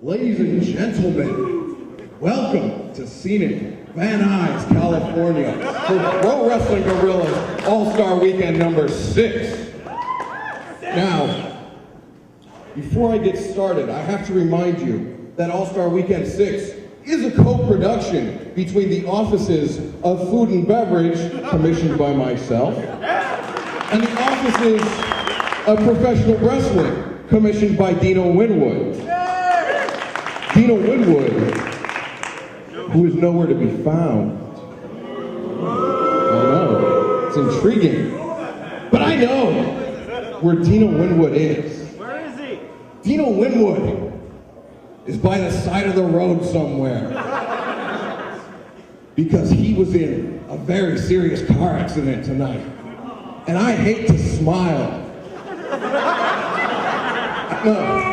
Ladies and gentlemen, welcome to scenic Van Nuys, California for Pro Wrestling Guerilla's All Star Weekend number 6. Now, before I get started, I have to remind you that All Star Weekend 6 is a co-production between the offices of Food and Beverage, commissioned by myself, and the offices of Professional Wrestling, commissioned by Dino Winwood. Dino Winwood, who is nowhere to be found. I know, it's intriguing. But I know where Dino Winwood is. Where is he? Dino Winwood is by the side of the road somewhere. Because he was in a very serious car accident tonight. And I hate to smile. No.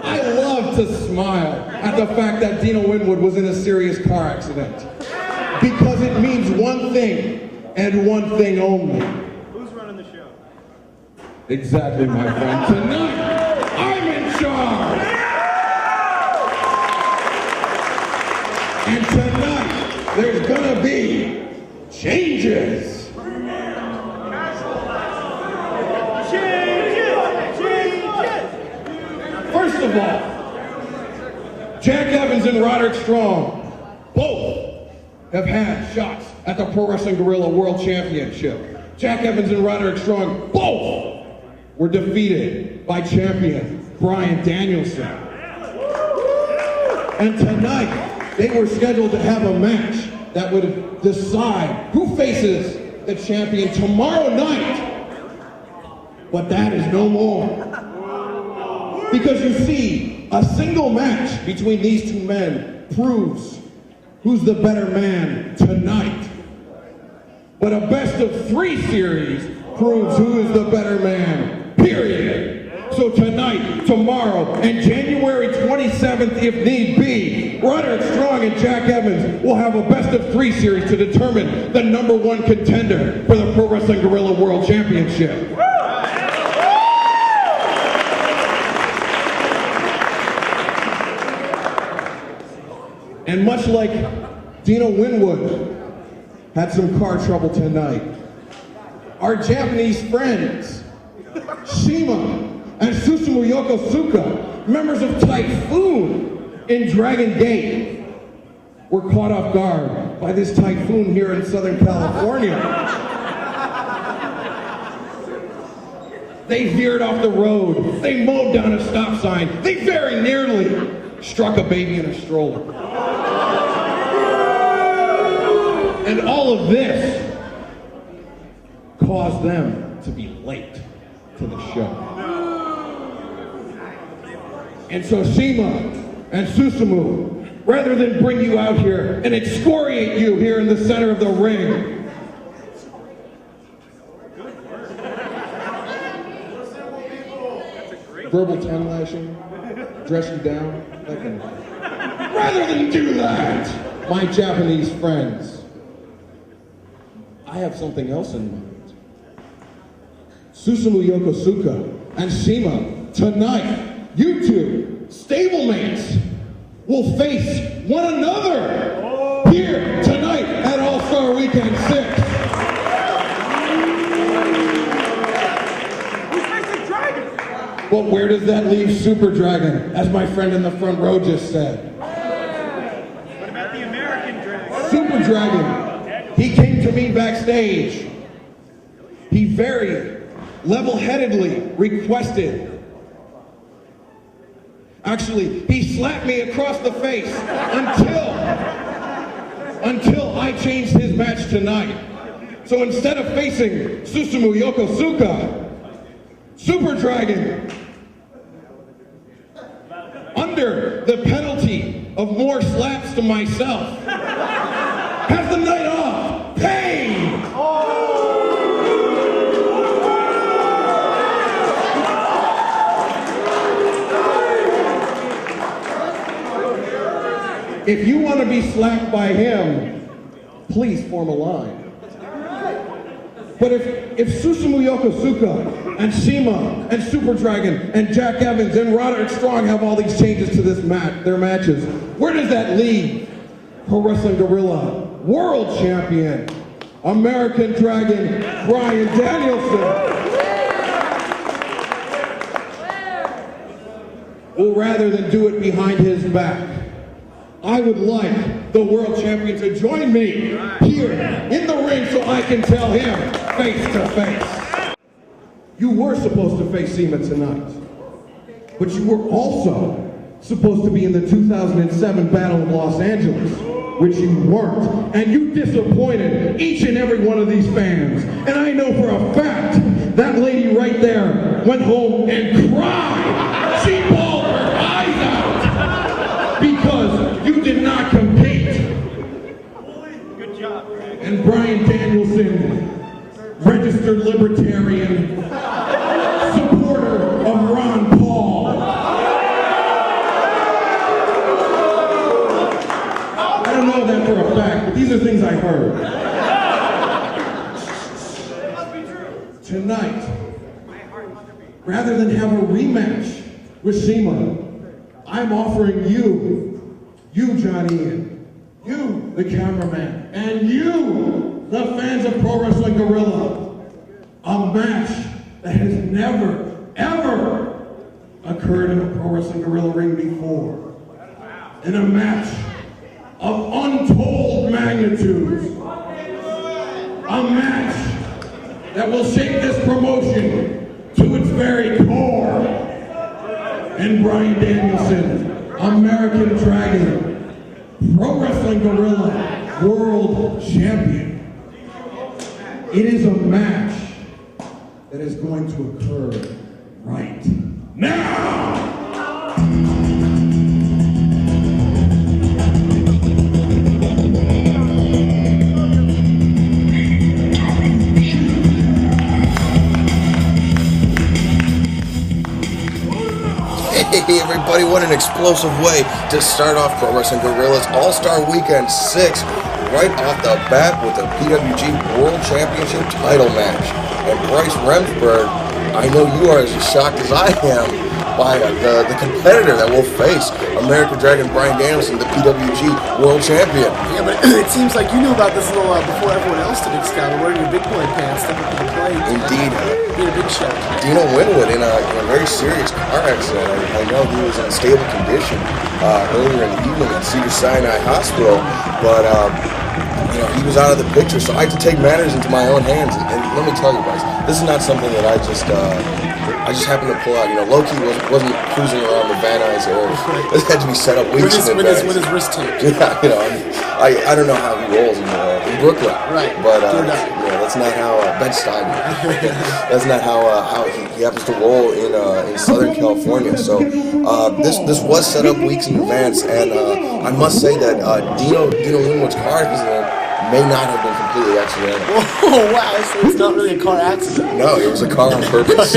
I love to smile at the fact that Dino Winwood was in a serious car accident. Because it means one thing, and one thing only. Who's running the show? Exactly, my friend. Tonight, I'm in charge! And tonight, there's gonna be changes. First of all, Jack Evans and Roderick Strong both have had shots at the Pro Wrestling Guerrilla World Championship. Jack Evans and Roderick Strong both were defeated by champion Bryan Danielson. And tonight, they were scheduled to have a match that would decide who faces the champion tomorrow night. But that is no more. Because you see, a single match between these two men proves who's the better man tonight. But a best of 3 series proves who is the better man, period. So tonight, tomorrow, and January 27th, if need be, Roderick Strong and Jack Evans will have a best of 3 series to determine the #1 contender for the Pro Wrestling Guerrilla World Championship. And much like Dino Winwood had some car trouble tonight, our Japanese friends, CIMA and Susumu Yokosuka, members of Typhoon in Dragon Gate, were caught off guard by this typhoon here in Southern California. They veered off the road, they mowed down a stop sign, they very nearly struck a baby in a stroller. And all of this caused them to be late to the show. And so CIMA and Susumu, rather than bring you out here and excoriate you here in the center of the ring, verbal tongue lashing, dress you down, that kind of thing. Rather than do that, my Japanese friends, I have something else in mind. Susumu Yokosuka and CIMA, tonight, you two, stablemates, will face one another here tonight at All Star Weekend 6. Well, where does that leave Super Dragon, as my friend in the front row just said? What about the American Dragon? Super Dragon, he came to me backstage. He very level-headedly requested. Actually, he slapped me across the face until I changed his match tonight. So instead of facing Susumu Yokosuka, Super Dragon, under the penalty of more slaps to myself, has the night off. Pain! If you want to be slapped by him, please form a line. But if Susumu Yokosuka and CIMA and Super Dragon and Jack Evans and Roderick Strong have all these changes to this their matches, where does that leave Pro Wrestling Guerrilla World Champion, American Dragon, Bryan Danielson? Well, rather than do it behind his back, I would like the world champion to join me here in the ring so I can tell him face to face. You were supposed to face CIMA tonight, but you were also supposed to be in the 2007 Battle of Los Angeles, which you weren't, and you disappointed each and every one of these fans. And I know for a fact that lady right there went home and cried. She bawled her eyes out because you did not compete. Good job, Greg. And Bryan Danielson, registered libertarian, supporter of Ron Paul. I don't know that for a fact, but these are things I heard. Tonight, rather than have a rematch with CIMA, I'm offering you Johnny Ian, you the cameraman, and you the fans of Pro Wrestling Guerrilla, a match that has never, ever occurred in a Pro Wrestling Guerrilla ring before. In a match of untold magnitudes. A match that will shake this promotion to its very core. And Bryan Danielson, American Dragon, Pro Wrestling Guerrilla World Champion. It is a match that is going to occur right now! Hey everybody, what an explosive way to start off Pro Wrestling Guerrilla's All Star Weekend 6 right off the bat with the PWG World Championship title match. And Bryce Remsburg, I know you are as shocked as I am by the competitor that will face American Dragon Bryan Danielson, the PWG World Champion. Yeah, but it seems like you knew about this a little before everyone else did, Excalibur, wearing your big boy pants, stepping up to the plate. Indeed. Being a big shot. Dino Winwood in a very serious car accident. I know he was in a stable condition earlier in the evening at Cedar Sinai Hospital, but he was out of the picture, so I had to take matters into my own hands. And let me tell you, Bryce, this is not something that I just happened to pull out. Low-key wasn't cruising around the Van Nuys area. This had to be set up weeks in advance. With his wrist taped. Yeah, I don't know how he rolls in Brooklyn. Right. But that's not how Bed-Stuy. That's not how he happens to roll in Southern California. So this was set up weeks in advance, and I must say that Dino Winwood's car accident may not have been completely accidental. Oh wow! So it's not really a car accident. No, it was a car on purpose.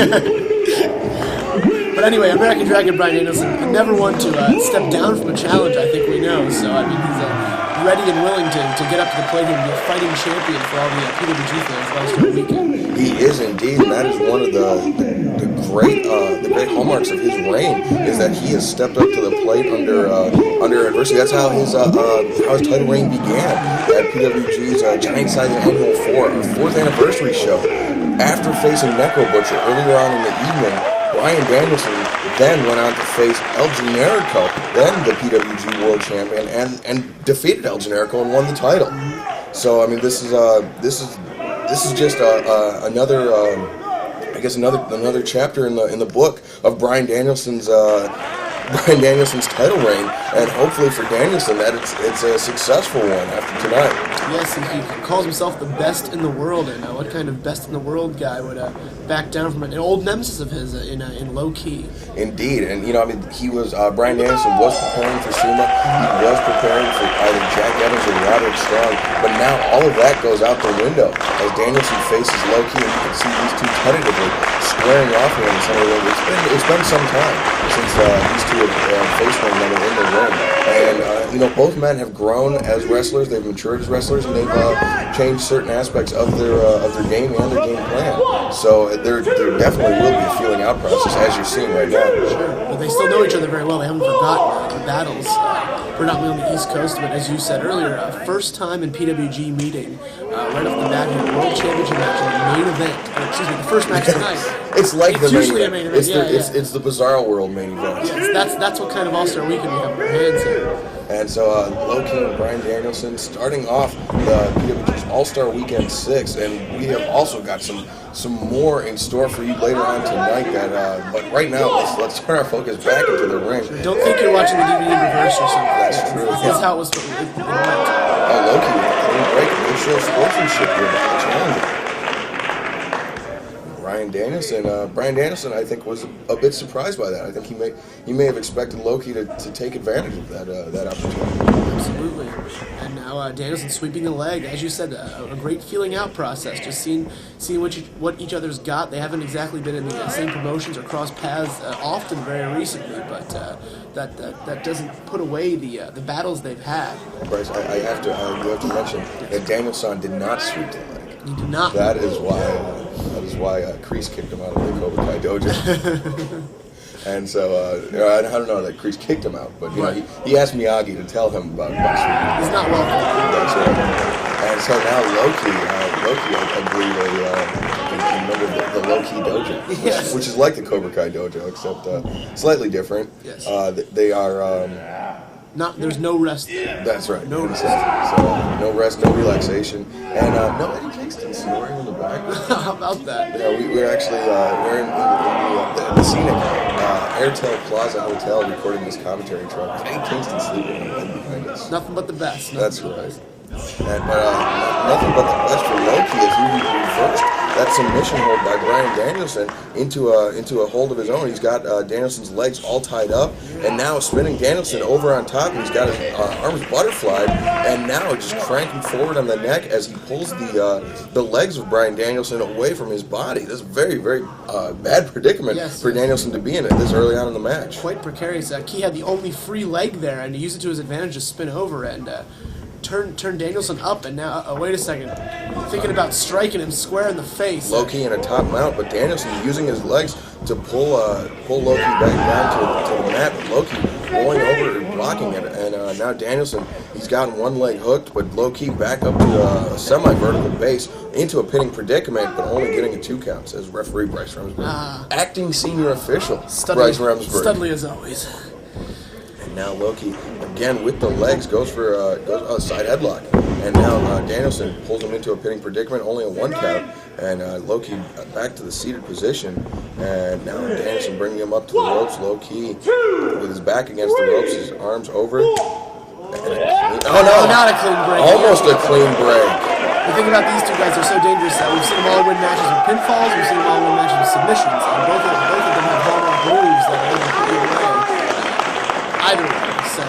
But anyway, American Dragon Bryan Danielson never one to step down from a challenge. I think we know. So I mean, he's ready and willing to get up to the plate and be a fighting champion for all the PWG fans last weekend. He is indeed, and that is one of the great hallmarks of his reign is that he has stepped up to the plate under adversity. That's how his title reign began at PWG's Giant Size Annual 4th anniversary show. After facing Necro Butcher earlier on in the evening, Bryan Danielson then went on to face El Generico, then the PWG World Champion, and defeated El Generico and won the title. So I mean, this is just another another chapter in the book of Bryan Danielson's title reign, and hopefully for Danielson that it's a successful one after tonight. Yes, and he calls himself the best in the world, and what kind of best in the world guy would back down from an old nemesis of his in low key? Indeed, and he was Bryan Danielson was preparing for CIMA, he was preparing for either Jack Evans or Roderick Strong, but now all of that goes out the window as Danielson faces low key, and you can see these two tentatively squaring off here in the center of the ring. It's been some time since these two have faced one another in the ring. And, both men have grown as wrestlers, they've matured as wrestlers, and they've changed certain aspects of their game and their game plan. So there definitely will be a feeling out process, as you're seeing right now. Sure, but they still know each other very well. They haven't forgotten the battles. Predominantly on the East Coast, but as you said earlier, first time in PWG meeting, right off the bat here, World Championship match in the main event. The first match tonight. It's like it's the usually main a event. main event. It's the Bizarro World main event. Yes, that's what kind of All-Star Weekend we have on our hands here. And so Loki and Bryan Danielson starting off the PWG All Star Weekend 6, and we have also got some more in store for you later on tonight. But right now, let's turn our focus back into the ring. Don't think you're watching the DVD in reverse or something. That's true. That's how it was. Loki with a clean break. They show sportsmanship here by the challenger. Bryan Danielson, I think, was a bit surprised by that. I think he may have expected Loki to take advantage of that opportunity. Absolutely. And now Danielson sweeping the leg. As you said, a great feeling out process. Just seeing what each other's got. They haven't exactly been in the same promotions or crossed paths often very recently, but that doesn't put away the battles they've had. Bryce, you have to mention that Danielson did not sweep the leg. He did not. That is why Kreese kicked him out of the Cobra Kai dojo. And so I don't know that Kreese kicked him out, but he asked Miyagi to tell him about sweeping. He's not welcome. That's right. And so now Loki, I believe, a member of the Loki dojo, which is like the Cobra Kai dojo, except slightly different. Yes. They are. There's no rest. That's right. No rest. So no rest, no relaxation, and no Eddie Kingston snoring in the back. How about that? Yeah, we're actually we're in the scenic Airtel Plaza Hotel recording this commentary track. Eddie Kingston sleeping behind us. Nothing but the best. That's right. And nothing but the best for Loki as he reversed that submission hold by Bryan Danielson into a hold of his own. He's got Danielson's legs all tied up, and now spinning Danielson over on top. He's got his arms butterflied, and now just cranking forward on the neck as he pulls the legs of Bryan Danielson away from his body. This is very, very bad predicament for Danielson to be in it this early on in the match. Quite precarious. Key had the only free leg there, and he used it to his advantage to spin over and turn Danielson up, and now, wait a second, thinking about striking him square in the face. Loki in a top mount, but Danielson using his legs to pull Loki back down to the mat, but Loki rolling over and blocking it, and now Danielson, he's gotten one leg hooked, but Loki back up to a semi-vertical base into a pinning predicament, but only getting a 2 count, says referee Bryce Remsburg. Acting senior official, Bryce Remsburg. Studly as always. And now Loki, again with the legs, goes for a side headlock. And now Danielson pulls him into a pinning predicament, only a 1 count. And Loki back to the seated position. And now Danielson bringing him up to the ropes. Loki with his back against the ropes, his arms over. Not a clean break. Almost a clean break. The thing about these two guys, they're so dangerous. We've seen them all win matches with pinfalls. We've seen them all win matches with submissions. And both of them have hallmark moves that are able to put you away. Either way. So,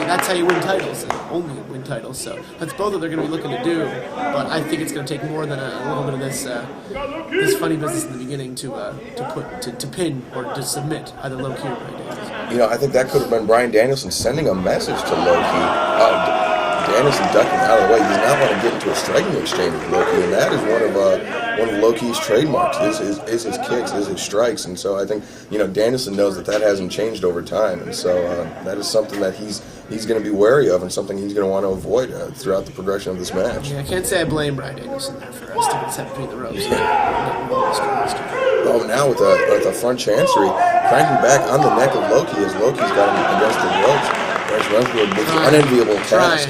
that's how you win titles, and only win titles. So that's both that they're going to be looking to do. But I think it's going to take more than a little bit of this funny business in the beginning to pin or to submit either Loki or Bryan Danielson. I think that could have been Bryan Danielson sending a message to Loki. Danielson ducking out of the way. He does not want to get into a striking exchange with Loki, and that is one of Loki's trademarks. Is his kicks, is his strikes, and so I think Danielson knows that hasn't changed over time, and so that is something that he's going to be wary of, and something he's going to want to avoid throughout the progression of this match. I can't say I blame Bryan Danielson there for sticking his head between the ropes. Oh, now with a front chancery, cranking back on the neck of Loki as Loki's got him against the ropes. Bryce Remsburg makes an unenviable task.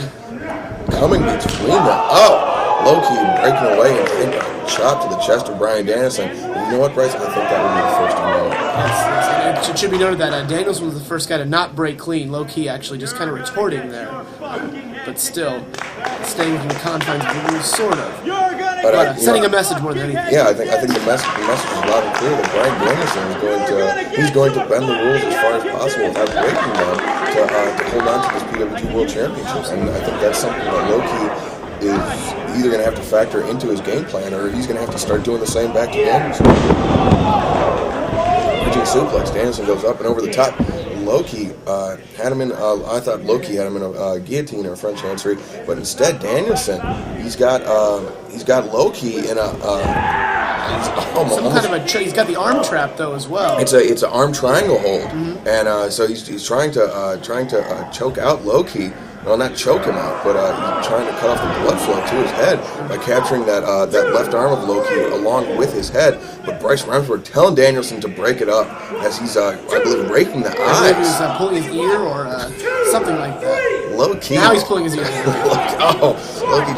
Coming between them. Oh! Loki breaking away and hitting a chop to the chest of Bryan Danielson. And you know what, Bryce? I think that would be the first to know. Yes. It should be noted that Danielson was the first guy to not break clean. Low-key actually just kind of retorting there. But still, staying within the confines of the rules, sort of. But sending a message more than anything. Yeah, I think the message is loud and clear that Bryan Danielson is going to bend the rules as far as possible without breaking them to hold on to this PWG World Championships. And I think that's something that Loki is either going to have to factor into his game plan, or he's going to have to start doing the same back to Danielson. Bridging suplex. Danielson goes up and over the top. Loki had him in. I thought Loki had him in a guillotine or a French chancery, but instead Danielson, he's got Loki in a. Some kind of a. He's got the arm trap though as well. It's an arm triangle hold, and so he's trying to choke out Loki. Well, not choke him out, but he's trying to cut off the blood flow to his head by capturing that left arm of Loki along with his head. But Bryce Remsburg telling Danielson to break it up as he's, I believe, breaking the eyes. He was pulling his ear or something like that. Low-key. Now he's pulling his ear. Loki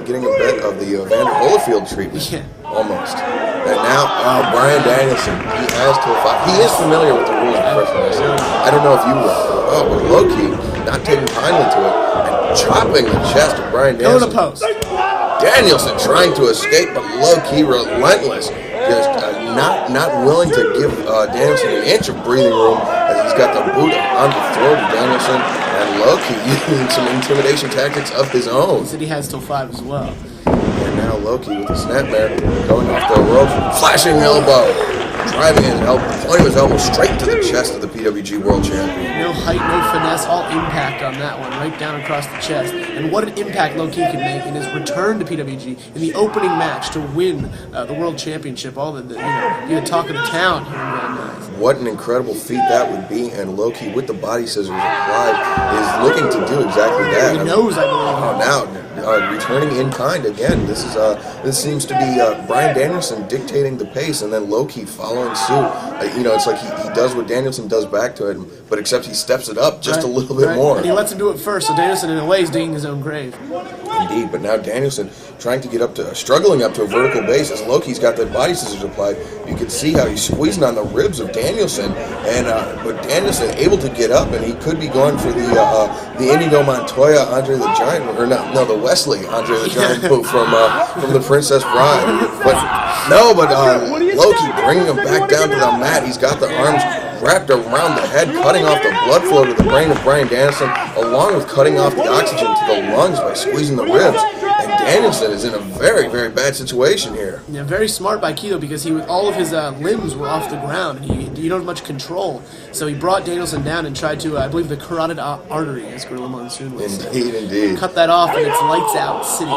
getting a bit of the Vander Holyfield treatment. Yeah. Almost. And now, Bryan Danielson, he has to fight. He is familiar with the rules of professional wrestling. I don't know if you will. But Loki, not taking kindly to it, and chopping the chest of Bryan Danielson. Go to post. Danielson trying to escape, but low-key relentless. Just not willing to give Danielson an inch of breathing room as he's got the boot on the throat of Danielson, and Loki using some intimidation tactics of his own. He said he has till 5 as well. And now Loki with the snapmare going off the rope, flashing elbow, driving his elbow, pointing his elbow straight to the chest of the PWG World Champion. No height, no finesse, all impact on that one, right down across the chest. And what an impact Loki can make in his return to PWG in the opening match to win the World Championship. All be the talk of the town here in Grand Nice. What an incredible feat that would be, and Loki with the body scissors applied is looking to do exactly that. He knows, I believe. Oh, now returning in kind again. This seems to be Bryan Danielson dictating the pace, and then Loki following suit. It's like he does what Danielson does back to it, but except he steps it up just a little bit more. And he lets him do it first, so Danielson in a way is digging his own grave. Indeed, but now Danielson trying to get struggling up to a vertical base as Loki's got the body scissors applied. You can see how he's squeezing on the ribs of Danielson, and but Danielson able to get up, and he could be going for the Inigo Montoya Andre the Giant, or no, the Wesley Andre the Giant move from the Princess Bride. But Loki bringing him back down to the mat. He's got the arms wrapped around the head, cutting off the blood flow to the brain of Bryan Danielson, along with cutting off the oxygen to the lungs by squeezing the ribs. And Danielson is in a very, very bad situation here. Yeah, very smart by Kido, because all of his limbs were off the ground, and he don't have much control. So he brought Danielson down and tried to, I believe, the carotid artery, as Guerilla Monsoon would say. Indeed. Cut that off, and it's lights out city.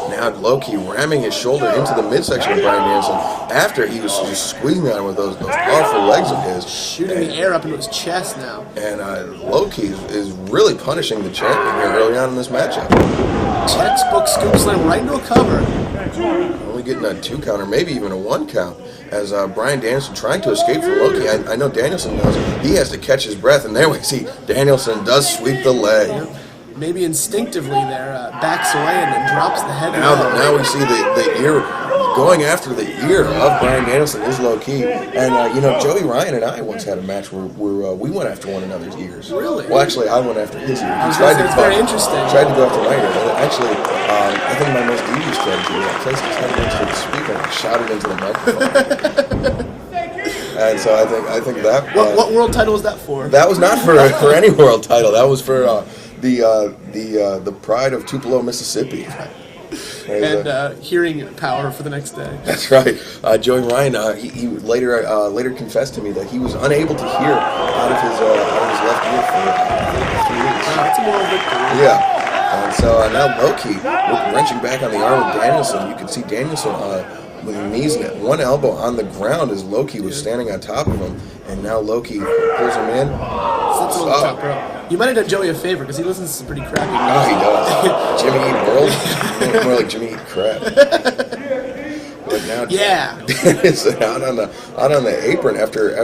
Now Loki ramming his shoulder into the midsection of Bryan Danielson after he was just squeezing on him with those powerful legs of his. Shooting the air up into his chest now. And Loki is really punishing the champion here early on in this matchup. Textbook scoop slam right into a cover. Only getting a 2 count or maybe even a 1 count as Bryan Danielson trying to escape from Loki. I know Danielson knows he has to catch his breath, and there we see Danielson does sweep the leg. Yep. Maybe instinctively there, backs away and then drops the head. Now we see the ear going after the ear of Bryan Danielson is low key. And Joey Ryan and I once had a match where we went after one another's ears. Really? Well, actually, I went after his ear. It's very interesting. Tried to go after my ear. And actually, I think my most devious strategy was I placed his head next to the speaker and I shouted into the microphone. And so I think that. What world title was that for? That was not for any world title. That was for the pride of Tupelo, Mississippi. And hearing power for the next day. That's right. Joey Ryan, he later confessed to me that he was unable to hear out of his left ear for 3 weeks. That's a moral victory. Yeah. And so now Loki wrenching back on the arm of Danielson. You can see Danielson with his knees and one elbow on the ground as Loki was standing on top of him. And now Loki pulls him in. Top rope. You might have done Joey a favor because he listens to some pretty crappy music. Oh, he does. Jimmy Eat World? More like Jimmy Eat Crap. But now Danielson out on the apron after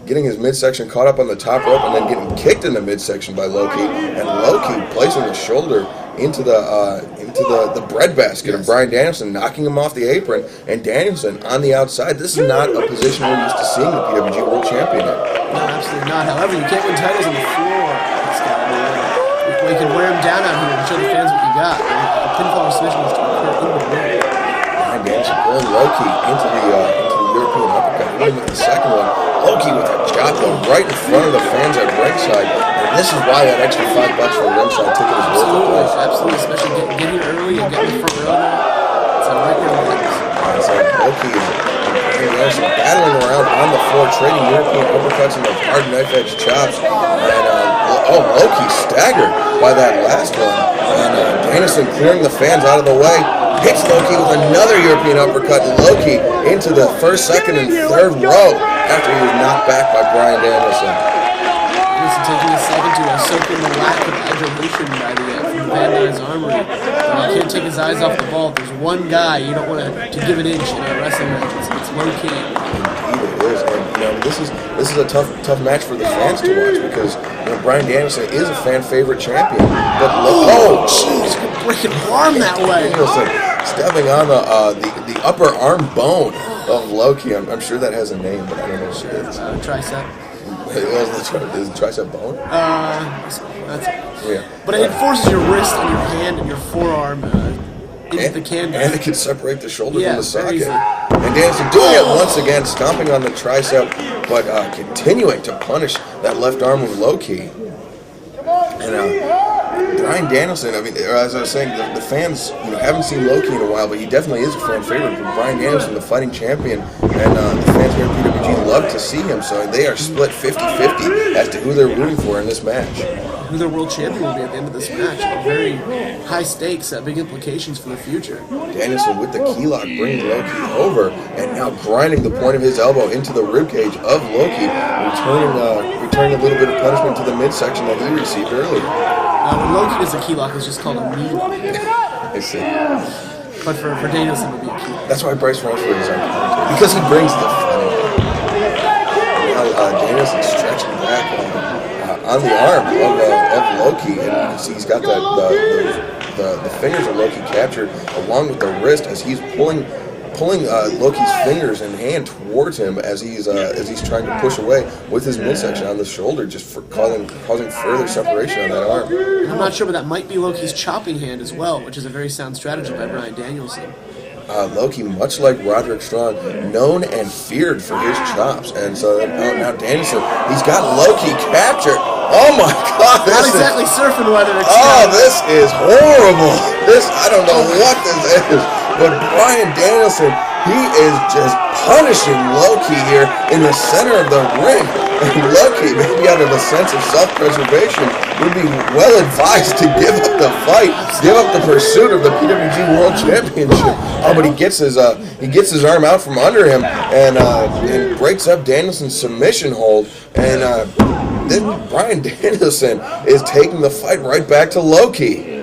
getting his midsection caught up on the top rope and then getting kicked in the midsection by Loki, and Loki placing his shoulder into the breadbasket of Bryan Danielson, knocking him off the apron, and Danielson on the outside. This is not a position we're used to seeing the PWG World Champion in. No, absolutely not. However, you can't win titles on the floor, Excalibur. We can wear him down out here and show the fans what you got. A pinfall or submission is to occur in the ring. Bryan Danielson pulling Loki into the European uppercut, winning with the second one. Loki with a chop right in front of the fans at ringside. And this is why that extra $5 for a ringside ticket is worth it. Absolutely, especially getting here early and getting the front row. It's a right here. So Loki is Bryan Danielson battling around on the floor, trading European uppercuts and those hard knife-edge chops. And, Loki staggered by that last one. And Danielson clearing the fans out of the way. Hits Loki with another European uppercut. Loki into the first, second, and third row after he was knocked back by Bryan Danielson. Danielson taking a second to soak in the lack of adulation by from Nuys Armory. He can't take his eyes off the ball. If there's one guy you don't want to give an inch in a wrestling match. It's Loki. Indeed it is. And this is a tough match for the fans to watch because Bryan Danielson is a fan favorite champion. But jeez, you could break an arm that way. Danielson stepping on the upper arm bone of Loki. I'm sure that has a name, but I don't know what it is. Tricep. Is it tricep bone? That's it. Yeah. But it forces your wrist and your hand and your forearm into the canvas. And it can separate the shoulder from the socket. Easy. And Danielson doing it once again, stomping on the tricep, but continuing to punish that left arm of Loki. And Bryan Danielson, as I was saying, the fans haven't seen Loki in a while, but he definitely is a fan favorite. But Bryan Danielson, the fighting champion, and the fans here at PWG love to see him, so they are split 50-50 as to who they're rooting for in this match. Who their world champion will be at the end of this match. Very high stakes, big implications for the future. Danielson with the key lock bringing Loki over, and now grinding the point of his elbow into the ribcage of Loki, returning a little bit of punishment to the midsection that he received earlier. When Loki does a key lock, it's just called a knee lock. I see. But for Danielson, it would be a key lock. That's why Bryce Remsburg is on commentary, because he brings the fun. Now Danielson stretching back on the arm of Loki, and you can see he's got the fingers of Loki captured along with the wrist as he's pulling Loki's fingers and hand towards him as he's trying to push away with his midsection on the shoulder, just for causing further separation on that arm. I'm not sure, but that might be Loki's chopping hand as well, which is a very sound strategy by Bryan Danielson. Loki, much like Roderick Strong, known and feared for his chops, and so now Danielson, he's got Loki captured. Oh my God! Not exactly surfing weather. This is horrible. I don't know what this is, but Bryan Danielson, he is just punishing Loki here in the center of the ring. And Loki, maybe out of a sense of self-preservation, would be well advised to give up the fight, give up the pursuit of the PWG World Championship. But he gets his arm out from under him and breaks up Danielson's submission hold. And then Bryan Danielson is taking the fight right back to Loki.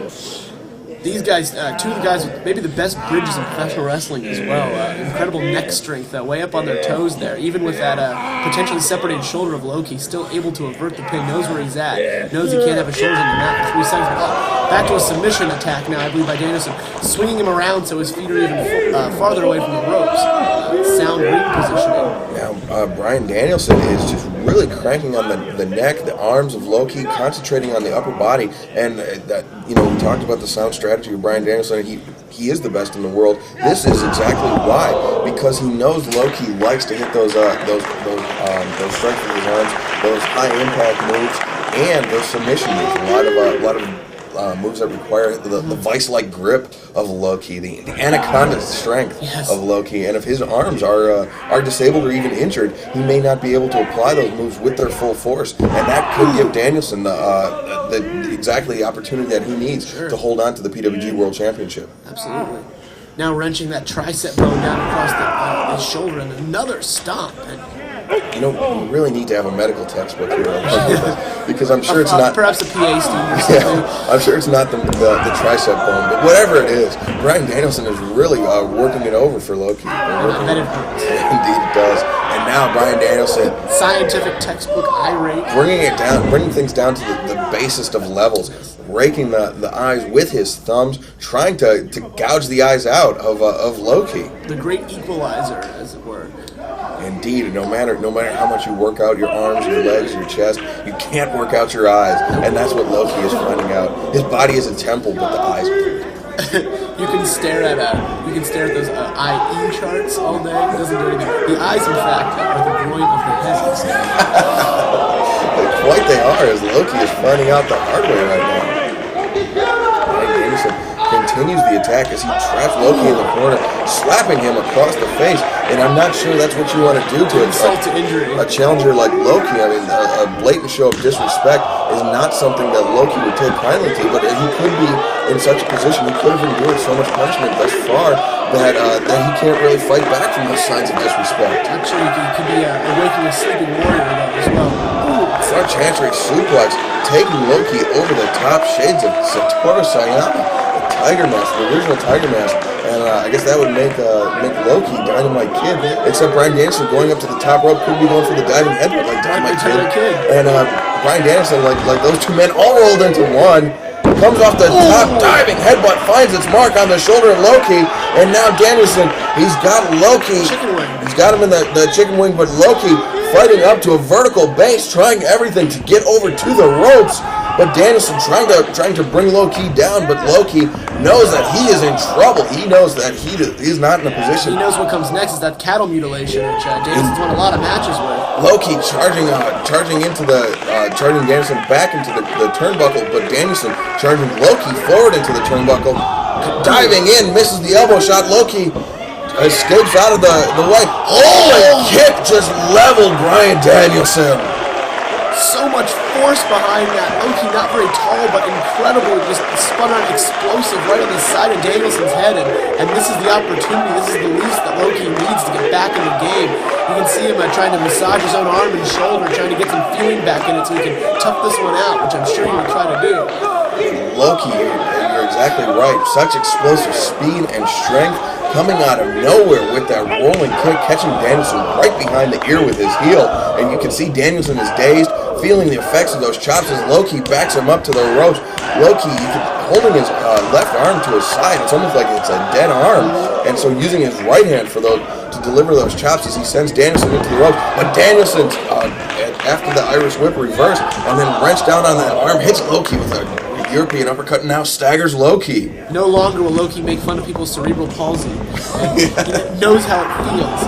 These guys, two of the guys with maybe the best bridges in professional wrestling as well. Incredible neck strength, way up on their toes there. Even with that potentially separated shoulder of Loki, still able to avert the pin, knows where he's at, knows he can't have his shoulders on the mat for 3 seconds. Back to a submission attack now, I believe, by Danielson, swinging him around so his feet are even farther away from the ropes. Sound ring positioning. Now, Bryan Danielson is just really cranking on the neck, the arms of Loki, concentrating on the upper body, and we talked about the sound strategy of Bryan Danielson. He is the best in the world. This is exactly why, because he knows Loki likes to hit those strikes with his arms, those high impact moves, and those submission moves. A lot of moves that require the vice-like grip of Loki, the anaconda strength of Loki, and if his arms are disabled or even injured, he may not be able to apply those moves with their full force, and that could give Danielson exactly the opportunity that he needs to hold on to the PWG World Championship. Absolutely. Now wrenching that tricep bone down across the shoulder, and another stomp. We really need to have a medical textbook here because I'm sure it's not. Perhaps a PA student. I'm sure it's not the tricep bone, but whatever it is, Bryan Danielson is really working it over for Loki. Indeed it does. And now Bryan Danielson, scientific textbook irate, bringing things down to the basest of levels, raking the eyes with his thumbs, trying to gouge the eyes out of Loki. The great equalizer, as it were. Indeed, no matter how much you work out your arms, your legs, your chest, you can't work out your eyes, and that's what Loki is finding out. His body is a temple, but the eyes are You can stare at those IE charts all day. It doesn't do anything. The eyes, in fact, are the groin of the head. Quite they are, as Loki is finding out the hard way right now. Danielson continues the attack as he traps Loki in the corner, slapping him across the face. And I'm not sure that's what you want to do to a challenger like Loki. I mean, a blatant show of disrespect is not something that Loki would take kindly to, but he could be in such a position, he could have endured so much punishment thus far that he can't really fight back from those signs of disrespect. Actually, he could be awakening a sleeping warrior though, as well. Front chancery suplex, taking Loki over the top, shades of Satoru Sayama, the Tiger Mask, the original Tiger Mask, and I guess that would make Loki Dynamite Kid, except Bryan Danielson going up to the top rope could be going for the diving headbutt like Dynamite Kid. And Bryan Danielson, like those two men all rolled into one, comes off the top diving headbutt, finds its mark on the shoulder of Loki, and now Danielson, he's got Loki, he's got him in the chicken wing, but Loki fighting up to a vertical base, trying everything to get over to the ropes, but Danielson trying to bring Loki down, but Loki knows that he is in trouble. He knows that he's not in a position. He knows what comes next is that cattle mutilation, which Danielson's won a lot of matches with. Loki charging Danielson back into the turnbuckle, but Danielson charging Loki forward into the turnbuckle, diving in, misses the elbow shot. Loki escapes out of the way. Oh, kick just leveled Bryan Danielson. So much force behind that. Loki not very tall, but incredible. Just spun on explosive right on the side of Danielson's head. And this is the opportunity. This is the least that Loki needs to get back in the game. You can see him trying to massage his own arm and shoulder, trying to get some feeling back in it so he can tough this one out, which I'm sure he would try to do. Loki, you're exactly right. Such explosive speed and strength, coming out of nowhere with that rolling kick, catching Danielson right behind the ear with his heel. And you can see Danielson is dazed, feeling the effects of those chops as Loki backs him up to the ropes. Loki, holding his left arm to his side. It's almost like it's a dead arm. And so using his right hand to deliver those chops as he sends Danielson into the ropes. But Danielson, after the Irish whip reverse, and then wrenched down on that arm, hits Loki with a European uppercut, and now staggers Loki. No longer will Loki make fun of people's cerebral palsy. He knows how it feels.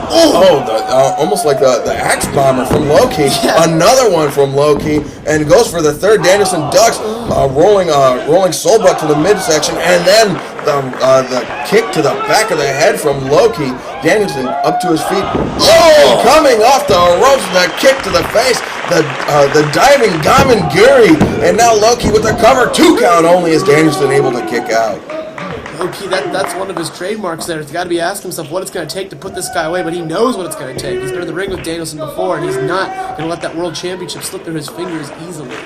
Almost like the axe bomber from Loki. Yeah. Another one from Loki, and goes for the third. Danielson ducks, rolling soul butt to the midsection, and then the kick to the back of the head from Loki. Danielson up to his feet. Oh, coming off the ropes, the kick to the face. The diving Gamengiri, and now Loki with the cover, 2 count only as Danielson able to kick out. Loki, that's one of his trademarks there. He's got to be asking himself what it's going to take to put this guy away, but he knows what it's going to take. He's been in the ring with Danielson before, and he's not going to let that world championship slip through his fingers easily.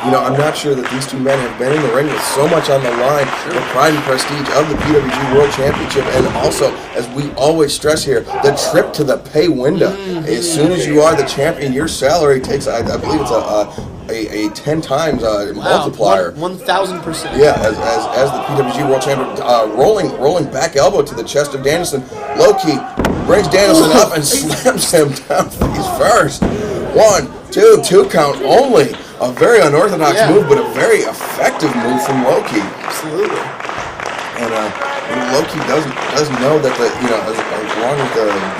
You know, I'm not sure that these two men have been in the ring with so much on the line, the pride and prestige of the PWG World Championship, and also, as we always stress here, the trip to the pay window. As soon as you are the champion, your salary takes, I believe it's a 10 times multiplier. 1,000%. Yeah, as the PWG World Champion, rolling back elbow to the chest of Danielson. Loki brings Danielson up and slams him down face first. 1, 2 count only. A very unorthodox move, but a very effective move from Loki. Absolutely. And Loki does know that as long as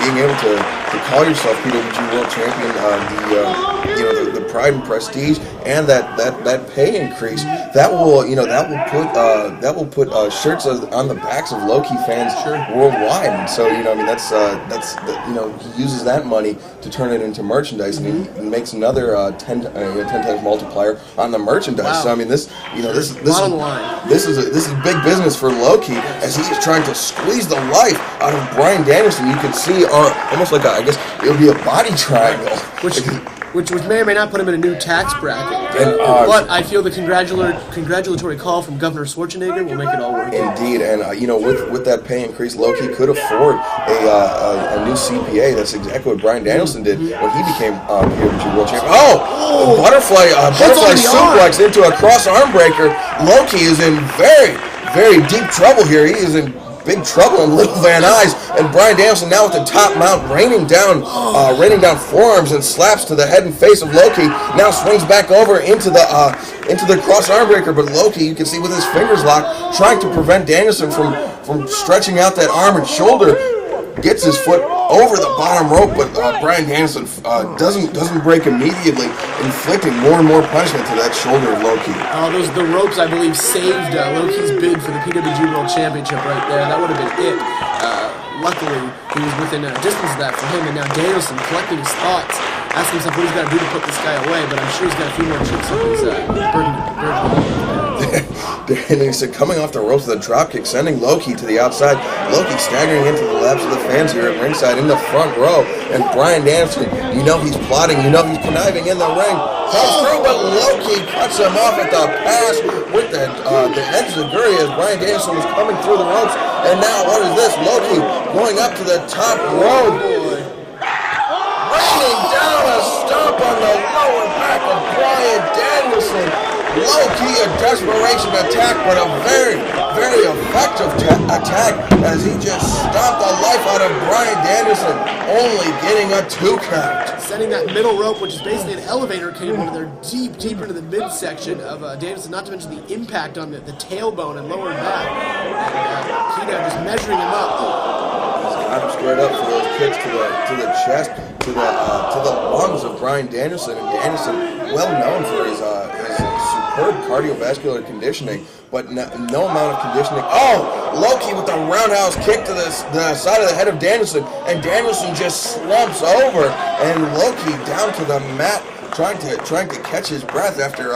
being able to call yourself PWG World Champion, the pride and prestige and that pay increase, that will put shirts on the backs of Loki fans worldwide. And so he uses that money to turn it into merchandise, and he makes another 10 times multiplier on the merchandise. Wow. So I mean this is big business for Loki as he is trying to squeeze the life out of Bryan Danielson. You can see almost like I guess it would be a body triangle, which may or may not put him in a new tax bracket. But I feel the congratulatory call from Governor Schwarzenegger will make it all work. Indeed, and with that pay increase, Loki could afford a new CPA. That's exactly what Bryan Danielson did when he became PWG World Champion. Butterfly suplex into a cross arm breaker. Loki is in very, very deep trouble here. He is in big trouble in Little Van Nuys, and Bryan Danielson now with the top mount raining down forearms and slaps to the head and face of Loki. Now swings back over into the cross arm breaker, but Loki, you can see with his fingers locked, trying to prevent Danielson from stretching out that arm and shoulder, gets his foot over the bottom rope, but Bryan Danielson doesn't break immediately, inflicting more and more punishment to that shoulder of Low-Ki. The ropes, I believe, saved Low-Ki's bid for the PWG World Championship right there. That would have been it. Luckily, he was within distance of that for him, and now Danielson collecting his thoughts, asking himself what he's got to do to put this guy away, but I'm sure he's got a few more tricks up his Danielson coming off the ropes with a dropkick, sending Low-Ki to the outside. Low-Ki staggering into the laps of the fans here at ringside in the front row, and Bryan Danielson, you know he's plotting, you know he's conniving in the ring. Comes through, but Low-Ki cuts him off at the pass with the edge of the Guerilla as Bryan Danielson was coming through the ropes. And now, what is this? Low-Ki going up to the top rope. Raining down a stomp on the lower back of Bryan Danielson. Low-Ki a desperation attack, but a very, very effective attack as he just stomped the life out of Bryan Danielson, only getting a 2 count. Sending that middle rope, which is basically an elevator cable, into their deep into the midsection of Danielson, not to mention the impact on the tailbone and lower back. And Kino just measuring him up. Got him squared up for those kicks to the chest, to the lungs of Bryan Danielson. And Danielson, well known for his superb cardiovascular conditioning, but no amount of conditioning. Oh, Low-Ki with the roundhouse kick to the side of the head of Danielson, and Danielson just slumps over, and Low-Ki down to the mat, trying to catch his breath after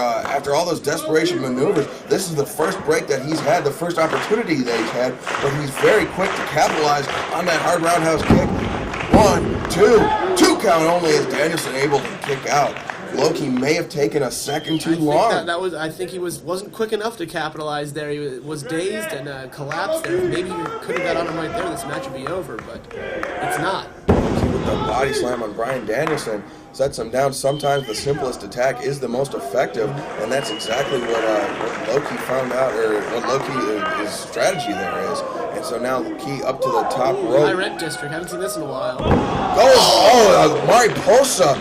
all those desperation maneuvers. This is the first break that he's had, the first opportunity that he's had, but he's very quick to capitalize on that hard roundhouse kick. 1, 2 count only as Danielson able to kick out. Low-Ki may have taken a second too long. I think he wasn't quick enough to capitalize there. He was dazed and collapsed there. Maybe he could have got on him right there. This match would be over, but it's not. With the body slam on Bryan Danielson sets him down. Sometimes the simplest attack is the most effective, and that's exactly what Low-Ki found out, or what Low-Ki, his strategy there is. And so now Low-Ki up to the top rope. High rent district. Haven't seen this in a while. Mariposa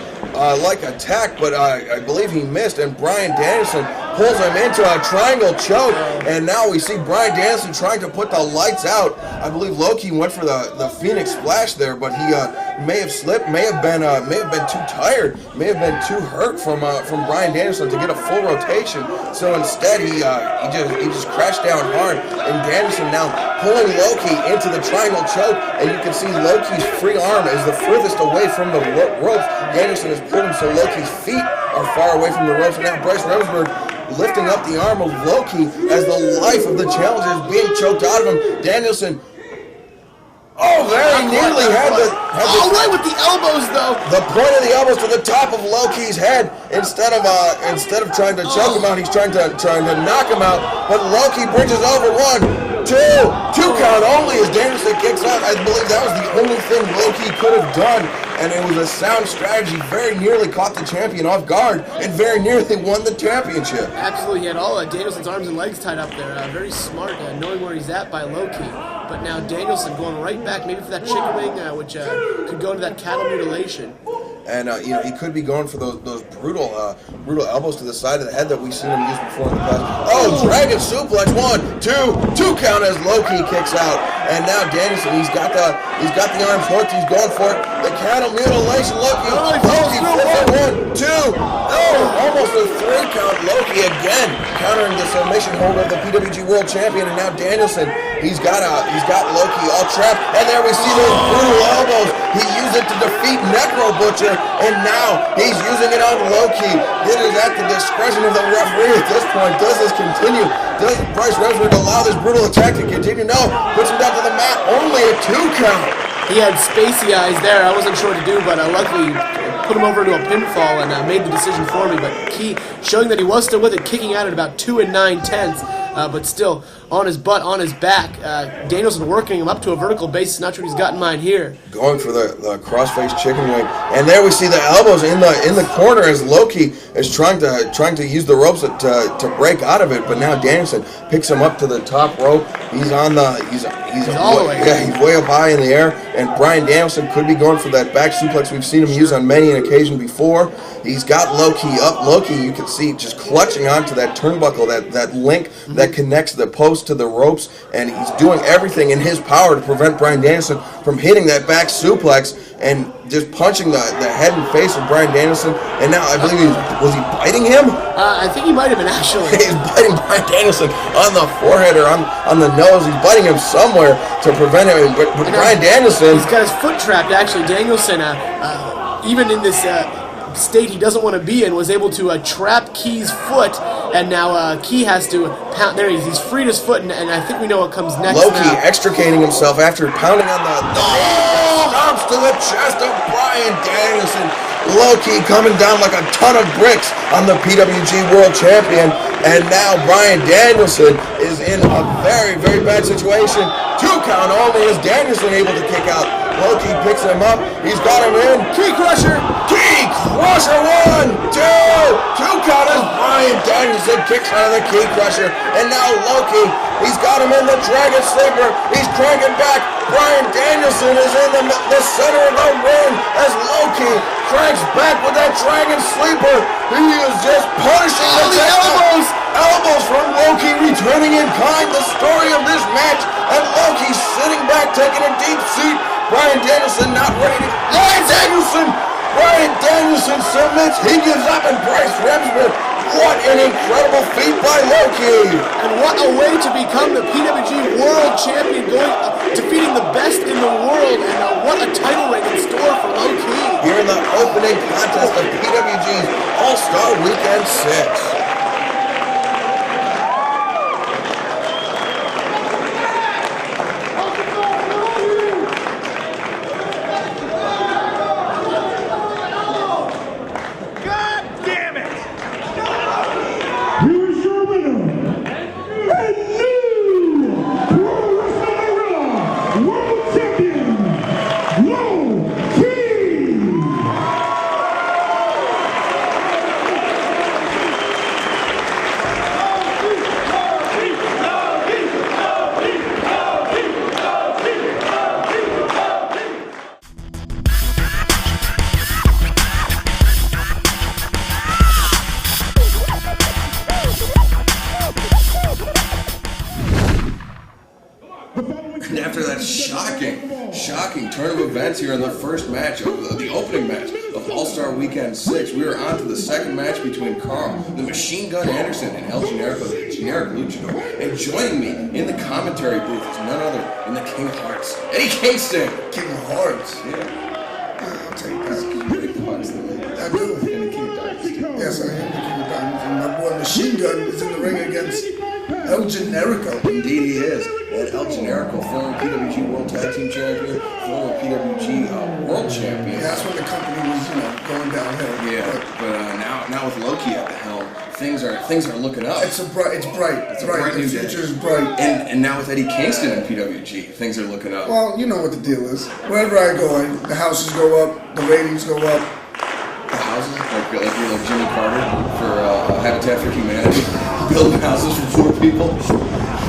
like attack, but I believe he missed, and Bryan Danielson pulls him into a triangle choke, and now we see Bryan Danielson trying to put the lights out. I believe Low-Ki went for the Phoenix Splash there, but he may have slipped, may have been too tired, may have been too hurt from Bryan Danielson to get a full rotation. So instead, he just crashed down hard, and Danielson now pulling Low-Ki into the triangle choke, and you can see Low-Ki's free arm is the furthest away from the ropes. Danielson has pulled him so Low-Ki's feet are far away from the ropes, and now Bryce Remsburg lifting up the arm of Low-Ki as the life of the challenger is being choked out of him. Danielson, very nearly had the right with the elbows though. The point of the elbows to the top of Low-Ki's head. Instead of trying to choke him out, he's trying to knock him out. But Low-Ki bridges over. 1, 2 count only as Danielson kicks out. I believe that was the only thing Low-Ki could have done, and it was a sound strategy. Very nearly caught the champion off guard and very nearly won the championship. Absolutely, he had all Danielson's arms and legs tied up there. Very smart, knowing where he's at by Low-Ki. But now Danielson going right back, maybe for that chicken wing, which could go into that cattle mutilation. And he could be going for those brutal elbows to the side of the head that we've seen him use before in the past. Dragon suplex. 1, 2 count as Low-Ki kicks out. And now Danielson, he's got the arms hooked. He's going for it. The cattle mutilation. Low-Ki flips it. 1, 2. Almost a 3 count. Low-Ki again countering the submission hold of the PWG World Champion. And now Danielson, he's got Low-Ki all trapped. And there we see those brutal elbows. He used it to defeat Necro Butcher. And now he's using it on Low-Ki. It is at the discretion of the referee at this point. Does this continue? Does Bryce Remsburg allow this brutal attack to continue? No. Puts him down to the mat. Only a 2 count. He had spacey eyes there. I wasn't sure what to do, but luckily put him over into a pinfall and made the decision for me. But Key showing that he was still with it, kicking out at about 2 9/10. But still on his butt, on his back. Danielson working him up to a vertical base. Not sure what he's got in mind here. Going for the cross-face chicken wing, and there we see the elbows in the corner as Low-Ki is trying to use the ropes to break out of it. But now Danielson picks him up to the top rope. He's on he's all the way. Yeah, he's way up high in the air, and Bryan Danielson could be going for that back suplex we've seen him use on many an occasion before. He's got Low-Ki up. Low-Ki, you can see just clutching onto that turnbuckle, that link that connects the post to the ropes, and he's doing everything in his power to prevent Bryan Danielson from hitting that back suplex and just punching the head and face of Bryan Danielson. And now I believe was he biting him? I think he might have been actually. He's biting Bryan Danielson on the forehead or on the nose. He's biting him somewhere to prevent him. But Bryan Danielson, he's got his foot trapped. Actually, Danielson, even in this state he doesn't want to be in, was able to trap Key's foot, and now Key has to pound. There he's freed his foot, and I think we know what comes next. Low-key extricating himself after pounding on the stomps to the chest of Bryan Danielson. Low-key coming down like a ton of bricks on the PWG World Champion, and now Bryan Danielson is in a very, very bad situation. 2 count only. Is Danielson able to kick out? Low-key picks him up. He's got him in. Key crusher. Key crusher. 1, 2. 2 count as Bryan Danielson kicks out of the key crusher. And now Low-key, he's got him in the dragon sleeper. He's cranking back. Bryan Danielson is in the center of the ring as Low-key cranks back with that dragon sleeper. He is just punishing the elbows. Elbows from Low-key returning in kind. The story of this match. And Low-key sitting back, taking a deep seat. Bryan Danielson not ready to... Bryan Danielson submits. He gives up, and Bryce Remsburg. What an incredible feat by Low-key. And what a way to become the PWG World Champion, defeating the best in the world. And what a title reign in store for Low-key. Here in the opening contest of PWG's All Star Weekend 6. And after that shocking turn of events here in the first match, of the opening match of All Star Weekend 6, we are on to the second match between Karl, the Machine Gun Anderson, and El Generico, the generic luchador. And joining me in the commentary booth is none other than the King of Hearts, Eddie Kingston. King of Hearts? Yeah. I'll take that. You like the Hearts, though. I do. And the King of Dynasty. Yes, I am the King of Diamonds. And my boy Machine Gun is in the ring against El Generico. Indeed he is. And El Generico, former PWG World Tag Team Champion, former PWG World Champion. Yeah, that's when the company was, going downhill. Yeah, but now with Low-key at the helm, things are looking up. It's bright. It's a bright new The day. future is bright. And now with Eddie Kingston in PWG, things are looking up. Well, you know what the deal is. Wherever I go, the houses go up, the ratings go up. The houses, like Jimmy Carter for Habitat for Humanity, building houses for poor people.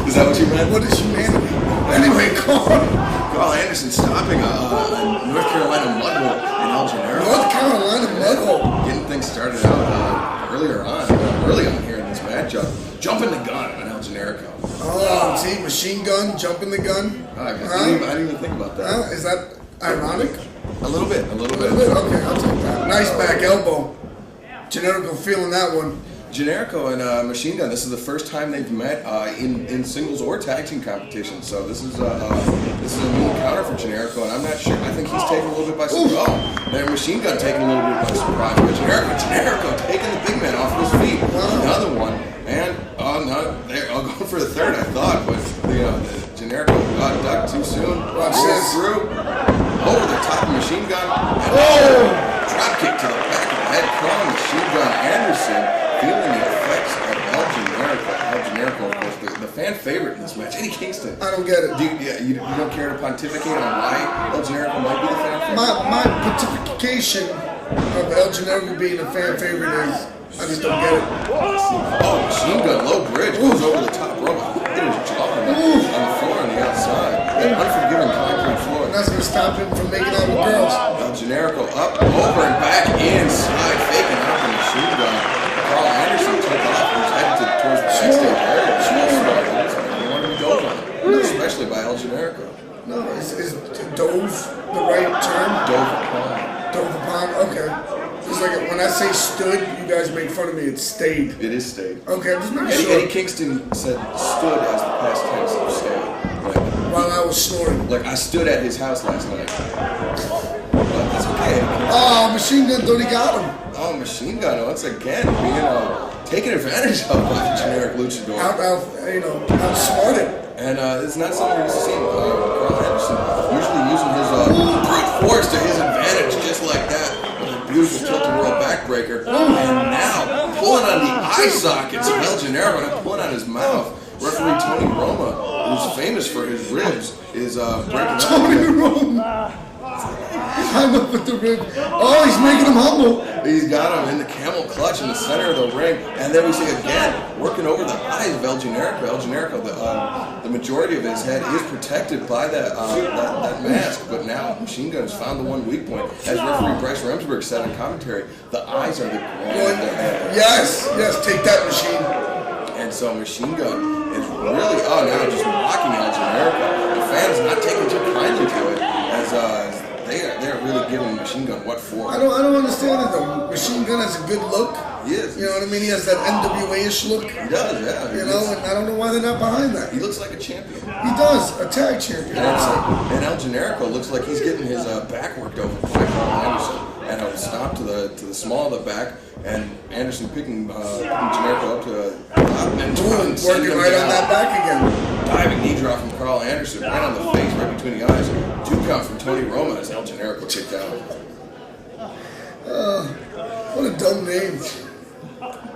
Is that what you meant? What is humanity? Anyway, Karl Anderson stopping a North Carolina mudhole in El Generico. North Carolina mudhole. Getting things started out early on here in this matchup. Jumping the gun on El Generico. Oh, see, Machine Gun, jumping the gun. I didn't even think about that. Is that ironic? A little bit. Okay, I'll take that. Nice back elbow. Generico feeling that one. Generico and Machine Gun, this is the first time they've met in singles or tag team competition. So this is a new encounter for Generico, and I'm not sure. I think he's taken a little bit by surprise. And Machine Gun taking a little bit by surprise, but Generico taking the big man off of his feet. Another one, and I'll go for the third. I thought, but the Generico got ducked too soon. Rolls through over the top of Machine Gun. And drop kick to the back of the head. Karl Machine Gun Anderson feeling the effects of El Generico, of course, the fan favorite in this match, Eddie Kingston. I don't get it. You don't care to pontificate on why El Generico might be the fan favorite? My pontification of El Generico being a fan favorite is, I just don't get it. Oh, Machine Gun, low bridge, goes over the top rope. It was jawing on the floor on the outside. That unforgiving concrete floor. That's going to stop him from making out with girls. El Generico up, over, and back inside, faking out the Machine Gun. Karl Anderson took off and was headed towards the backstage area. He wanted to be dove on, especially by El Generico. No, it's dove. say stood, you guys make fun of me. It's stayed. It is stayed. Okay, I'm just making sure. Eddie Kingston said stood as the past tense of stayed. Like, while I was snoring. Like, I stood at his house last night. But that's okay. Oh, Machine Gun thought he got him. Oh, Machine Gun, once again, being taken advantage of by the generic luchador. Outsmarted. And it's not something we're used to seeing. Karl Anderson usually using his brute force to his advantage, just like that, with a beautiful tilt-a-whirl backbreaker. And now, pulling on the eye sockets of El Generico and pulling on his mouth. Referee Tony Roma, who's famous for his ribs, is breaking Tony Roma! I'm up with the rib. Oh, he's making him humble. He's got him in the camel clutch in the center of the ring. And then we see again, working over the eyes of El Generico. El Generico, the majority of his head is protected by that mask. But now Machine Gun has found the one weak point. As referee Bryce Remsburg said in commentary, the eyes are the groin of their head. Yes, take that, Machine. And so Machine Gun is really, now just mocking El Generico. The fans not taking too kindly to it, as they're really giving Machine Gun what for. I don't understand it though. Machine Gun has a good look. He is. You know what I mean? He has that NWA-ish look. He does, yeah. And I don't know why they're not behind that. He looks like a champion. He does, a tag champion. And El Generico looks like he's getting his back worked over by Karl Anderson. And a stop to the small of the back, and Anderson picking Generico up to the top and working right on that back again. Diving knee drop from Karl Anderson, right on the face, right between the eyes. 2 count from Tony Roma as El Generico kicked out. What a dumb name.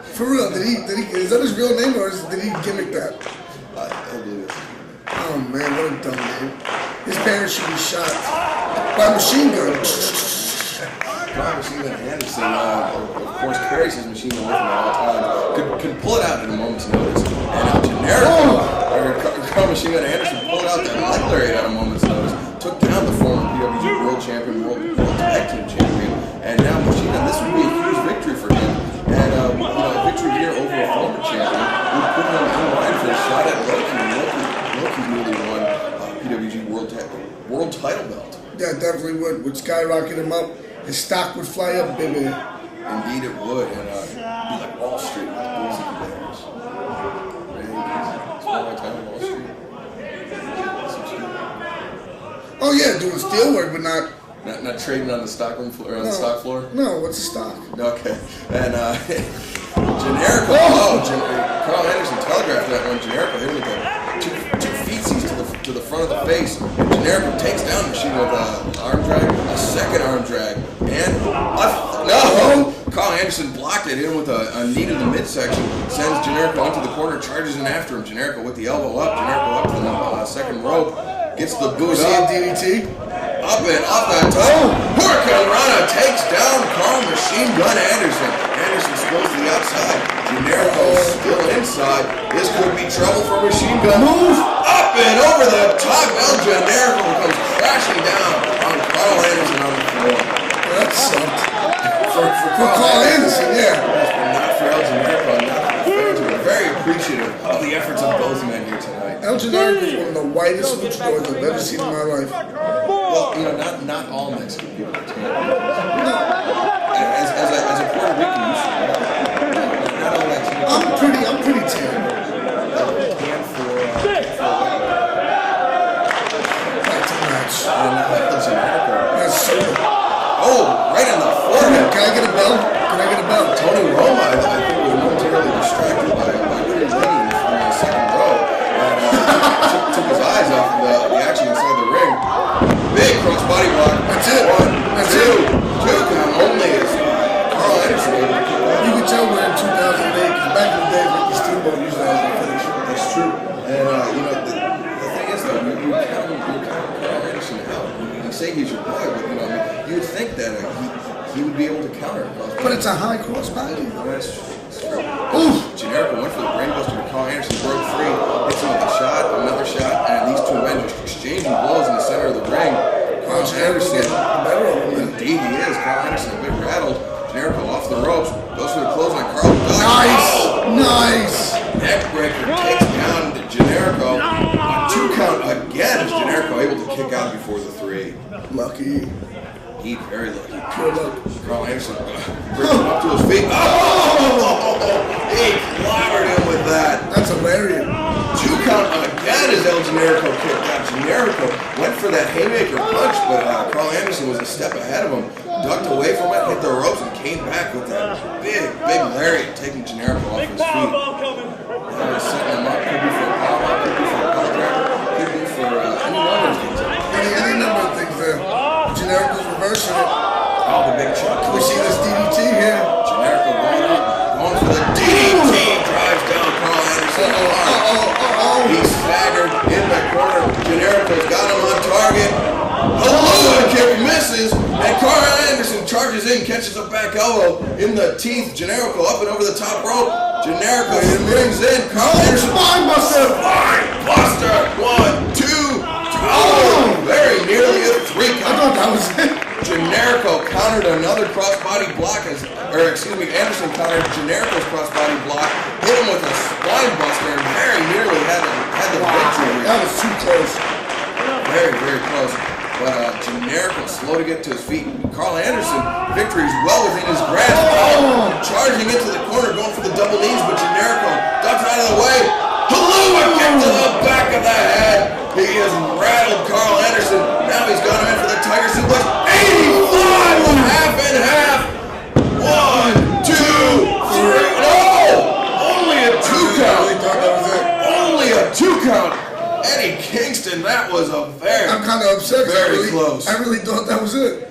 For real, did he? Is that his real name, or did he gimmick that? I believe it. Oh man, what a dumb name. His parents should be shot by Machine Gun. Machine Gun Anderson, of course, carries his machine gun with him at all times. Could pull it out at a moment's notice. And El Generico, Karl Machine Gun Anderson pulled out that leg lariat at a moment's notice. Took down the former PWG World Champion, World Tag Team Champion. And now Machine Gun, this would be a huge victory for him. And a victory here over a former champion would put him in line for a shot at Loki. Loki newly won PWG World Title belt. Yeah, definitely would skyrocket him up. His stock would fly up, baby. Indeed it would, and be like Wall Street with Bulls and Bears. Small white title Wall Street. Oh yeah, doing steel work, but not trading on the stockroom floor, on the stock floor? No, what's the stock? Okay. And Generico, Karl Anderson telegraphed that one. Generico hit with two feetsies to the front of the face. Generico takes down Machine with an arm drag, a second arm drag, and Karl Anderson blocked it, hit him with a knee to the midsection, sends Generico into the corner, charges in after him. Generico with the elbow up, Generico up to the second rope, gets the boot up. DDT? Up and off that top. Hurricane Rana takes down Karl Machine Gun Anderson. Anderson spills to the outside. Generico still inside. This could be trouble for Machine Gun. Move up and over the top. El Generico comes crashing down on Karl Anderson on the floor. That sucked. For Karl Anderson, yeah. But not for El Generico, not for the fans. We're very appreciative of the efforts of both men here tonight. El Generico is one of the whitest luchadors I've ever seen in my life. Well, not all Mexican people are tan. As a Puerto Rican, you should know. Not all Mexican. I'm pretty tan. Tan for Not too much. and El Generico. That's soda. Oh, right on the forehead. Can I get a bell? Tony Roma, I think, was momentarily distracted by Chris Ronin from the second row. And took his eyes off of the action inside the ring. Big crossbody block. That's it. That's two count only is Karl Anderson able to kick out. You can tell we're in 2008 because back in the day, Ricky Steamboat usually has the finish. That's true. And the thing is though, you count Karl Anderson out. You say he's your boy, but you would think that he would be able to counter. But it's a high crossbody. That's true. Generico went for the brainbuster to Karl Anderson, broke free, hits him with a shot, another shot, and these two men just exchanging blows in the center of the ring. Karl Anderson, indeed he is. Karl Anderson a bit rattled. Generico off the ropes, goes for the clothesline. Karl Nice. Neckbreaker takes down Generico. A 2 count again as Generico able to kick out before the 3. Lucky. He very lucky. Good luck. Karl Anderson brings him up to his feet. Oh! He clobbered him with that. That's a lariat. 2 count again as El Generico kicked out. Generico went for that haymaker punch, but Karl Anderson was a step ahead of him. Ducked away from it, hit the ropes, and came back with that big lariat, taking Generico off his feet. Now he's setting him up. Could be for a powerbomb, could be for a power driver, could be for any number of things. Any number of things there. Generico's reversing it. Oh, the big chuck. We see this DDT here. Generico going up, going for the DDT, drives down Karl Anderson. He's staggered in the corner. Generico's got him on target. Hello, kick misses, and Karl Anderson charges in, catches a back elbow in the teeth. Generico up and over the top rope. Generico brings in Karl Anderson. Spine buster. Spine buster. 1, 2, 3. Oh, very nearly a 3 count. I thought that was it. Generico countered another crossbody block, Anderson countered Generico's crossbody block, hit him with a spine buster, and very nearly had the victory. That was too close. Very, very close. But Generico slow to get to his feet. Karl Anderson, victory is well within his grasp. Charging into the corner, going for the double knees, but Generico ducks out of the way. Halua kick to the back of the head. He has rattled Karl Anderson. Now he's got him in for the Tiger Suplex. 85, half and half. 1, 2, 3. No! Only a 2 count. Only a 2 count. Eddie Kingston, that was a I'm kind of upset. Very close. I really thought that was it.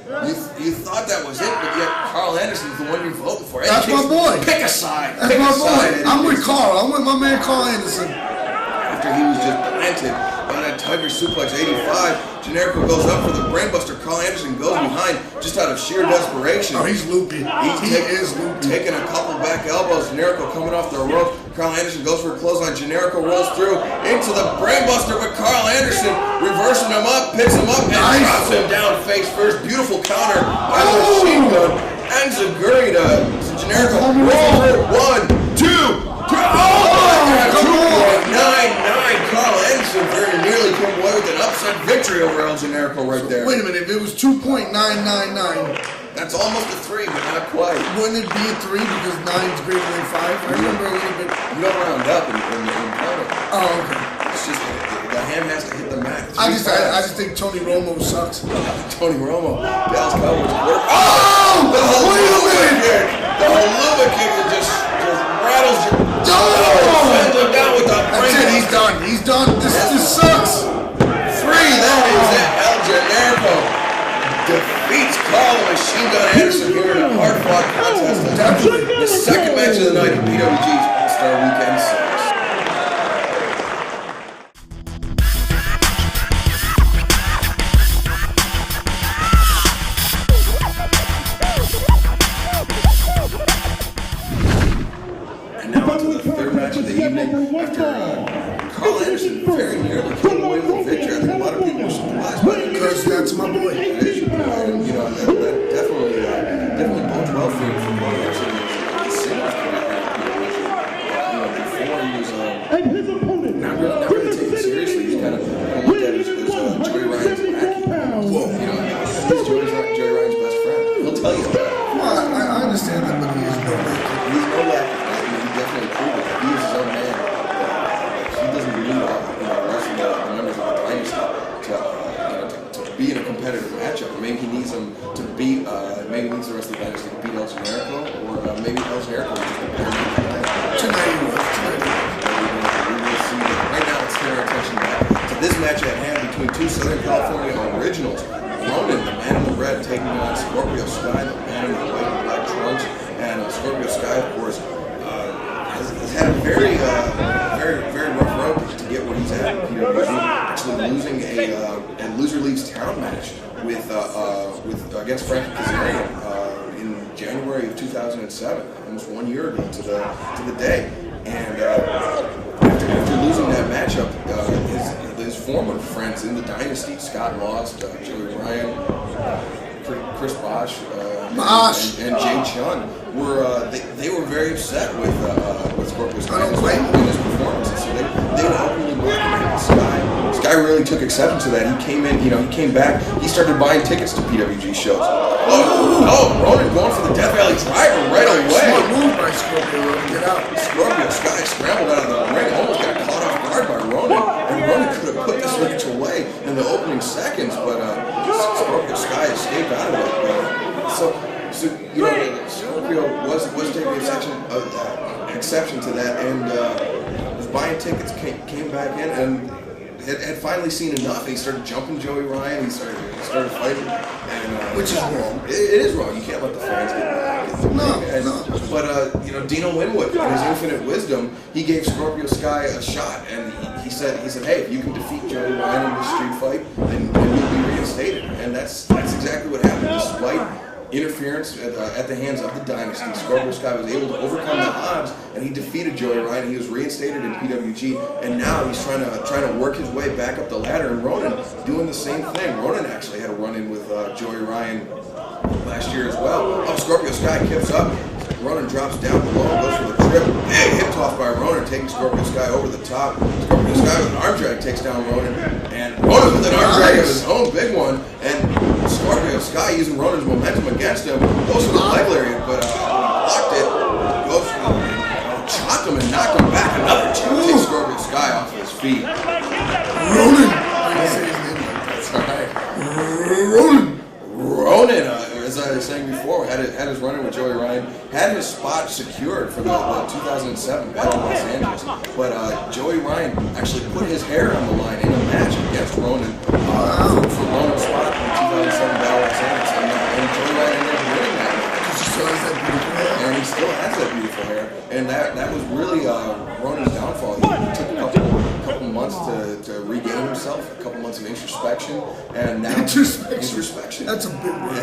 You thought that was it, but yet Karl Anderson's the one you're voting for. That's my boy. Pick a side. That's my boy. I'm with Karl. I'm with my man Karl Anderson. After he was just planted by that Tiger Suplex 85, Generico goes up for the brainbuster. Karl Anderson goes behind just out of sheer desperation. Oh, he's loopy. He is loopy. Taking a couple back elbows. Generico coming off the rope. Karl Anderson goes for a clothesline. Generico rolls through into the brainbuster, but Karl Anderson reversing him up, picks him up, and drops him down face first. Beautiful counter by the machine gun. And Zaguri to Generico. Roll 1, 2, 3. Oh, 2.99. Karl Anderson very nearly came away with an upset victory over El Generico right there. Wait a minute, if it was 2.999, that's almost a 3, but not quite. Wouldn't it be a 3 because 9's greater than 5? I remember a little bit. You don't round up in counting. Oh, okay. It's just the hand has to hit the mat. I just think Tony Romo sucks. Tony Romo, Dallas Cowboys work. Oh! The Halua kick! The Halua kick that just rattles your. Sends him down with the That's it. He's done. He's done. This sucks. 3. That is it. El Generico defeats Karl the Machine Gun Anderson here in a hard-fought contest. The second match of the night at PWG's All Star Weekend 6. And now to the third match of the evening after Karl Anderson very nearly came away with a victory. I think a lot of people were surprised by it. Because that's my boy. You know, that definitely bodes well for Karl Anderson. His singles career, before he was not really taken seriously. He's kind of looked at it as Joey Ryan's lackey. Whoa. You know, he's Joey Ryan's best friend. He'll tell you that. Well, I understand that, but he is no lackey. He's no lackey. He definitely proved it. He is his own man. He doesn't need the rest of the members of the Dynasty to be in a competitive matchup. Maybe he needs them to beat. Maybe he needs the rest of the Dynasty to beat El Generico, or maybe El Generico is just a better man. Tonight. We will see. Right now, let's turn our attention back to this match at hand between two Southern California originals. Ronin, the man in the red, taking on Scorpio Sky, the man in the white and black trunks. And Scorpio Sky, of course, has had a very rough road to get where he's at. Actually losing a loser leaves town match with against Frankie Kazarian in January of 2007, almost 1 year ago to the day. And after losing that matchup, his former friends in the Dynasty, Scott Lost, Joey Ryan, Chris Bosch, and Jade Chung they were very upset with Scorpio Sky in his performances. So they were openly welcoming Sky. Sky really took took exception to that. He came in, he came back. He started buying tickets to PWG shows. Oh, Ronin going for the Death Valley Driver right away. Smart move by Scorpio. Get out. Scorpio Sky scrambled out of the ring, almost got caught off guard by Ronin, and Ronin could have put this match away in the opening seconds, but Scorpio Sky escaped out of it. Scorpio was taking exception to that, and was buying tickets, came back in, and had finally seen enough. He started jumping Joey Ryan. He started fighting, and which is wrong. It is wrong. You can't let the fans get through. No. But Dino Winwood, in his infinite wisdom, he gave Scorpio Sky a shot, and he said, hey, if you can defeat Joey Ryan in this street fight, then you'll be reinstated. And that's exactly what happened. Despite interference at the hands of the Dynasty, Scorpio Sky was able to overcome the odds, and he defeated Joey Ryan. He was reinstated in PWG, and now he's trying to work his way back up the ladder. And Ronin doing the same thing. Ronin actually had a run-in with Joey Ryan last year as well. Scorpio Sky kicks up. Ronin drops down below and goes for the trip. Big hip toss by Ronin, taking Scorpio Sky over the top. Scorpio Sky with an arm drag takes down Ronin, and Ronin with an arm drag of his own big one, and Scorpio Sky using Ronin's momentum against him, goes for the leg lariat, but blocked it, goes for chopped him and knocked him back. Another chop takes Scorpio Sky off his feet. Ronin! I didn't say his name like that. That's alright. Ronin! As I was saying before, had his run-in with Joey Ryan, had his spot secured for the 2007 Battle of Los Angeles, but Joey Ryan actually put his hair on the line in a match against Ronin for Ronin's spot in the 2007 Battle of Los Angeles, and Joey Ryan ended up winning that match. He still has that beautiful hair. And he still has that beautiful hair, and that was really Ronin's downfall. He took a couple months to regain himself, a couple months of introspection, and now introspection. That's a big word.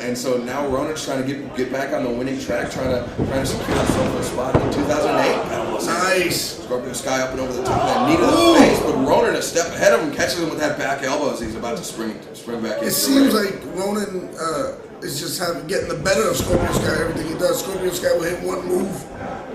And so now Ronin's trying to get back on the winning track, trying to secure himself a spot in 2008. Nice. Scorpio Sky up and over the top of that knee to the face, but Ronin a step ahead of him, catches him with that back elbow as he's about to spring back in. It seems like Ronin is just getting the better of Scorpio Sky. Everything he does, Scorpio Sky will hit one move,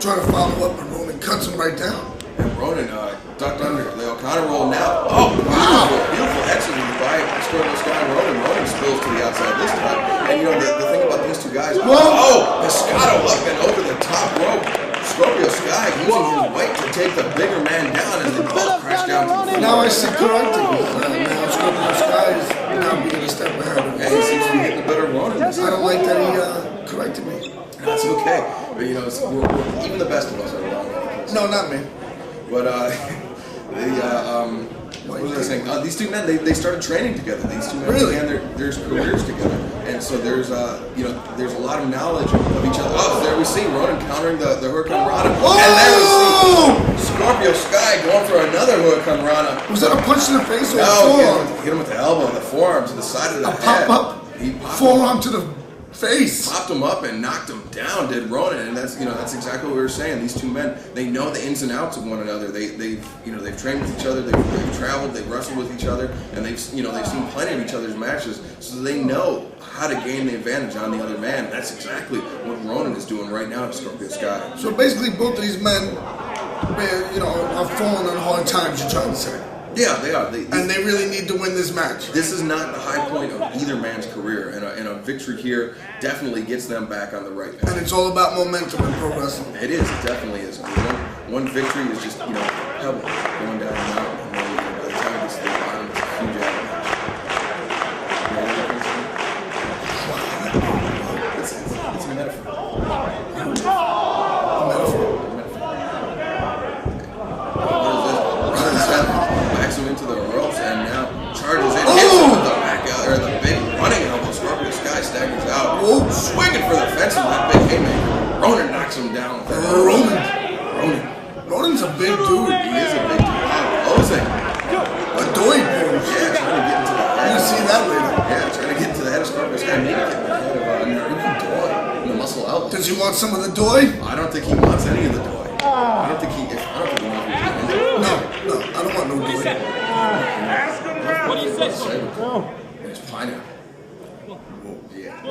try to follow up, and Ronin cuts him right down. And Ronin ducked under the O'Connor roll now. Oh, wow. Beautiful execution by Scorpio Sky and Ronin. Ronin spills to the outside this time. And the thing about these two guys, Masato up and over the top rope. Scorpio Sky using his weight to take the bigger man down as they both crash down to the floor. Now I see correcting. Now Scorpio Sky is now being a step ahead. And he seems to be getting the better of Ronin. I don't like that he corrected me. That's okay. But even the best of us are wrong. No, not me. But what was I saying? These two men, they started training together. These two men began their careers together, and so there's there's a lot of knowledge of each other. Oh, there we see Ronin countering the Hurricane Rana, and there we see Scorpio Sky going for another Hurricane Rana. Was that a punch in the face or a forearm? forearm? Hit him with the elbow, the forearm to the side of the head. He forearm to the face. Popped him up and knocked him down, did Ronin, and that's exactly what we were saying. These two men, they know the ins and outs of one another. They've trained with each other, they've traveled, they've wrestled with each other, and they've seen plenty of each other's matches, so they know how to gain the advantage on the other man. And that's exactly what Ronin is doing right now to Scorpio Sky. So basically, both of these men, are falling on hard times. You're trying to say. Yeah, they are. And they really need to win this match. This is not the high point of either man's career, and a victory here definitely gets them back on the right path. And it's all about momentum in pro wrestling. It is. It definitely is. One victory is just, pebble going down the mountain, and then by the time it gets to the bottom, it's a huge avalanche. It's a metaphor. Backs him into the ropes and now charges in, hits him with the back or the big running elbow. Scorpio Sky staggers out, swinging for the fence with that big haymaker. Ronin knocks him down. Ronin's a big dude. He is a big dude. Closing. A doy pose. Yeah, trying to get into the head. You'll see that later. Yeah, trying to get into the head of Scorpio Sky. Maybe get in the head of Naruki doy in the muscle elbow. Does he want some of the doy? I don't think he wants any of the doy. I don't think he wants any. No, I don't want no doy. What do you think? It's pineapple. Yeah, I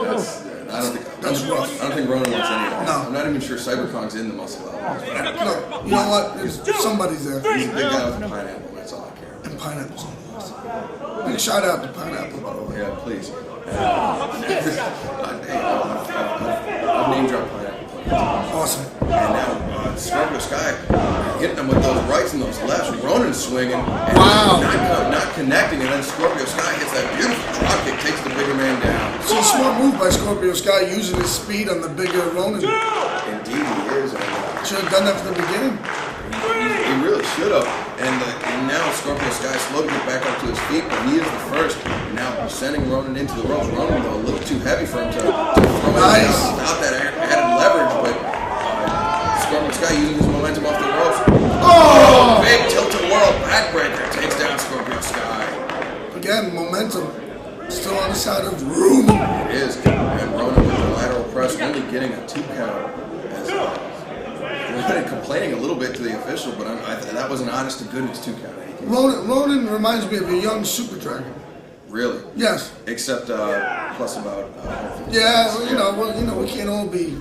don't think that's rough. I don't think Ronin wants any of that. No. I'm not even sure Cyberkong's in the muscle elbow. No, you know what? Somebody's there. He's a big guy with a pineapple. That's all I care about. And pineapples on the muscle. Big shout out to Pineapple, by the way. Yeah, please. I've name dropped Pineapple. Awesome. And now Scorpio Sky hitting them with those rights and those lefts. Ronin swinging and not connecting, and then Scorpio Sky hits that beautiful drop kick, takes the bigger man down. It's a smart move by Scorpio Sky, using his speed on the bigger Ronin. Indeed, he is. Should have done that from the beginning. He really should have. And now Scorpio Sky slowly get back up to his feet, but he is the first. Now sending Ronin into the ropes. Ronin, though, a little too heavy for him to throw him down without that added leverage, but Scorpio Sky using his momentum off the ropes. Oh! Big tilt-a-whirl backbreaker takes down Scorpio Sky. Again, momentum. Still on the side of Ronin. It is. And Ronin with the lateral press only getting a 2 count. As complaining a little bit to the official, but that was an honest to goodness 2 count. Ronin reminds me of a young Super Dragon. Really? Yes. Except plus about. Yeah, we can't all be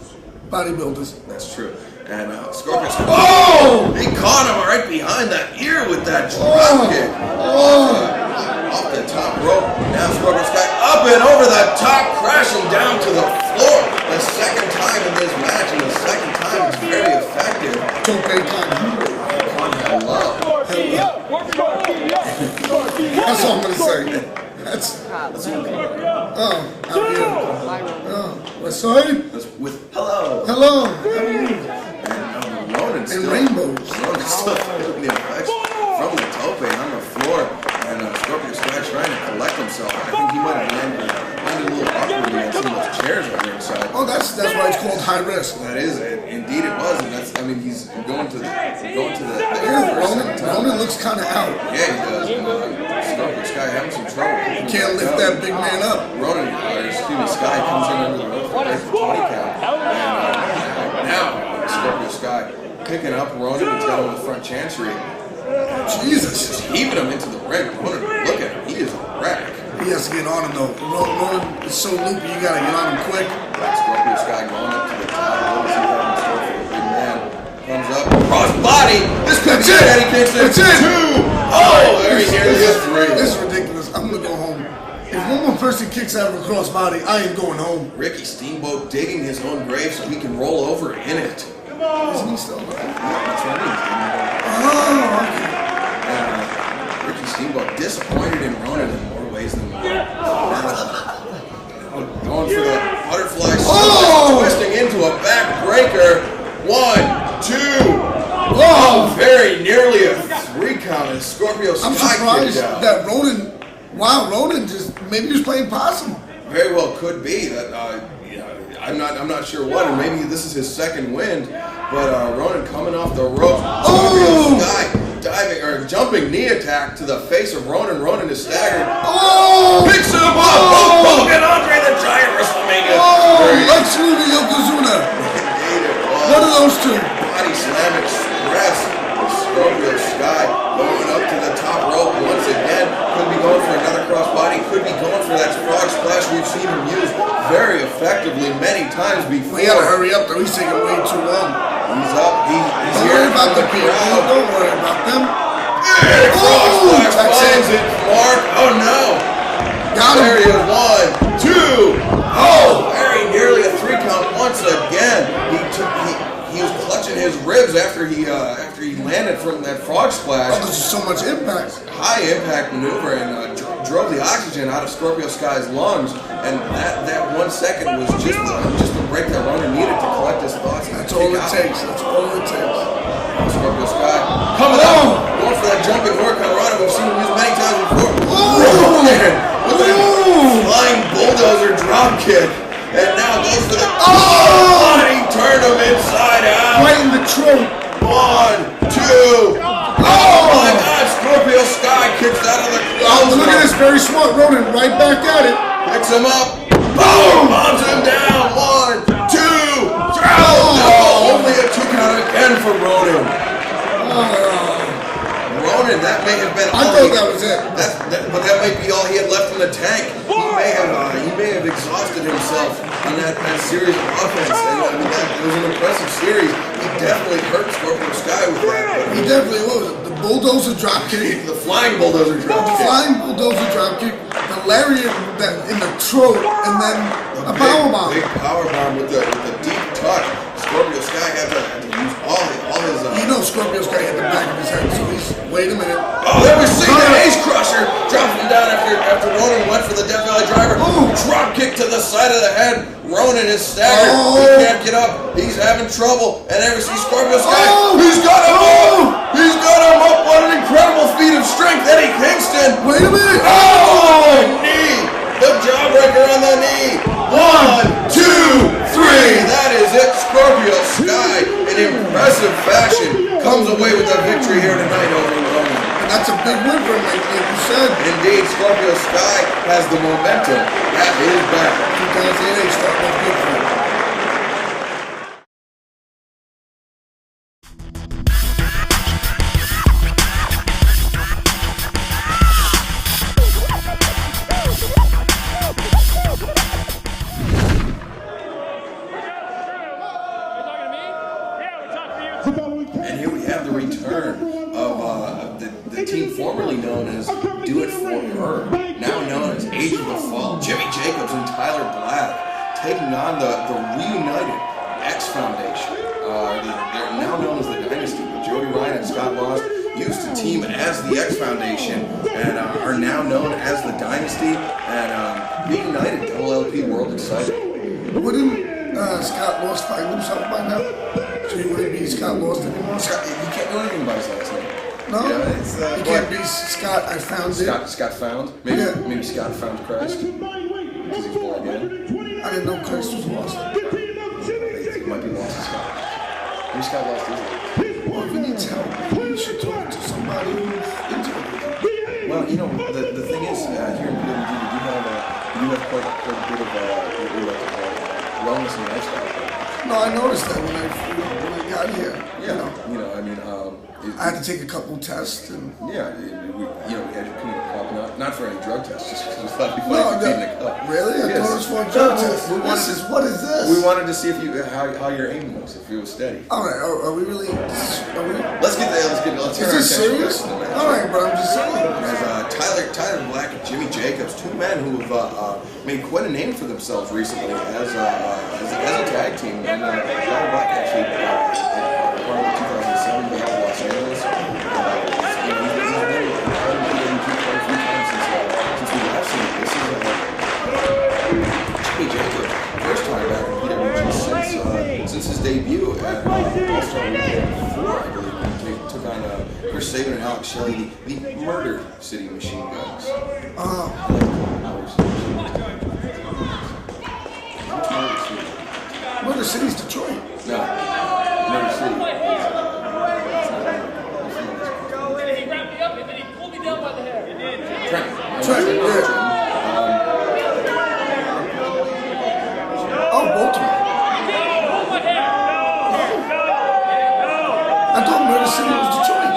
bodybuilders. That's true. And Scorpio Sky. Oh! He caught him right behind that ear with that drop kick. Off the top rope. Now Scorpio Sky up and over the top, crashing down to the floor. The second time in this match, and the second time it's very effective. That's all I'm gonna say. That's what's side? That's with hello. Hello. How are you? And Ronin's And still, rainbows. Ronin's still feeling the effects from the tope on the floor. And Scorpio Sky trying to collect himself. I think he might have landed a little awkwardly on some of those chairs on the inside. Oh, that's why it's called high risk. That is it. Indeed it was. And he's going to the Ronin looks kind of out. Yeah, he does. And Scorpio Sky having some trouble. Can't lift that big man up. Ronin, Sky comes in under the rope for the 20 count. And now Scorpio Sky picking up Ronin and telling him the front chancery. Jesus. Just heaving him into the ring. Ronin, look at him. He is a wreck. He has to get on him though. Ronin is so loopy, you gotta get on him quick. Scorpio Sky going up to the top. What does he have in store for the big man? Comes up, cross body. This could be it, Eddie Kingston. That's it. 2. Oh, there he is. 3. This is ridiculous. I'm gonna go home. If one more person kicks out of a cross body, I ain't going home. Ricky Steamboat digging his own grave so he can roll over in it. Isn't he still alive? That's what I mean. Oh, okay. Ricky Steamboat disappointed in Ronin in more ways than one. Going for the butterfly, twisting into a backbreaker. 1, 2. Oh, very nearly a 3 count as Scorpio Sky. I'm surprised that Ronin. Wow, Ronin maybe he was playing possum. Very well could be that. I'm not sure what, and maybe this is his second win. But Ronin coming off the rope. Scorpio Sky diving or jumping knee attack to the face of Ronin. Ronin is staggered. Picks him up. Hogan Andre the Giant WrestleMania. Let's do the Yokosuka. One of those two. Body slam express. Scorpio Sky going up to the top rope once again. Could be going for another crossbody. Could be going for that frog splash we've seen him use very effectively many times before. We gotta hurry up though. He's taking way too long. He's up. He's Don't here worry about the crowd. people. Don't worry about them. Big frog splash finds it. Mark. Oh no. Got him. There he is. 1, 2. Oh, very nearly a 3 count once again. He was clutching his ribs after he landed from that frog splash. Oh, there's just so much impact. High impact maneuver and drove the oxygen out of Scorpio Sky's lungs. And that 1 second was just the break that Ronin needed to collect his thoughts. That's all it takes. That's all it takes. Scorpio Sky coming up, going for that jumping Hurricane Rana we've seen him use many times before. With a flying bulldozer drop kick. And now goes for the body, turn him inside out. Right in the throat. 1, 2. Oh my God! Scorpio Sky kicks out of the crowd. Look at this, very smart Ronin, right back at it. Picks him up. Boom! Bombs him down. 1, 2, 3. No, only a 2 count again for Ronin. Ronin, that may have been. I thought that was it. But that might be all he had left in the tank. He may have exhausted himself on that series of offense. And it was an impressive series. He definitely hurt Scorpio Sky with that. He definitely was. The bulldozer dropkick. The flying bulldozer dropkick. The flying bulldozer dropkick. The lariat that in the throat, and then a powerbomb. Big powerbomb with the deep touch. Scorpio Sky had to use all his. You know Scorpio Sky hit the back of his head, so he's. Wait a minute. Oh, there we see the Ace Crusher dropping him down after Ronin went for the Death Valley Driver. Ooh, drop kick to the side of the head. Ronin is staggered. He can't get up. He's having trouble. And there we see Scorpio Sky. He's got him up. He's got him up. What an incredible feat of strength, Eddie Kingston. Wait a minute. Oh, knee. The jawbreaker on the knee. 1, 2, 3. That is it. Scorpio Sky, in impressive fashion, comes away with the victory here tonight over Ronin. And that's a big win for him, like you said. Indeed, Scorpio Sky has the momentum at his back. 2008 starting off good for him. And here we have the return of the team formerly known as Do It For Her, now known as Age of the Fall. Jimmy Jacobs and Tyler Black taking on the reunited X Foundation. They're now known as the Dynasty, but Joey Ryan and Scott Lost used to team as the X Foundation and are now known as the Dynasty and reunited LLP World Excited. Wouldn't Scott Lost find himself by now? So he wouldn't be Scott Lost anymore? Scott, you can't do anything by his last name. No? Yeah, you can't be Scott, I found it. Scott found? Maybe Scott found Christ? Because he's born again? I didn't know Christ was lost. He might be lost in Scott. Maybe Scott lost his life. Well, if he needs help, you should talk to somebody who's into it. Well, you know, the thing is, here in PWG, you have quite a bit of what we like to call wellness and lifestyle. No, I noticed that when I got here. Yeah, you know, I mean, I had to take a couple tests and. Yeah, we had your pee in the cup, not for any drug tests, just because we thought we might be in the cup. Really? I thought it was for a drug test. What is this? We wanted to see if how your aim was, if it was steady. All right, are we really? Let's turn our attention back to the match. All right, but I'm just saying. As Tyler Black and Jimmy Jacobs, two men who have made quite a name for themselves recently as a tag team. And Tyler Black actually part of the 2007 Battle of Los Angeles. He's been quite a few times since we last seen him. This is Jimmy Jacobs, first time back in PWG since his debut at All Star Weekend 4, I believe. He took on Chris Sabin and Alex Shelley, the Murder City Machine Guns. Murder City's Detroit. No, Murder City. He wrapped me up and then he pulled me down by the hair. Trent, yeah. Oh, Baltimore. I thought Murder City was Detroit.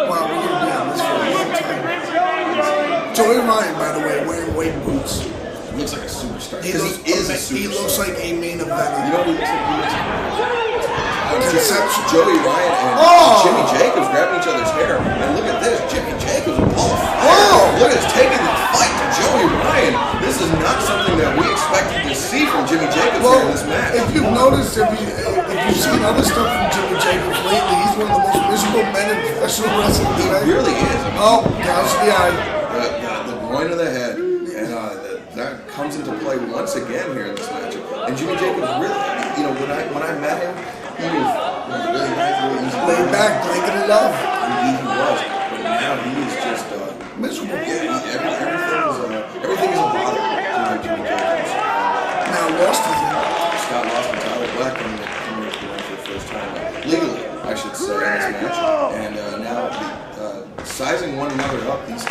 Wow, we're going to be on this for a long time. Joey Ryan, by the way, wearing weight boots. He looks like a superstar. He looks like a main event. You know who he looks like? Conception. Joey Ryan and Jimmy Jacobs grabbing each other's hair. And look at this, Jimmy Jacobs with Paul Fire. Look at this, taking the fight to Joey Ryan. This is not something that we expected to see from Jimmy Jacobs here in this match. If you've noticed, if you've seen other stuff from Jimmy Jacobs lately, he's one of the most miserable men in professional wrestling. He really is. Oh, gosh, the eye. The groin of the head. And that comes into play once again here in this matchup. And Jimmy Jacobs really, you know, when I met him, he was really nice, really easy. Laid back, blanket of love. He was. But now he is just miserable. Yeah, everything is a bother to Jimmy Jacobs. Now Lost is in. Scott Lost and Tyler Black coming into the ring for the first time legally, I should say, in this match. And now sizing one another up, these two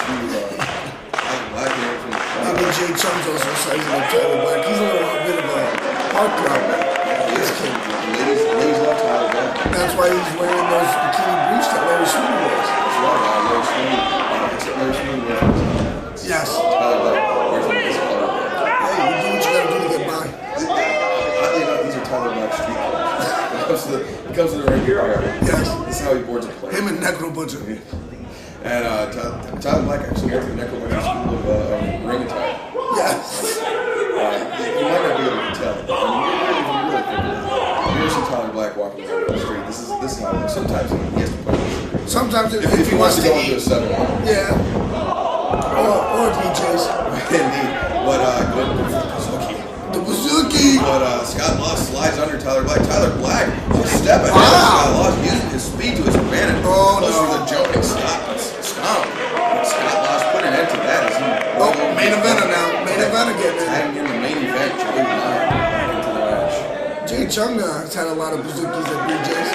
Tyler Black here from the I mean, Jade Chung's also sizing up Tyler Black. He's a little bit of a heartthrob. This kid, ladies love Tyler Black. That's why he's wearing those bikini briefs that Larry Sweeney wears. That's right, Larry Sweeney. Except Larry Sweeney wears. Yes. Tyler Black wears like this color. Hey, you do what you gotta do to get by. Oddly enough, these are Tyler Black street clothes. to the ring here. Yes. This is how he boards a plate. Him and Necro Butcher. And Tyler Black actually went to the Necro Butcher School of ring attire. Yes. You might not be able to tell. If you really think of it, you ever see Tyler Black walking down the street? This is how it looks. Sometimes he has to put it. Sometimes if he wants to go into a 7-1. Yeah. Or DJs. Indeed. But the Bazooki. But Scott Lost slides under Tyler Black. Tyler Black just step ahead of Scott Lost, using his speed to his advantage. Those were the joking stomp. Scott Lost put an end to that as he main eventer now. Main eventer getting in. Adding in the main event, Joey Ryan back into the match. Jay Chung has had a lot of bazookies at BJ's.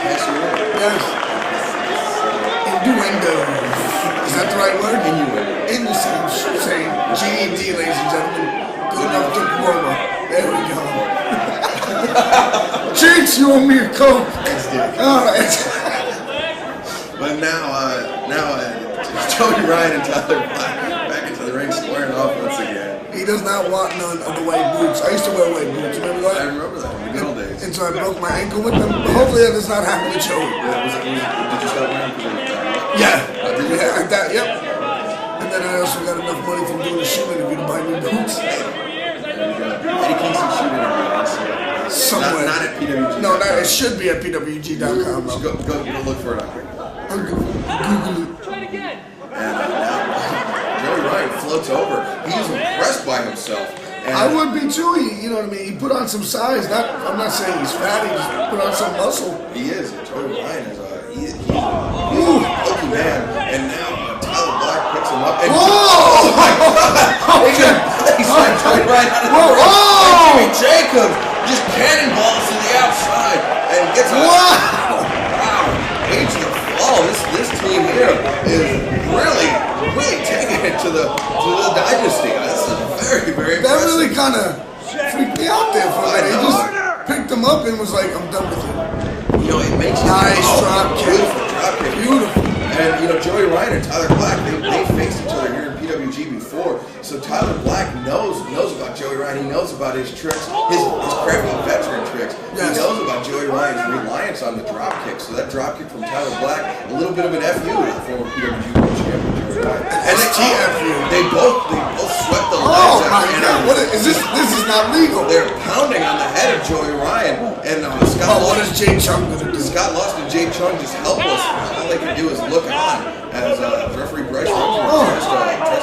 Yes, you will. Yes. Innuendo. Is that the right word? Innuendo. Saying GED, ladies and gentlemen. Good enough to promo. There we go. Jinx, you owe me a Coke. Alright. But now Joey Ryan and Tyler Black back into the ring squaring off once again. He does not want none of the white boots. I used to wear white boots. Remember that? I remember that in the good old days. And so I broke my ankle with them. But hopefully that does not happen to Joey. Did you start wearing them? Yeah. Yep. And then I also got enough money from doing the shoe interview to buy new boots. Eddie Kingston shoot interview. Somewhere. Not at PWG. No, it should be at PWG.com. Go look for it on here. Google it. Try it again. And now Joey Ryan floats over. He's impressed by himself. And I would be too. You know what I mean? He put on some size. I'm not saying he's fat. He just put on some muscle. He is. Joey Ryan is he's a lucky man. And now Tyler Black picks him up. And oh my God! He's like Joey Ryan out of the ring. And Jimmy Jacobs just cannonballs to the outside and gets a H to fall. This team here is really taking it to the Dynasty. This is very, very impressive. That really kind of freaked me out there for a minute. He just picked him up and was like, I'm done with you. You know, it makes nice drop kick. Beautiful drop kick. Beautiful. And, you know, Joey Ryan and Tyler Black, they faced each other here in PWG before. So Tyler Black knows about Joey Ryan. He knows about his tricks, his crafty veteran tricks. Yes. He knows about Joey Ryan's reliance on the drop kick. So that drop kick from Tyler Black, a little bit of an FU to the former PWG World Champion Joey Ryan. And they both swept the legs. Oh my God! What is this? This is not legal. They're pounding on the head of Joey Ryan, and Scott. What is Jade Chung gonna do? Scott Lost and Jade Chung just helpless. All they can do is look on as referee Bryce tries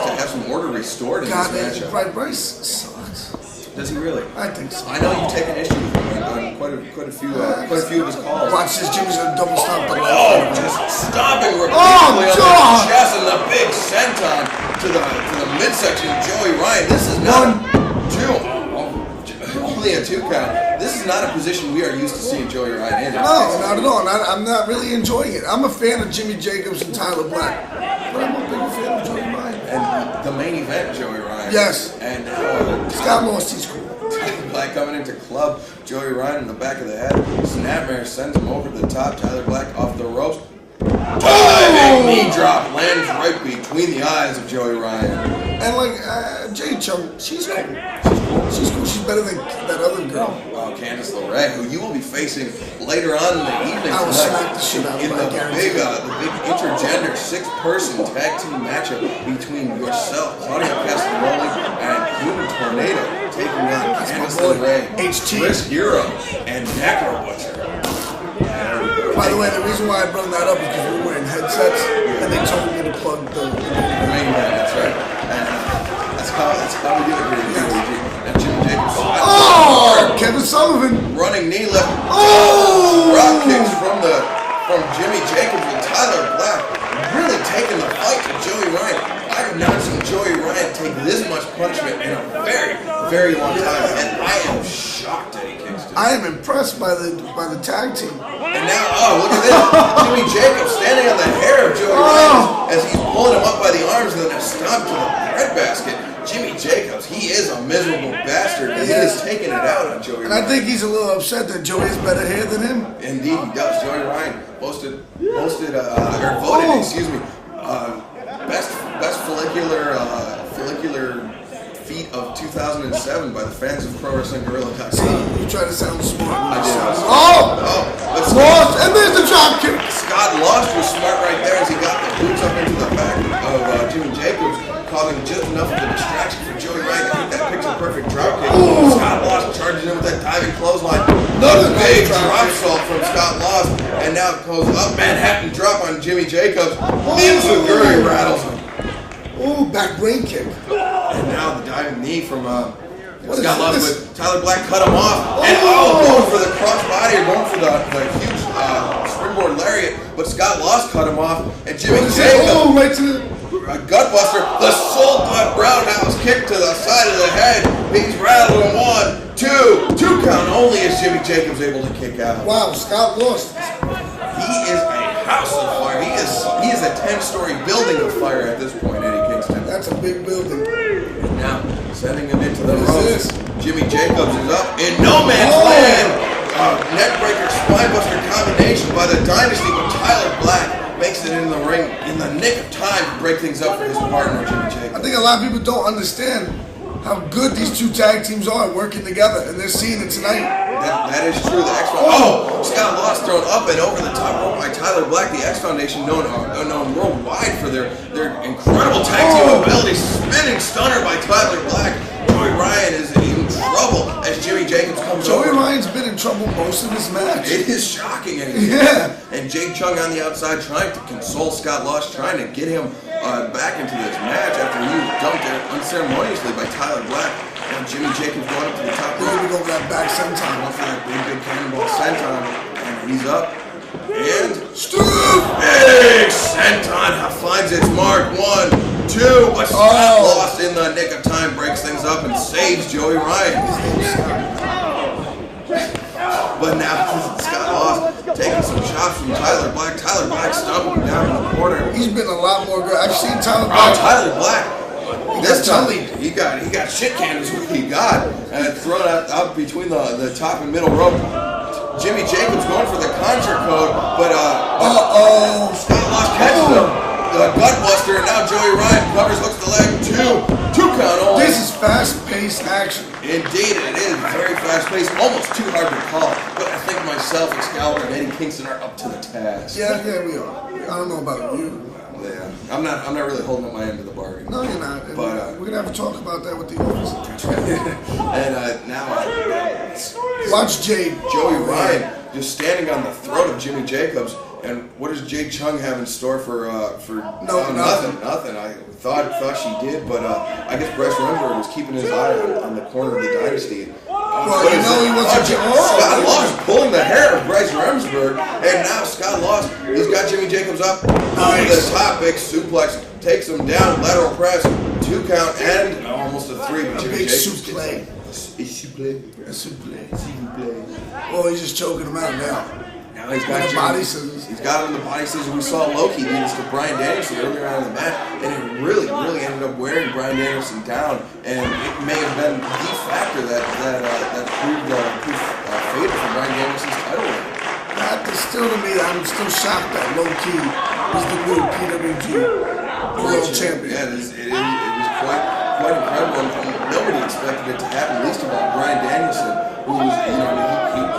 to have some order restored in this matchup. Bryce sucks. Does he really? I think so. I know you've taken issue with him on quite a few of his calls. Watch this. Jimmy's gonna double stomp the left. Oh, just stomping repeatedly on the chest and the big senton to the midsection of Joey Ryan. This is not only a 2 count. This is not a position we are used to seeing Joey Ryan in. No, not at all. I'm not really enjoying it. I'm a fan of Jimmy Jacobs and Tyler Black, but I'm a bigger fan of Joey Ryan. And the main event, Joey Ryan. Yes. And Scott Lost, he's cool. Tyler Black coming into club. Joey Ryan in the back of the head. Snapmare sends him over to the top. Tyler Black off the ropes. Diving knee drop lands right between the eyes of Joey Ryan. And like Jade Chung, she's cool. She's cool. She's better than that other girl. Candice LaRae, who you will be facing later on in the evening I will smack the shit out of in the big intergender 6-person tag team matchup between yourself, Claudio Castagnoli, and Human Tornado, taking on Candice LaRae, Chris Hero, and Necro Butcher. By the way, the reason why I brought that up is because we were wearing headsets, and they told me to plug the main man. That's right. And that's how we do it here. And Jimmy Jacobs. Kevin Sullivan running knee left. Rock kicks from Jimmy Jacobs and Tyler Black, really taking the fight to Joey Ryan. I have not seen Joey Ryan take this much punishment in a very, very long time, and I am shocked that he kicks it. I am impressed by the tag team. And now, look at this. Jimmy Jacobs standing on the hair of Joey Ryan as he's pulling him up by the arms and then a stomp to the breadbasket. Jimmy Jacobs, he is a miserable bastard, and he is taking it out on Joey Ryan. And I think he's a little upset that Joey has better hair than him. Indeed, he does. Joey Ryan voted, best follicular feat of 2007 by the fans of Pro Wrestling Guerilla. You try to sound smart. I did. But Lost, and there's the drop kick. Scott Lost was smart right there as he got the boots up into the back of Jimmy Jacobs, causing just enough of a distraction for Joey Ryan to hit that picture-perfect drop kick. Scott Lost charges in with that diving clothesline. Another big drop salt from Scott Lost, and now it goes up Manhattan drop on Jimmy Jacobs. Enziguri rattles him. Ooh, back brain kick. And now the diving knee from Scott Lost, but Tyler Black cut him off. And going for the crossbody or going for the huge springboard lariat, but Scott Lost cut him off. And Jimmy Jacobs, right to a gutbuster, the soul gut roundhouse kick to the side of the head. He's rattling 1, 2 count only as Jimmy Jacobs able to kick out. Wow, Scott Lost. He is a house of fire. He is a 10-story building of fire at this point, Eddie Kingston. That's a big building. Now, sending him into the ropes. Jimmy Jacobs is up in no man's land. Neckbreaker spinebuster combination by the Dynasty, but Tyler Black makes it in the ring in the nick of time to break things up for his partner, Jimmy Jacobs. I think a lot of people don't understand how good these two tag teams are working together, and they're seeing it tonight. That is true. The X Scott Lost thrown up and over the top rope by Tyler Black. The X Foundation, known worldwide for their incredible tag team ability. Spinning stunner by Tyler Black. Joey Ryan is in trouble as Jimmy Jacobs comes over. Joey Ryan's been in trouble most of his match. It is shocking. And Jade Chung on the outside trying to console Scott Lost, trying to get him back into this match after he was dumped unceremoniously by Tyler Black. And Jimmy Jacobs going up to the top rope. We're going to go for that back senton. Going for that big cannonball senton. And he's up. And big senton finds its mark. 1, 2. But Scott Lost in the nick of time breaks things up and saves Joey Ryan. But now Scott Lost taking some shots from Tyler Black. Tyler Black stumbling down in the corner. He's been a lot more good. I've seen Tyler Black. Tyler Black. This time he got shit canned is what he got, and thrown out between the top and middle rope. Jimmy Jacobs going for the conjure code, but Scott Lost catches him. The gutbuster, and now Joey Ryan covers, hooks the leg. 2 count only. This is fast-paced action. Indeed, it is very fast-paced, almost too hard to call. But I think myself, Excalibur, and Eddie Kingston are up to the task. Yeah, we are. I don't know about you. Yeah, I'm not really holding up my end of the bargain. No, you're not. But we're gonna have to talk about that with the office. And now watch Jade. Joey Ryan just standing on the throat of Jimmy Jacobs. And what does Jade Chung have in store for nothing? I thought she did, but I guess Bryce Remsburg was keeping his eye on the corner of the Dynasty. Well, he wasn't. Scott Lost pulling the hair of Bryce Remsburg, and now Scott Lost, he's got Jimmy Jacobs up. Nice. To the top, big suplex, takes him down, lateral press, 2 count, and almost a 3. A big suplex. Oh, he's just choking him out now. Now he's got the body scissors. He's got him the body scissors. We saw Loki do this to Bryan Danielson earlier on in the match, and it really ended up wearing Bryan Danielson down. And it may have been the factor that proved fatal for Bryan Danielson's title win. That is still to me, I'm still shocked that Loki is the new PWG World Champion. Yeah, it was quite incredible, and nobody expected it to happen. Least of all Bryan Danielson, who was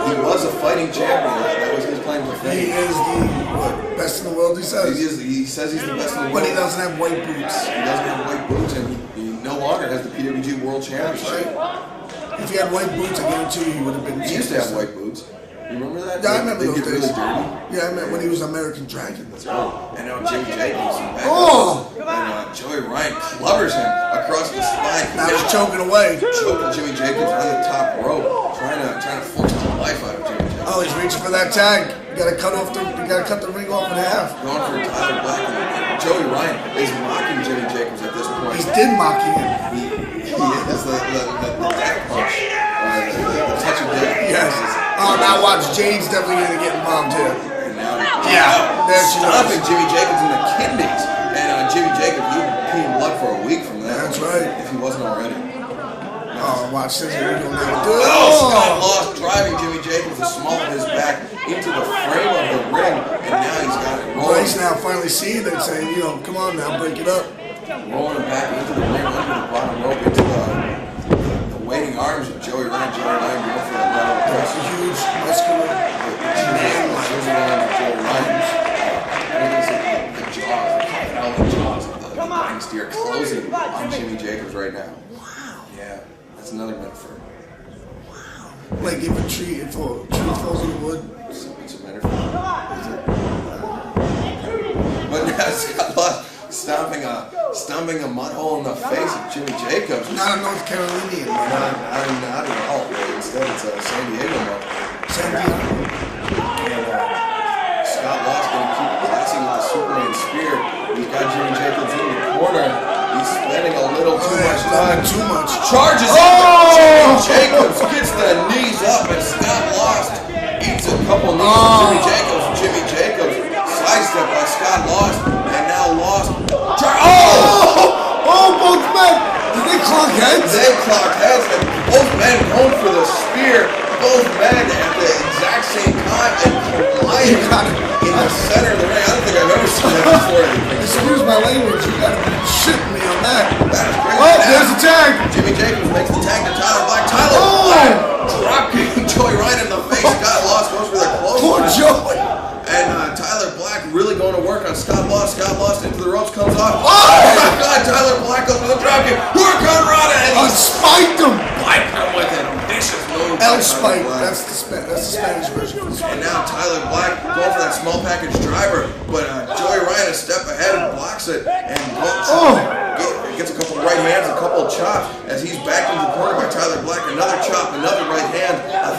he was a fighting champion. That was his claim to fame. He is the best in the world. He says. He says he's the best in the world. But he doesn't have white boots. He doesn't have white boots, and he no longer has the PWG World Championship. Right. If he had white boots, I guarantee you he would have been. He used to have white boots. You remember that? Yeah, I remember those days. Really dirty. Yeah, I remember when he was American Dragon. That's right. And now Jimmy Jacobs back and Joey Ryan clubbers him across the spine. Now he's choking away. Choking Jimmy Jacobs on the top rope, trying to force the life out of Jimmy Jacobs. Oh, he's reaching for that tag. You gotta cut the ring off in half. Going for Tyler Black. And Joey Ryan is mocking Jimmy Jacobs at this point. He's mocking him. He is the death punch. The touch of death. Yes. Oh, now watch. Jade's definitely going to get involved here. And now, there she stomping Jimmy Jacobs in the kidneys. And Jimmy Jacobs, he would be peeing blood for a week from that. That's right. If he wasn't already. Oh, watch this. Scott Lost driving Jimmy Jacobs, the small of his back, into the frame of the ring. And now he's got it rolling. Bryce now finally seeing it, saying, come on now, break it up. rolling back into the ring, under the bottom rope, into the waiting arms of Joey Ryan. Joey Ryan going for that down. That's a huge muscular. The jaws of the Dynasty are closing on Jimmy Jacobs right now. Wow. Yeah, that's another metaphor. Wow. Like if a tree falls in the wood. It's a metaphor. But now Scott lost. Stomping a mud hole in the face of Jimmy Jacobs. Not a North Carolinian. Not at all, really. Instead, it's a San Diego mud. San Diego. And Scott Lost going to keep it classy with the Superman spear. He's got Jimmy Jacobs in the corner. He's spending a little too much time. Too much. Charges in. Jimmy Jacobs gets the knees up, and Scott Lost eats a couple knees from Jimmy Jacobs. Jimmy Jacobs sidestep by Scott Lost, and now Lost. Both men! Did they clock heads? They clock heads, and both men going for the spear. Both men at the exact same time and colliding in the center of the ring. I don't think I've ever seen that before. Excuse my language, you gotta be shitting me on that. That is crazy. Oh, there's a tag! Jimmy Jacobs makes the tag to Tyler Black. Tyler Black drop kicking Joey right in the face. Scott Lost goes for the close. Poor Joey! And Tyler Black really going to work on Scott Lost. Scott Lost into the ropes, comes off. Oh my God! Tyler Black goes for the drop kick. Work on Roderick, and he spiked him. Spiked him with a vicious move. El Spike. That's the Spanish version. And now Tyler Black going for that small package driver, but Joey Ryan a step ahead and blocks it and gets a couple right hands, a couple of chops as he's backed into the corner by Tyler Black. Another chop, another right hand, a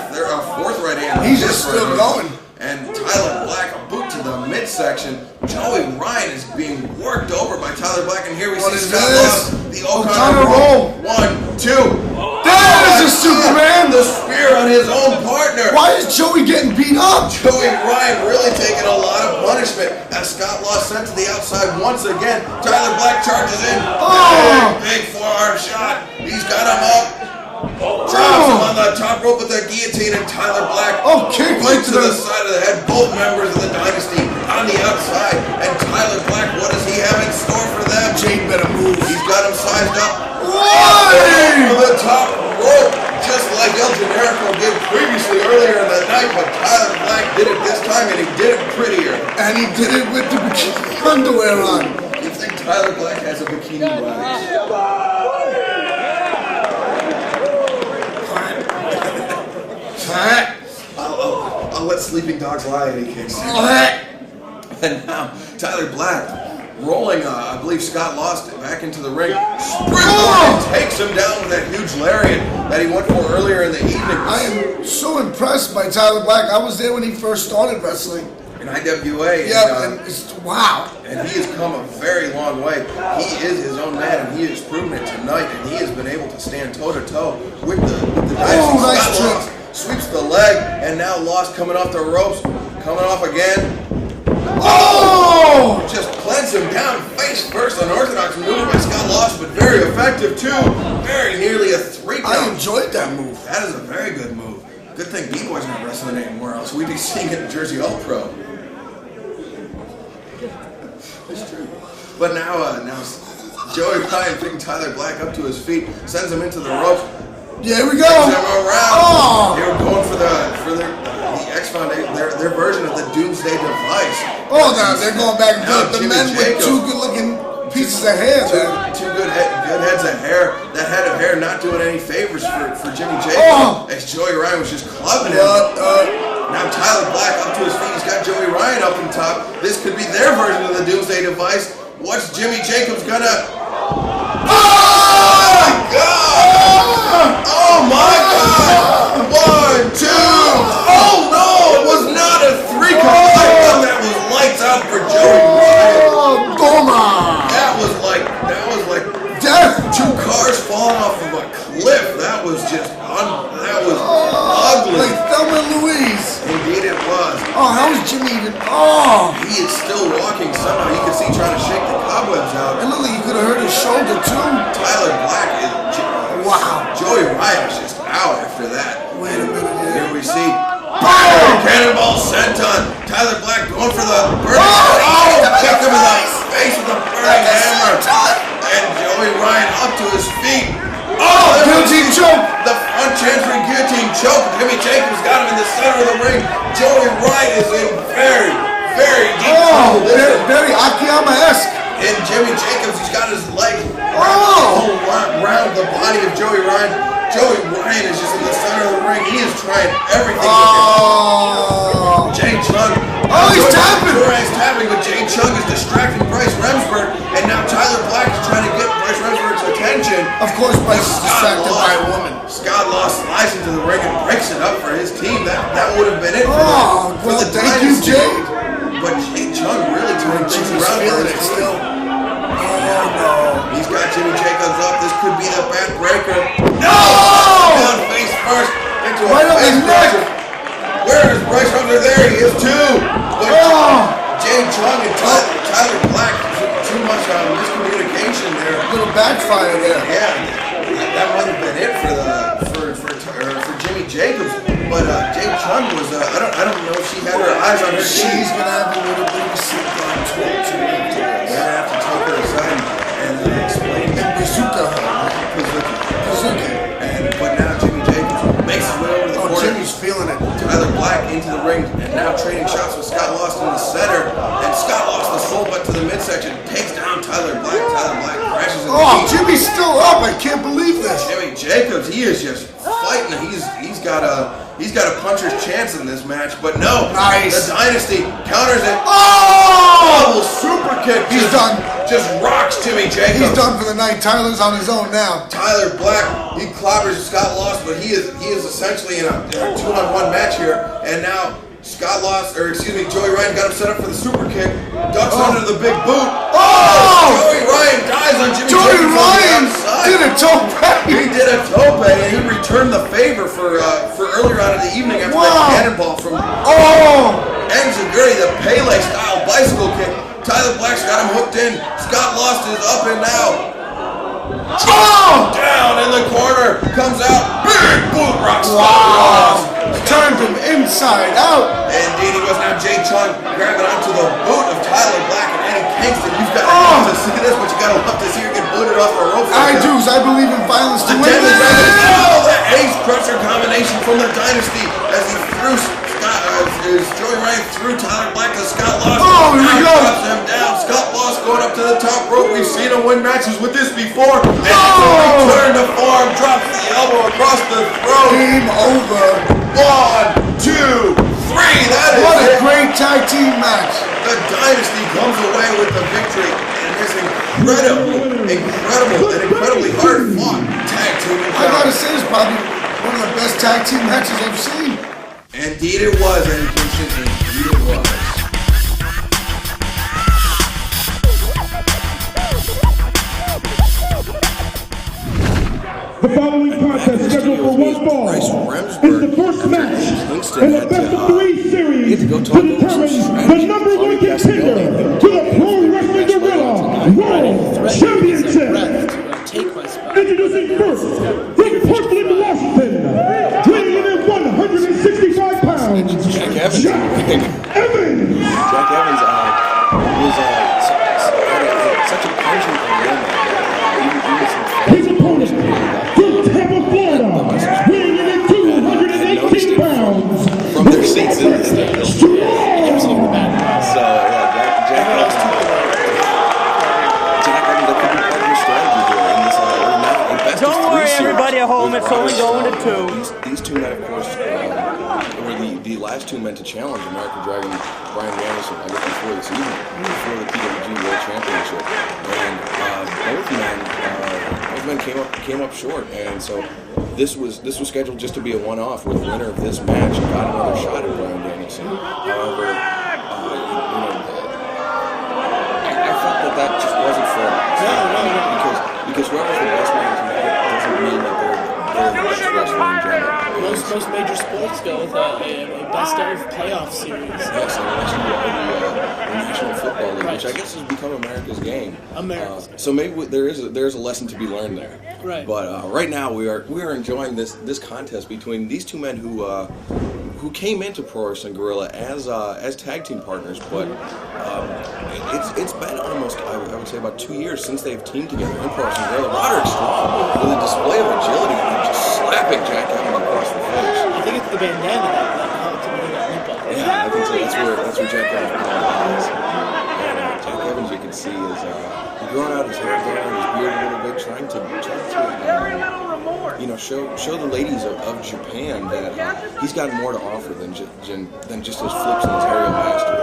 fourth right hand. He's just still going. And Tyler Black, a boot to the midsection. Joey Ryan is being worked over by Tyler Black, and here we see Scott Lost, the O'Connor roll. 1, 2. There's a Superman! The spear on his own partner. Why is Joey getting beat up? Joey Ryan really taking a lot of punishment as Scott Lost sent to the outside once again. Tyler Black charges in. Big forearm shot. He's got him up. Drops him on the top rope with a guillotine, and Tyler Black kick right to the side of the head. Both members of the Dynasty on the outside, and Tyler Black, what does he have in store for them? Jade better move. He's got him sized up. Over the top rope, just like El Generico did previously earlier in the night, but Tyler Black did it this time, and he did it prettier. And he did it with the bikini underwear on. You think Tyler Black has a bikini body? I'll let sleeping dogs lie at Kingston. And now Tyler Black rolling, I believe Scott Lost back into the ring. Springboard takes him down with that huge lariat that he went for earlier in the evening. I am so impressed by Tyler Black. I was there when he first started wrestling. In IWA. Wow. And he has come a very long way. He is his own man, and he has proven it tonight, and he has been able to stand toe-to-toe with the Dynasty. Nice trick. Sweeps the leg, and now Lost coming off the ropes, coming off again. Just cleanse him down face first. Unorthodox maneuver by Scott Lost, but very effective too. Very nearly a 3 count. I enjoyed that move. That is a very good move. Good thing B-Boy's not wrestling anymore, else we'd be seeing it in Jersey All Pro. It's true. But now Joey Ryan picking Tyler Black up to his feet, sends him into the ropes. Yeah, here we go. Sends him around. They were going for the X Foundation, their version of the Doomsday Device. They're going back and forth. The men with two good-looking pieces of hair. Two good heads of hair. That head of hair not doing any favors for Jimmy Jacobs. As Joey Ryan was just clubbing him. Now Tyler Black up to his feet. He's got Joey Ryan up on top. This could be their version of the Doomsday Device. What's Jimmy Jacobs gonna... Oh my God! Oh my God! 1, 2. Oh no! It was not a 3 count. I thought that was lights out for Joey Ryan. That was like death. 2 cars falling off of a cliff. That was just ugly. Like Thelma and Louise. Indeed it was. How is Jimmy even? He is still walking somehow. You can see trying to shake the cobwebs out. And look, you could have hurt his shoulder too. Tyler Black is... Wow. Joey Ryan is just out after that. Wait a minute. Here we see cannonball senton. Tyler Black going for the burning. Kicked him in the face with a burning hammer. Joey Ryan up to his feet. Oh, guillotine choke. The front chancery guillotine choke. Jimmy Jacobs got him in the center of the ring. Joey Ryan is in very, very deep trouble. Very Akiyama-esque. And Jimmy Jacobs, he's got his leg all around the body of Joey Ryan. Joey Ryan is just in the center of the ring. He is trying everything he can. Jade Chung. Oh, he's tapping. He's tapping, but Jade Chung is distracting Bryce Remsburg. And now Tyler Black is trying to get Bryce Remsburg's attention. Of course, Bryce is distracted by a woman. Scott Law slides into the ring and breaks it up for his team. That would have been it for the thank you, Dynasty. Jade. But Jade Chung really turned things around for his team. He's got Jimmy Jacobs up. This could be the back breaker. No! Down face first into a face breaker. Where is Bryce Remsburg? There he is too. But Jade Chung and Tyler Black, too much miscommunication there. A little backfire there. Yeah, that might have been it for Jimmy Jacobs. But Jade Chung was I don't know if she had her eyes on her team. She's gonna have a little bit of a sit down talk to him. They're gonna have to take her aside and explain And bazooka her. But now Jimmy Jacobs makes his way over the corner. Jimmy's feeling it. Tyler Black into the ring and now trading shots with Scott Lost in the center. And Scott Lost the soul butt to the midsection, takes down Tyler Black. Tyler Black crashes in the knee. Jimmy's still up. I can't believe this. Jimmy Jacobs, he is just fighting. He's got a puncher's chance in this match, but no. Nice. The Dynasty counters it. Oh! Double super kick. He's done. Just rocks Jimmy Jacobs. He's done for the night. Tyler's on his own now. Tyler Black, he clobbers Scott Lost, but he is essentially in a 2-on-1 match here. And now Joey Ryan got him set up for the super kick. Ducks under the big boot. Joey Ryan dies on Jimmy Jacobs. Joey Ryan did a tope. He did a tope, and he returned the favor for earlier on in the evening after that cannonball from Enziguri, the Pele style bicycle kick. Tyler Black's got him hooked in. Scott Lost is up and now. Down in the corner. Comes out. Big boot rock Scott Lost. Turned him inside out. Indeed he was. Now Jade Chung grabbing onto the boot of Tyler Black and Eddie Kingston. You've got to love to see this, but you got to love to see her get booted off the rope. I do. I believe in violence to win. The ace crusher combination from the Dynasty as he threw Joey Ryan threw Tyler Black to Scott Lost. Here we go. Drops him down. Scott Lost going up to the top rope. We've seen him win matches with this before. And return to form. Drops the elbow across the throat. Game over. 1, 2, 3. That is What a great tag team match. The Dynasty comes away with the victory in this incredibly hard fought tag team encounter. I gotta say, it's probably one of the best tag team matches I've seen. Indeed it was, Eddie Kingston. Indeed it was. The following contest scheduled for one fall is the first match in the best of 3 series to determine the number 1 contender to the Pro Wrestling Guerilla World Championship. Introducing first, from Portland, Washington, weighing in at 165 pounds, Jack Evans. Jack Evans was such a punching aroma that his opponent, from Tampa, Florida, weighing in at 218 pounds, from their seats in the stadium. So Jack Evans, that could be part of your strategy here in this best Don't of 3 worry, series. everybody at home, it's only going to 2. These two men, of course, were the last 2 men to challenge American Dragon Bryan Danielson, I guess, before this evening, before the PWG World Championship. And both men came up short, and so this was scheduled just to be a one-off, where the winner of this match got another shot at Bryan Danielson. However, I felt that just wasn't fair. Because whoever's the best man tonight doesn't mean that they're the best wrestler in general. Most major sports go with a best of playoff series. Yes, unless you are the National Football League, which I guess has become America's game. So maybe there's a lesson to be learned there. Right. But right now we are enjoying this contest between these 2 men who who came into Pro Wrestling Guerrilla as tag team partners, but it's been almost, I would say, about 2 years since they've teamed together in Pro Wrestling Guerrilla. Roderick Strong with a display of agility and just slapping Jack Evans across the face. I think it's the bandana that helped him do that lip up. Yeah, I think so. That's where Jack Evans is. Jack Evans, you can see, is growing out his hair down, his beard a little bit, trying to show the ladies of Japan that he's got more to offer than just his flips and his aerial mastery.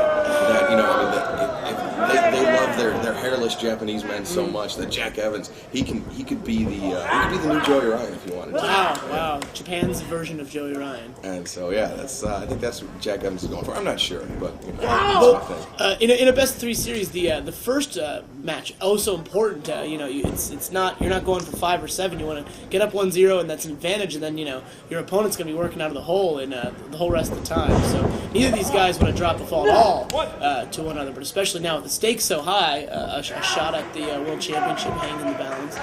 That they love their hairless Japanese men so much that Jack Evans he could be the new Joey Ryan if you wanted to. Wow, Japan's version of Joey Ryan. And so I think that's what Jack Evans is going for. I'm not sure, but that's my thing. In a best of 3 series, the first match so important. It's not, you're not going for 5 or 7. You want to get up 1-0, and that's an advantage. And then your opponent's going to be working out of the hole in the whole rest of the time. So neither of these guys want to drop the fall at all to one another. But especially now with the stakes so high, a shot at the World Championship hanging in the balance.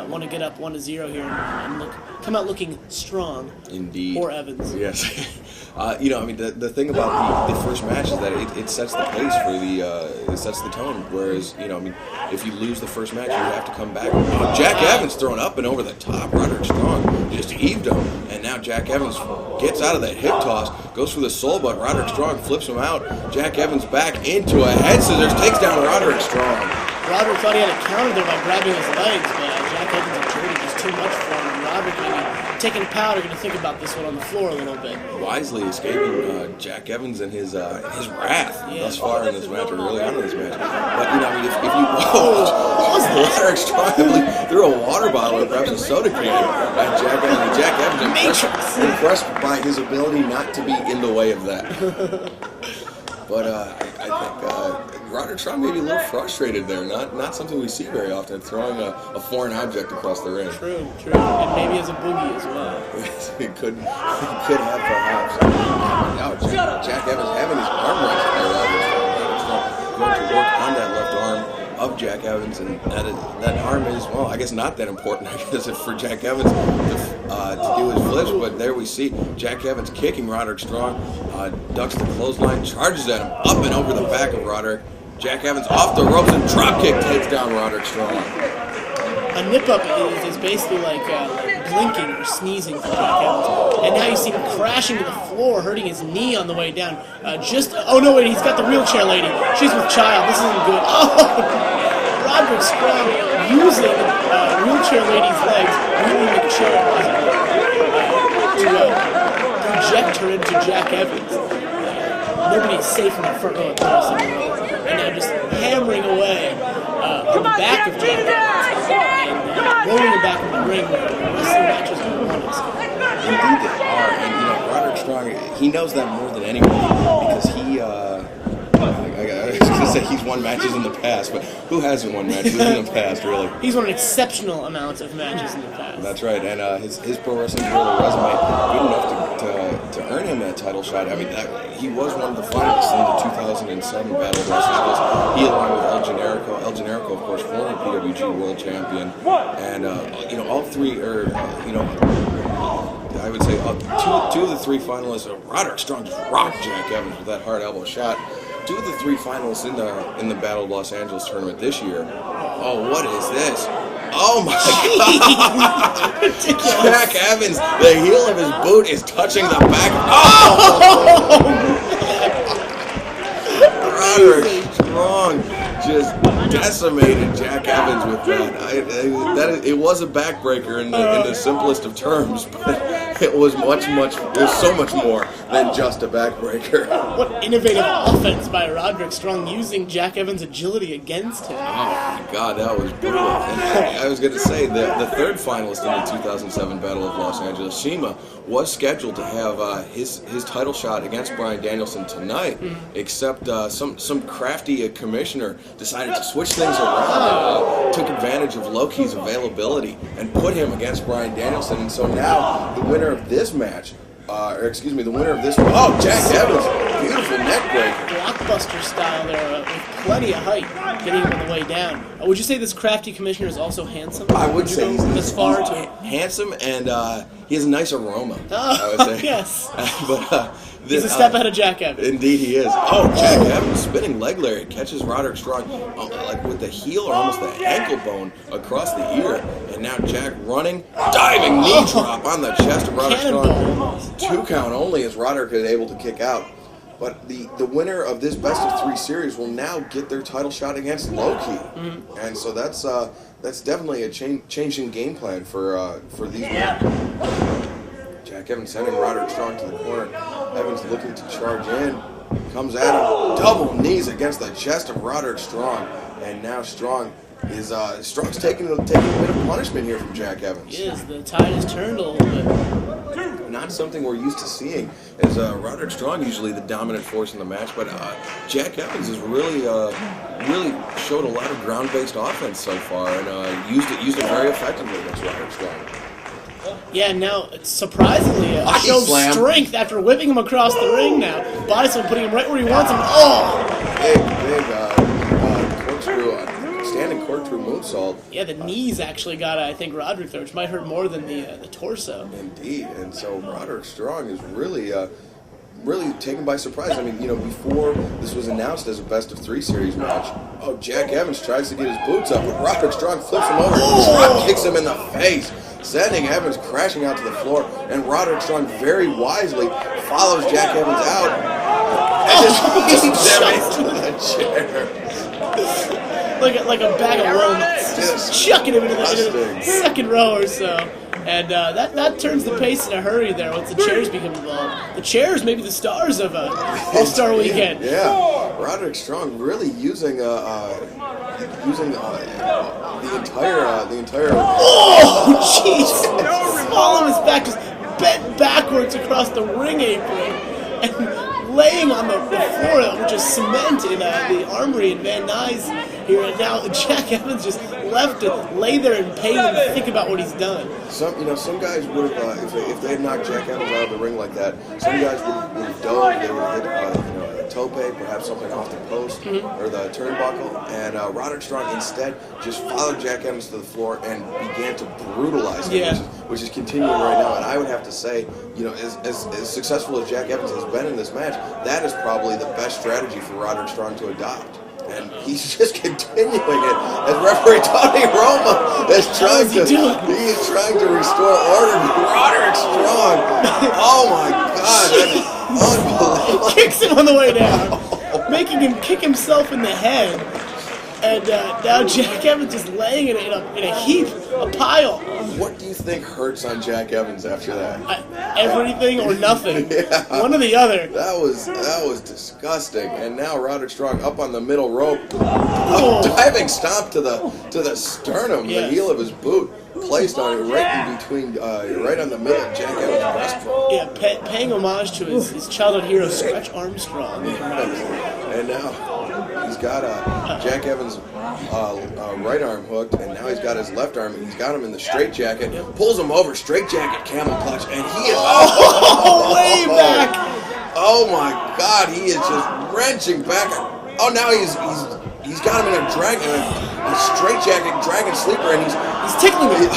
Want to get up 1-0 here and come out looking strong. Indeed. For Evans. Yes. The thing about the first match is that it sets the pace for it sets the tone. Whereas, if you lose the first match, you have to come back. Jack Evans throwing up and over the top. Roderick Strong just heaved him. And now Jack Evans gets out of that hip toss, goes for the soul butt. Roderick Strong flips him out. Jack Evans back into a head scissors, takes down Roderick Strong. Roderick thought he had a counter there by grabbing his legs, but Jack Evans and Jade just too much for him. And Roderick maybe taking a powder, going to think about this one on the floor a little bit. Wisely escaping Jack Evans and his wrath thus far in this match, or early on in this match. But if you Roderick Strong, I believe, threw a water bottle or perhaps a soda can at Jack Evans. Jack Evans impressed by his ability not to be in the way of that. But I think Roderick Strong may be a little frustrated there. Not something we see very often, throwing a foreign object across the ring. True. And maybe as a boogie as well. It could have perhaps. Now Jack Evans having his arm wrenched by Roderick Strong. Going to work on that left arm of Jack Evans, and that arm is, well, I guess not that important, I guess, for Jack Evans to do his flips, but there we see Jack Evans kicking Roderick Strong, ducks the clothesline, charges at him, up and over the back of Roderick. Jack Evans off the ropes and dropkick takes down Roderick Strong. A nip-up is basically like blinking or sneezing for Jack Evans. And now you see him crashing to the floor, hurting his knee on the way down. Oh no, wait, he's got the wheelchair lady. She's with child. This isn't good. Oh! Roderick Strong using wheelchair lady's legs, moving the chair to project her into Jack Evans. Nobody is safe in the front row of the and now just hammering away on the back of Jack Evans and rolling him back in the ring where wrestling matches are honest. Indeed they are, and Roderick Strong, he knows that more than anyone because he I was going to say he's won matches in the past, but who hasn't won matches in the past, really? He's won an exceptional amount of matches in the past. That's right, and his Pro Wrestling Guerrilla resume good enough to earn him that title shot. I mean, he was one of the finalists in the 2007 Battle of Los Angeles. He, along with El Generico, of course, former PWG World Champion, and all three are I would say two of the 3 finalists. Roderick Strong just rocked Jack Evans with that hard elbow shot. 2 of the 3 finalists in the Battle of Los Angeles tournament this year. Oh, what is this? Oh my God! Jack Evans, the heel of his boot is touching the back. Oh! Roderick Strong just decimated Jack Evans with that. It was a backbreaker in the simplest of terms, but it was so much more than just a backbreaker. What innovative offense by Roderick Strong using Jack Evans' agility against him. Oh my God, that was brutal. And I was going to say the third finalist in the 2007 Battle of Los Angeles, CIMA, was scheduled to have his title shot against Bryan Danielson tonight, except some crafty commissioner decided to switch things around, took advantage of Loki's availability, and put him against Bryan Danielson. And so now the winner of this match, the winner of this, Jack Evans, beautiful neck break. Blockbuster style there, with plenty of height, getting him on the way down. Would you say this crafty commissioner is also handsome? I would say he's handsome, and he has a nice aroma. Oh, I would say. Yes. But He's a step ahead of Jack Evans. Indeed he is. Oh, Jack Evans spinning leg lariat catches Roderick Strong like with the heel or almost the ankle bone across the ear. And now Jack running, diving knee drop on the chest of Roderick Strong. 2 count only as Roderick is able to kick out. But the winner of this best of 3 series will now get their title shot against Low-Ki. And so that's definitely a change in game plan for these men. Jack Evans sending Roderick Strong to the corner. Evans looking to charge in. Comes at him. Double knees against the chest of Roderick Strong. And now Strong's taking a bit of punishment here from Jack Evans. He is. The tide has turned a little bit. Not something we're used to seeing, as Roderick Strong usually the dominant force in the match, but Jack Evans has really showed a lot of ground-based offense so far, and used it very effectively against Roderick Strong. Yeah, now surprisingly shows strength after whipping him across the ring. Now body slam, putting him right where he wants him. Big corkscrew, standing corkscrew moonsault. Yeah, the knees actually got, I think, Roderick there, which might hurt more than the torso. Indeed, and so Roderick Strong is really taken by surprise. I mean, before this was announced as a best of 3 series match, Jack Evans tries to get his boots up, but Roderick Strong flips him over and drop kicks him in the face, sending Evans crashing out to the floor, and Roderick Strong very wisely follows Jack Evans out and just beats him into the chair. Like a bag of walnuts, just chucking him into the second row or so. And that turns the pace in a hurry there once the chairs become involved. The chairs may be the stars of All Star Weekend. Yeah, Roderick Strong really using the entire. Oh, jeez! Small of his back just bent backwards across the ring apron and laying on the floor, which is cement in the Armory in Van Nuys here. And now Jack Evans just left to lay there in pain and think about what he's done. Some guys would have, if they had knocked Jack Evans out of the ring like that, some guys would have dove, they would have hit a tope, perhaps something off the post or the turnbuckle, and Roderick Strong instead just followed Jack Evans to the floor and began to brutalize him, which is continuing right now. And I would have to say, as successful as Jack Evans has been in this match, that is probably the best strategy for Roderick Strong to adopt. And he's just continuing it as referee Tony Roma is trying to restore order to Roderick Strong. Oh my God, that is unbelievable. Kicks him on the way down, making him kick himself in the head. And now Jack Evans just laying it in a heap, a pile. What do you think hurts on Jack Evans after that? Everything or nothing. Yeah. One or the other. That was disgusting. And now Roderick Strong up on the middle rope, diving stomp to the sternum, the heel of his boot, placed on it right in between, right on the middle of Jack Evans' breastbone. Yeah, paying homage to his childhood hero, Stretch Armstrong. And now he's got Jack Evans' right arm hooked, and now he's got his left arm. He's got him in the straitjacket, pulls him over, straitjacket, camel clutch, and he is way back. Oh my God, he is just wrenching back. Oh, now he's got him in a straitjacket dragon sleeper, and he's tickling him.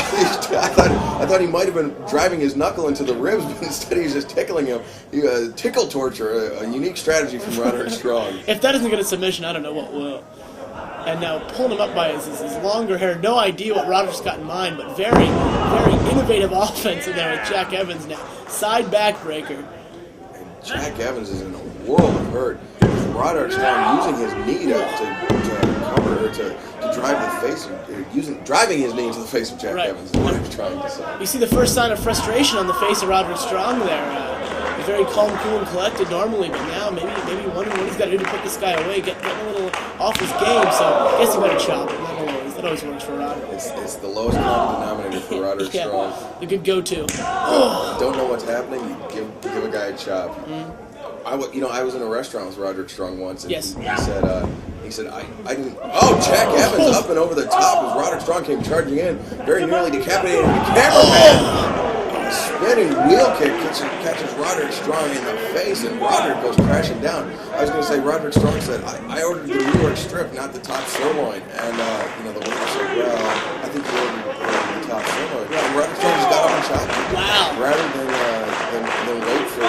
I thought he might have been driving his knuckle into the ribs, but instead he's just tickling him. Tickle torture, a unique strategy from Roderick Strong. If that doesn't get a submission, I don't know what will. And now pulling him up by his longer hair. No idea what Roderick's got in mind, but very, very innovative offense in there with Jack Evans now. Side backbreaker. And Jack Evans is in a world of hurt. Roderick Strong using his knee to cover, or to drive the face, driving his knee into the face of Jack Evans is what I'm trying to say. You see the first sign of frustration on the face of Roderick Strong there. He's very calm, cool, and collected normally, but now maybe wondering what he's got to do to put this guy away, getting a little off his game, so I guess he better chop him. That always works for Roderick. It's the lowest common denominator for Roderick Strong. The good go-to. Don't know what's happening, you give a guy a chop. Mm-hmm. I was in a restaurant with Roderick Strong once, and he said, I didn't. Oh, Jack Evans up and over the top as Roderick Strong came charging in, very nearly decapitating the cameraman. Spinning wheel kick catches Roderick Strong in the face, and Roderick goes crashing down. I was going to say, Roderick Strong said, I ordered the New York strip, not the top sirloin. And the waiter said, well, I think you ordered the top similar. And Roderick Strong just got up and shot him. Wow. Rather than wait for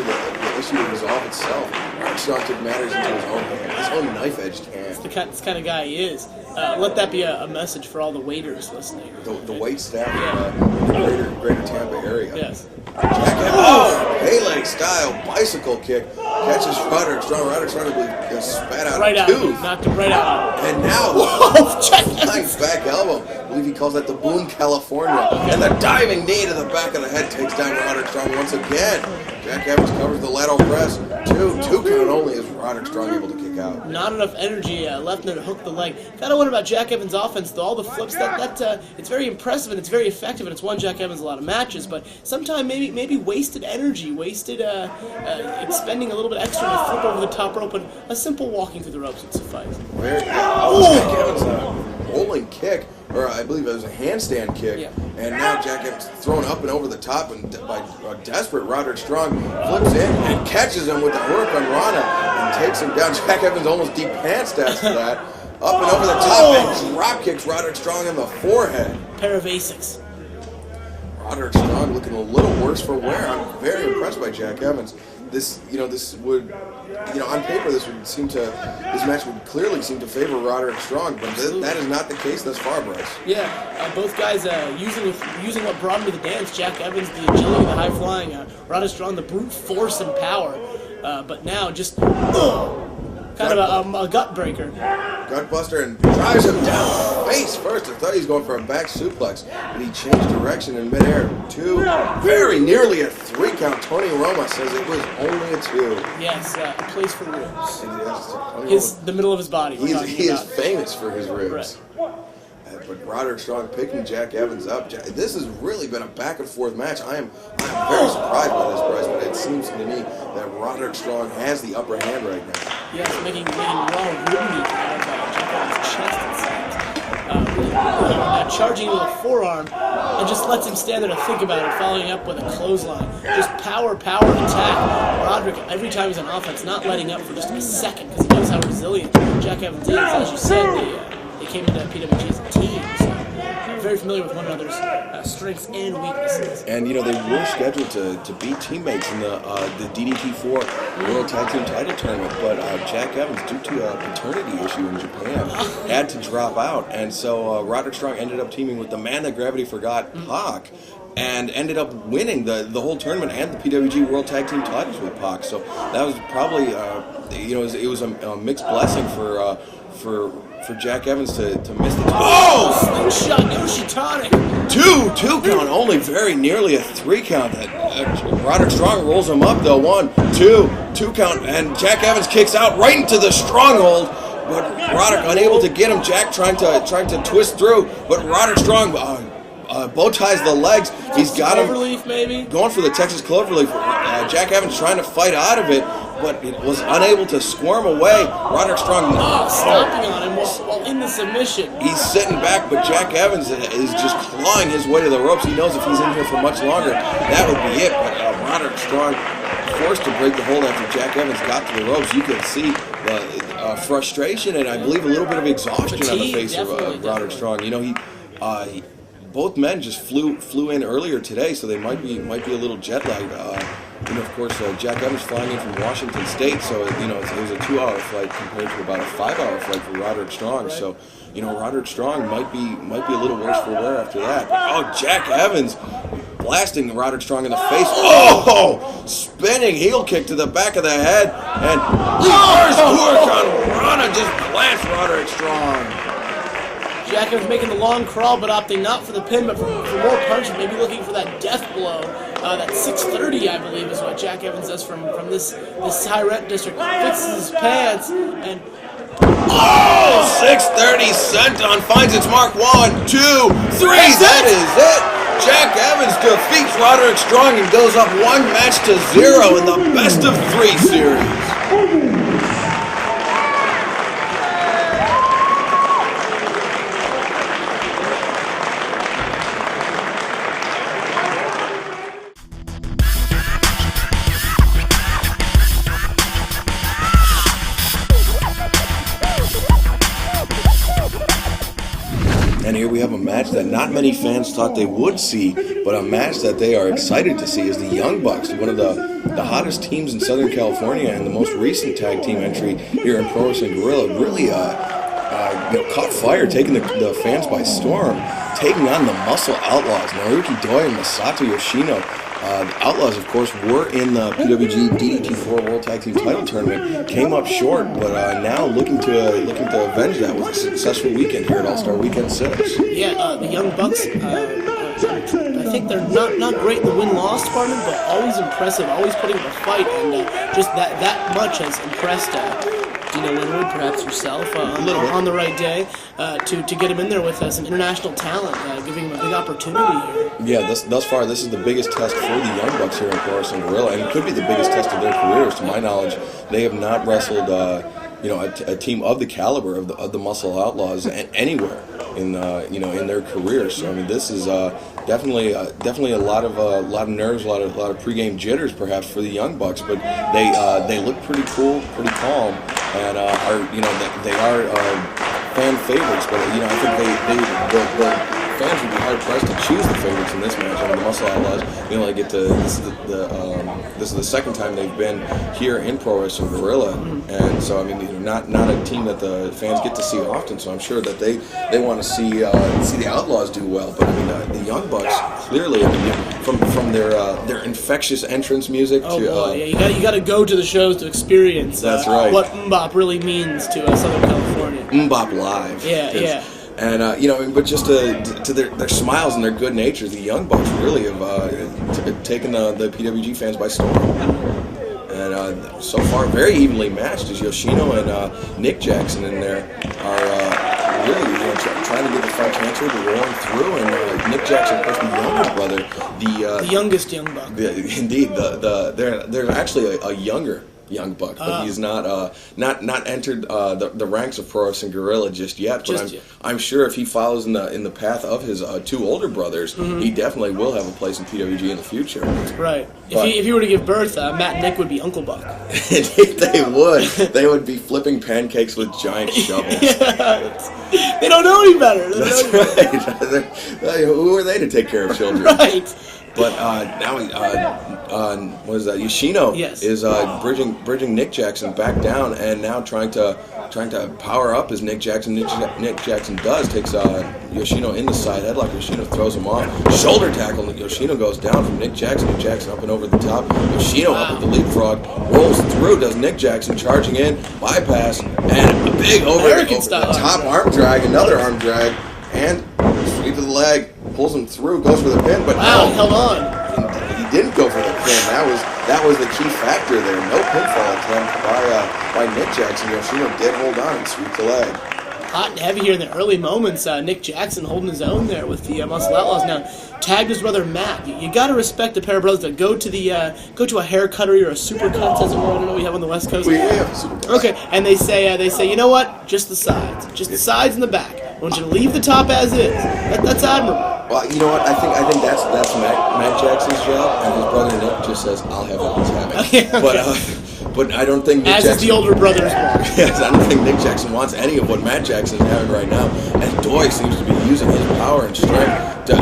the issue to resolve itself, Roderick Strong took matters into his own hand, his own knife-edged hand. It's the kind of guy he is. Let that be a message for all the waiters listening. The wait staff in the greater Tampa area. Yes. Pele style bicycle kick catches Roderick Strong. Roderick Strong, I believe, spat out a tooth. Knocked him right out. And now, flying back elbow. I believe he calls that the Boone, California. Okay. And the diving knee to the back of the head takes down Roderick Strong once again. Jack Evans covers the lateral press. Two count only is Roderick Strong able to kick out. Not enough energy left there to hook the leg. Kind of wonder about Jack Evans' offense, though. All the flips, it's very impressive and it's very effective, and it's won Jack Evans a lot of matches. But sometimes maybe wasted energy, expending a little bit extra to flip over the top rope, and a simple walking through the ropes would suffice. Jack Evans' rolling kick, or I believe it was a handstand kick, and now Jack Evans thrown up and over the top, and by a desperate Roderick Strong flips in and catches him with the Hurricane Rana and takes him down. Jack Evans almost deep pantsed after that, up and over the top, and drop kicks Roderick Strong in the forehead. Pair of Asics. Roderick Strong looking a little worse for wear. I'm very impressed by Jack Evans. This would, on paper, this match would clearly seem to favor Roderick Strong, but that is not the case thus far, Bryce. Yeah, both guys using what brought him to the dance. Jack Evans, the agility, the high flying. Roderick Strong, the brute force and power. But now just kind of a gut breaker. Gutbuster, and drives him down face first. I thought he was going for a back suplex, but he changed direction in midair. Two, very nearly a 3 count. Tony Roma says it was only a 2. Yes, a place for ribs. Yes, the middle of his body. He is famous for his ribs. Right. But Roderick Strong picking Jack Evans up. This has really been a back and forth match. I am very surprised by this, Bryce, but it seems to me that Roderick Strong has the upper hand right now. Yes, making raw rib meat out of Jack Evans' chest, it seems. Charging with a forearm, and just lets him stand there to think about it, following up with a clothesline. Just power, attack. Roderick, every time he's on offense, not letting up for just a second, because he knows how resilient Jack Evans is. As you said, they came into PWG as a team, so very familiar with one another's strengths and weaknesses. And they were scheduled to be teammates in the DDT4 World Tag Team Title Tournament, but Jack Evans, due to a paternity issue in Japan, had to drop out, and so Roderick Strong ended up teaming with the man that gravity forgot, Pac, and ended up winning the whole tournament and the PWG World Tag Team titles with Pac. So that was probably it was a mixed blessing for Jack Evans to miss the slingshot Yoshitonic. Two count, only very nearly a 3 count. Roderick Strong rolls him up though. 1, 2 count, and Jack Evans kicks out right into the stronghold. But Roderick unable to get him. Jack trying to twist through, but Roderick Strong bow ties the legs. He's got him Cloverleaf, maybe going for the Texas Cloverleaf. Jack Evans trying to fight out of it, but it was unable to squirm away. Roderick Strong stomping on him while in the submission. He's sitting back, but Jack Evans is just clawing his way to the ropes. He knows if he's in here for much longer, that would be it. But Roderick Strong forced to break the hold after Jack Evans got to the ropes. You can see the frustration and I believe a little bit of exhaustion on the face of Roderick Strong. Both men just flew in earlier today, so they might be a little jet lagged. Of course, Jack Evans flying in from Washington State, so it was a 2-hour flight compared to about a 5-hour flight for Roderick Strong. Right. So, Roderick Strong might be a little worse for wear after that. But, Jack Evans blasting Roderick Strong in the face. Spinning heel kick to the back of the head, and reverse Hurricane Rana just blasts Roderick Strong. Jack Evans making the long crawl, but opting not for the pin, but for more punches, maybe looking for that death blow. That 630, I believe, is what Jack Evans does from this high rent district. Fixes his pants, and 630 senton finds its mark. 1, 2, 3. That is it. Jack Evans defeats Roderick Strong and goes up 1-0 in the best of 3 series. here we have a match that not many fans thought they would see, but a match that they are excited to see is the Young Bucks, one of the hottest teams in Southern California and the most recent tag team entry here in Pro Wrestling Guerrilla. Really caught fire, taking the fans by storm, taking on the Muscle Outlaws, Naruki Doi and Masato Yoshino. The Outlaws, of course, were in the PWG DDT4 World Tag Team Title Tournament. Came up short, but now looking to avenge that with a successful weekend here at All Star Weekend 6. Yeah, the Young Bucks. I think they're not great in the win-loss department, but always impressive, always putting up a fight, and just that much has impressed. Dino Winwood, perhaps yourself, on the right day, to get him in there with some international talent, giving him a big opportunity here. Yeah, thus far, this is the biggest test for the Young Bucks here in Pro Wrestling Guerrilla, and it could be the biggest test of their careers. To my knowledge, they have not wrestled, a team of the caliber of the Muscle Outlaws anywhere in their careers. So I mean, this is definitely a lot of nerves, a lot of pregame jitters, perhaps, for the Young Bucks. But they look pretty cool, pretty calm, and they are fan favorites. But I think the fans would be hard pressed to choose the favorites in this match. I mean, the Muscle Outlaws, this is the second time they've been here in Pro Wrestling Guerrilla, and so I mean, not a team that the fans get to see often. So I'm sure that they want to see the Outlaws do well. But I mean, the Young Bucks clearly, I mean, from their infectious entrance music to you got to go to the shows to experience. That's right. What MMBop really means to Southern California. MMBop Live. Yeah. And but just to their smiles and their good nature, the Young Bucks really have taken the PWG fans by storm. And so far, very evenly matched, as Yoshino and Nick Jackson in there are really trying to get the front cancer to rolling through. And Nick Jackson, of course, the younger brother, the youngest Young Buck. Indeed, there's actually a younger Young Buck, but he's not entered the ranks of Pro Wrestling Guerrilla just yet. But I'm sure if he follows in the path of his two older brothers, he definitely will have a place in PWG in the future. Right. If he were to give birth, Matt and Nick would be Uncle Buck. Indeed, they would. They would be flipping pancakes with giant shovels. They don't know any better. That's right. Who are they to take care of children? Right. But now, what is that? Yoshino is bridging Nick Jackson back down, and now trying to power up as Nick Jackson. Nick Jackson takes Yoshino in the side headlock. Yoshino throws him off. Shoulder tackle. Yoshino goes down from Nick Jackson. Nick Jackson up and over the top. Yoshino up with the leapfrog, rolls through. Does Nick Jackson charging in, bypass, and a big over the top arm drag, another arm drag, and sweep of the leg. Pulls him through, goes for the pin, but he held on. He didn't go for the pin. That was the key factor there. No pinfall attempt by Nick Jackson. Yoshino did hold on and sweep the leg. Hot and heavy here in the early moments. Nick Jackson holding his own there with the Muscle Outlaws. Now tagged his brother Matt. You got to respect a pair of brothers that go to a hair cuttery or a super cuts, as it were. I don't know what we have on the West Coast. We have super cuts. Okay, and they say, you know what? Just the sides and the back. I want you to leave the top as is. That's admirable. Well, you know what? I think that's Matt Jackson's job, and his brother Nick just says, "I'll have what he's having." Okay. But I don't think Nick Jackson. As is the older brother's want. Yes, I don't think Nick Jackson wants any of what Matt Jackson is having right now. And Doi seems to be using his power and strength to.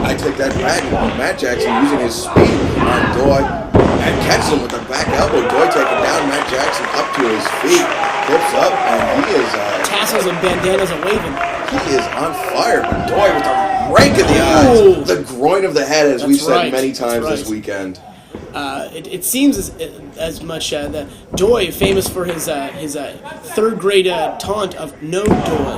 I take that back. Matt Jackson using his speed on Doi and catches him with the back elbow. Doi taking down Matt Jackson up to his feet, flips up, and he is tassels and bandanas are waving. He is on fire. But Doi with a rake in the eyes, the groin of the head, as we've said many times this weekend. It seems as much that Doi, famous for his third grade taunt of no Doi,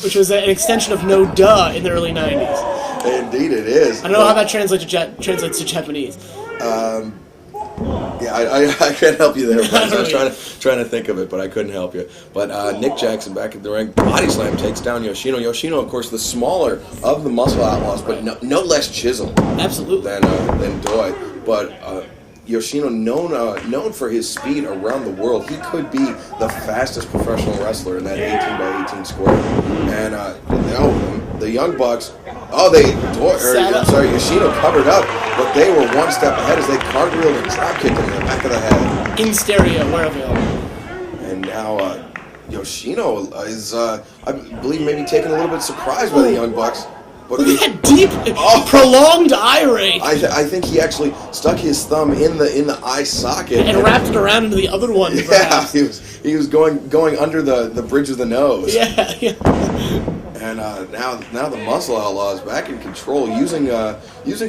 which was an extension of no duh in the early 90s. Indeed it is. I don't know how that translates to Japanese. I can't help you there, Bryce. I was trying to think of it, but I couldn't help you. But Nick Jackson back at the ring, body slam takes down Yoshino. Yoshino, of course, the smaller of the Muscle Outlaws, but no less chiseled. Absolutely. Than Doi. But Yoshino, known for his speed around the world, he could be the fastest professional wrestler in that 18x18 square. And the Young Bucks. Yoshino covered up, but they were one step ahead as they cartwheeled and drop kicked him in the back of the head. In stereo, where available. And now Yoshino is, I believe, maybe taken a little bit surprised by the Young Bucks. But look at that deep, prolonged eye rape. I think he actually stuck his thumb in the eye socket and wrapped it around into the other one. Yeah, perhaps. he was going under the bridge of the nose. Yeah. And now the Muscle Outlaws back in control, using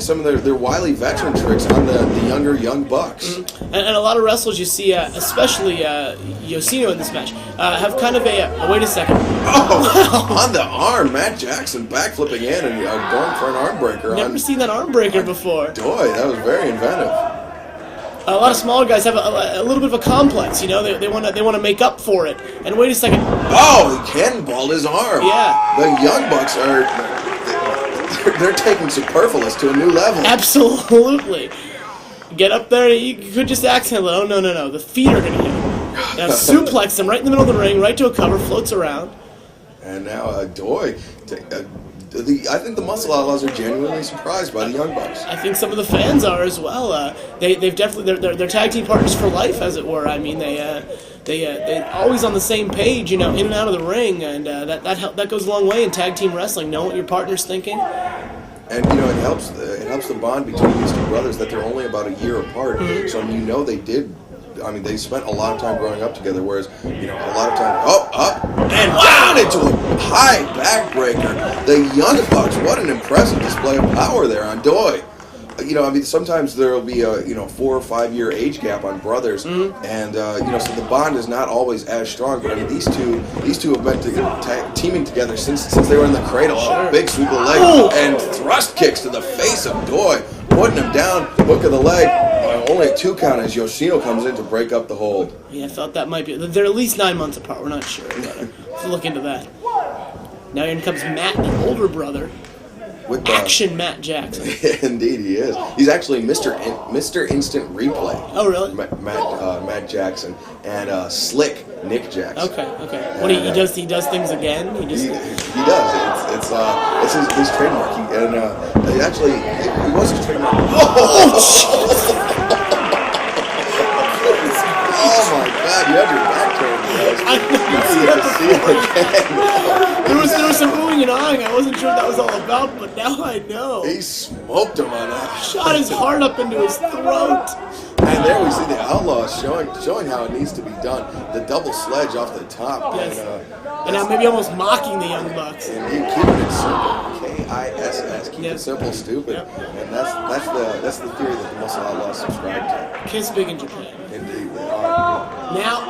some of their wily veteran tricks on the younger Young Bucks. And a lot of wrestlers you see, especially Yoshino in this match, have kind of a wait a second. Oh, on the arm, Matt Jackson backflipping in and going for an arm breaker. Never seen that arm breaker before. Boy, that was very inventive. A lot of smaller guys have a little bit of a complex, you know. They want to make up for it. And wait a second. Oh, he cannonballed his arm. Yeah. The Young Bucks they're taking Superfluous to a new level. Absolutely. Get up there. You could just accidentally. Oh no. The feet are gonna hit him. Now suplex him right in the middle of the ring, right to a cover, floats around. And now Doi. I think the Muscle Outlaws are genuinely surprised by the Young Bucks. I think some of the fans are as well. They've definitely they're tag team partners for life, as it were. I mean, they always on the same page, you know, in and out of the ring, and that goes a long way in tag team wrestling. Know what your partner's thinking. And you know, it helps the bond between these two brothers that they're only about a year apart. Mm-hmm. So you know they spent a lot of time growing up together, whereas, you know, a lot of time up and down into a high backbreaker. The Young Bucks, what an impressive display of power there on Doi. You know, I mean, sometimes there will be a 4 or 5 year age gap on brothers, and you know, so the bond is not always as strong. But I mean, these two have been teaming together since they were in the cradle. Sure. Big sweep of the leg and thrust kicks to the face of Doi, putting him down. Hook of the leg. Only a 2 count as Yoshino comes in to break up the hold. Yeah, I thought that might be. They're at least 9 months apart. We're not sure. But let's look into that. Now in comes Matt, the older brother. With Action Matt Jackson. Indeed, he is. He's actually Mr. Instant Replay. Oh, really? Matt Jackson and Slick Nick Jackson. Okay. What he does things again. He does. It's his trademark. He was his trademark. Oh my God! You had your back turned. I didn't see that before. There was some oohing and ahhing. I wasn't sure what that was all about, but now I know. He smoked him on that. Shot his heart up into his throat. And there we see the Outlaws showing how it needs to be done. The double sledge off the top. Yes. And now maybe almost mocking the Young Bucks. And keeping it simple. K-I-S-S. Keep it simple, stupid. Yep. And that's the theory that the Muscle Outlaws subscribe to. Kiss big in Japan. Indeed, they are. Now,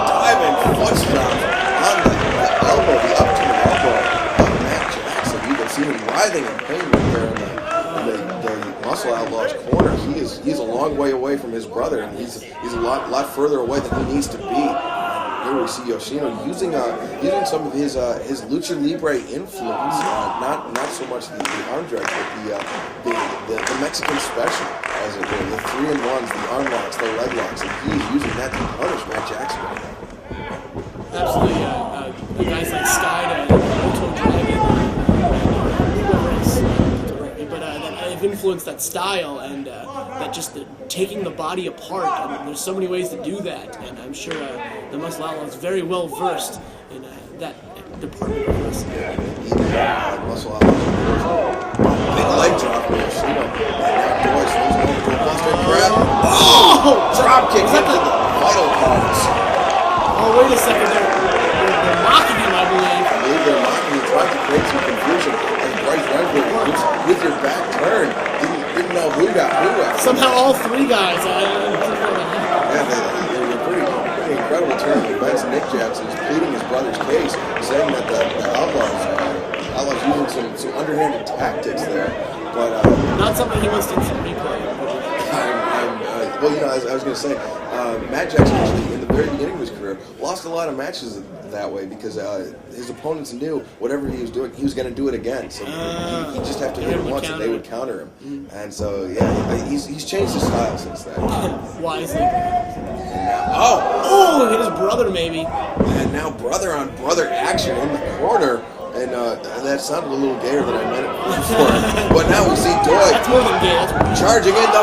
diving foot drop on the elbow, the up to the elbow of Matt Jackson. You can see him writhing in pain right there in the Muscle Outlaws corner. He's a long way away from his brother, and he's a lot further away than he needs to be. Here we see Yoshino using some of his lucha libre influence, not so much the arm drag, but the Mexican special, as it were, the 3-in-1s, the arm locks, the leg locks, and he's using that to punish Matt Jackson. Absolutely, guys like Sky, Ultra Dragon, but they've influenced that style and that just taking the body apart. I mean, there's so many ways to do that, and I'm sure the Muscle Outlaws is very well versed in that department of wrestling. Muscle Outlaws. Big leg drop from Yoshino. And now Royce goes over to a buster grab. Oh! Drop kick into the vital parts. Oh, wait a second. They're mocking him, I believe. I believe they're mocking him, trying to create some confusion. As Bryce Remsburg with your back turn. Didn't know who got who. Somehow all 3 guys. Yeah, they were a pretty incredible turn of events. Nick Jackson is pleading his brother's case, saying that the Outlaws using some underhanded tactics there. But not something he wants to replay. Well, you know, as I was going to say, Matt Jackson actually, in the very beginning of his career, lost a lot of matches that way because his opponents knew whatever he was doing, he was going to do it again. So he'd just have to hit it once and they would counter him. Mm-hmm. And so, yeah, he's changed his style since then. Wisely. Now, hit his brother maybe. And now brother on brother action in the corner. And that sounded a little gayer than I meant it before. But now we see Doi. That's more than gay. Charging in the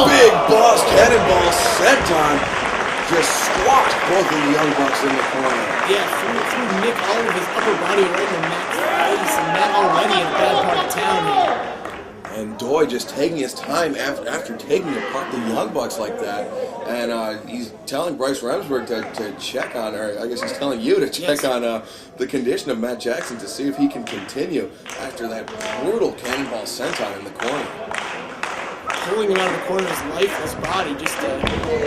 big boss cannonball senton. just squashed both of the Young Bucks in the corner. Yeah, threw Nick all of his upper body right in the Matt's face, and Matt already in a bad part of town here. And Doi just taking his time after taking apart the Young Bucks like that. And he's telling Bryce Remsburg to check on, or I guess he's telling you to check on the condition of Matt Jackson to see if he can continue after that brutal cannonball senton in the corner. Pulling him out of the corner of his lifeless body, just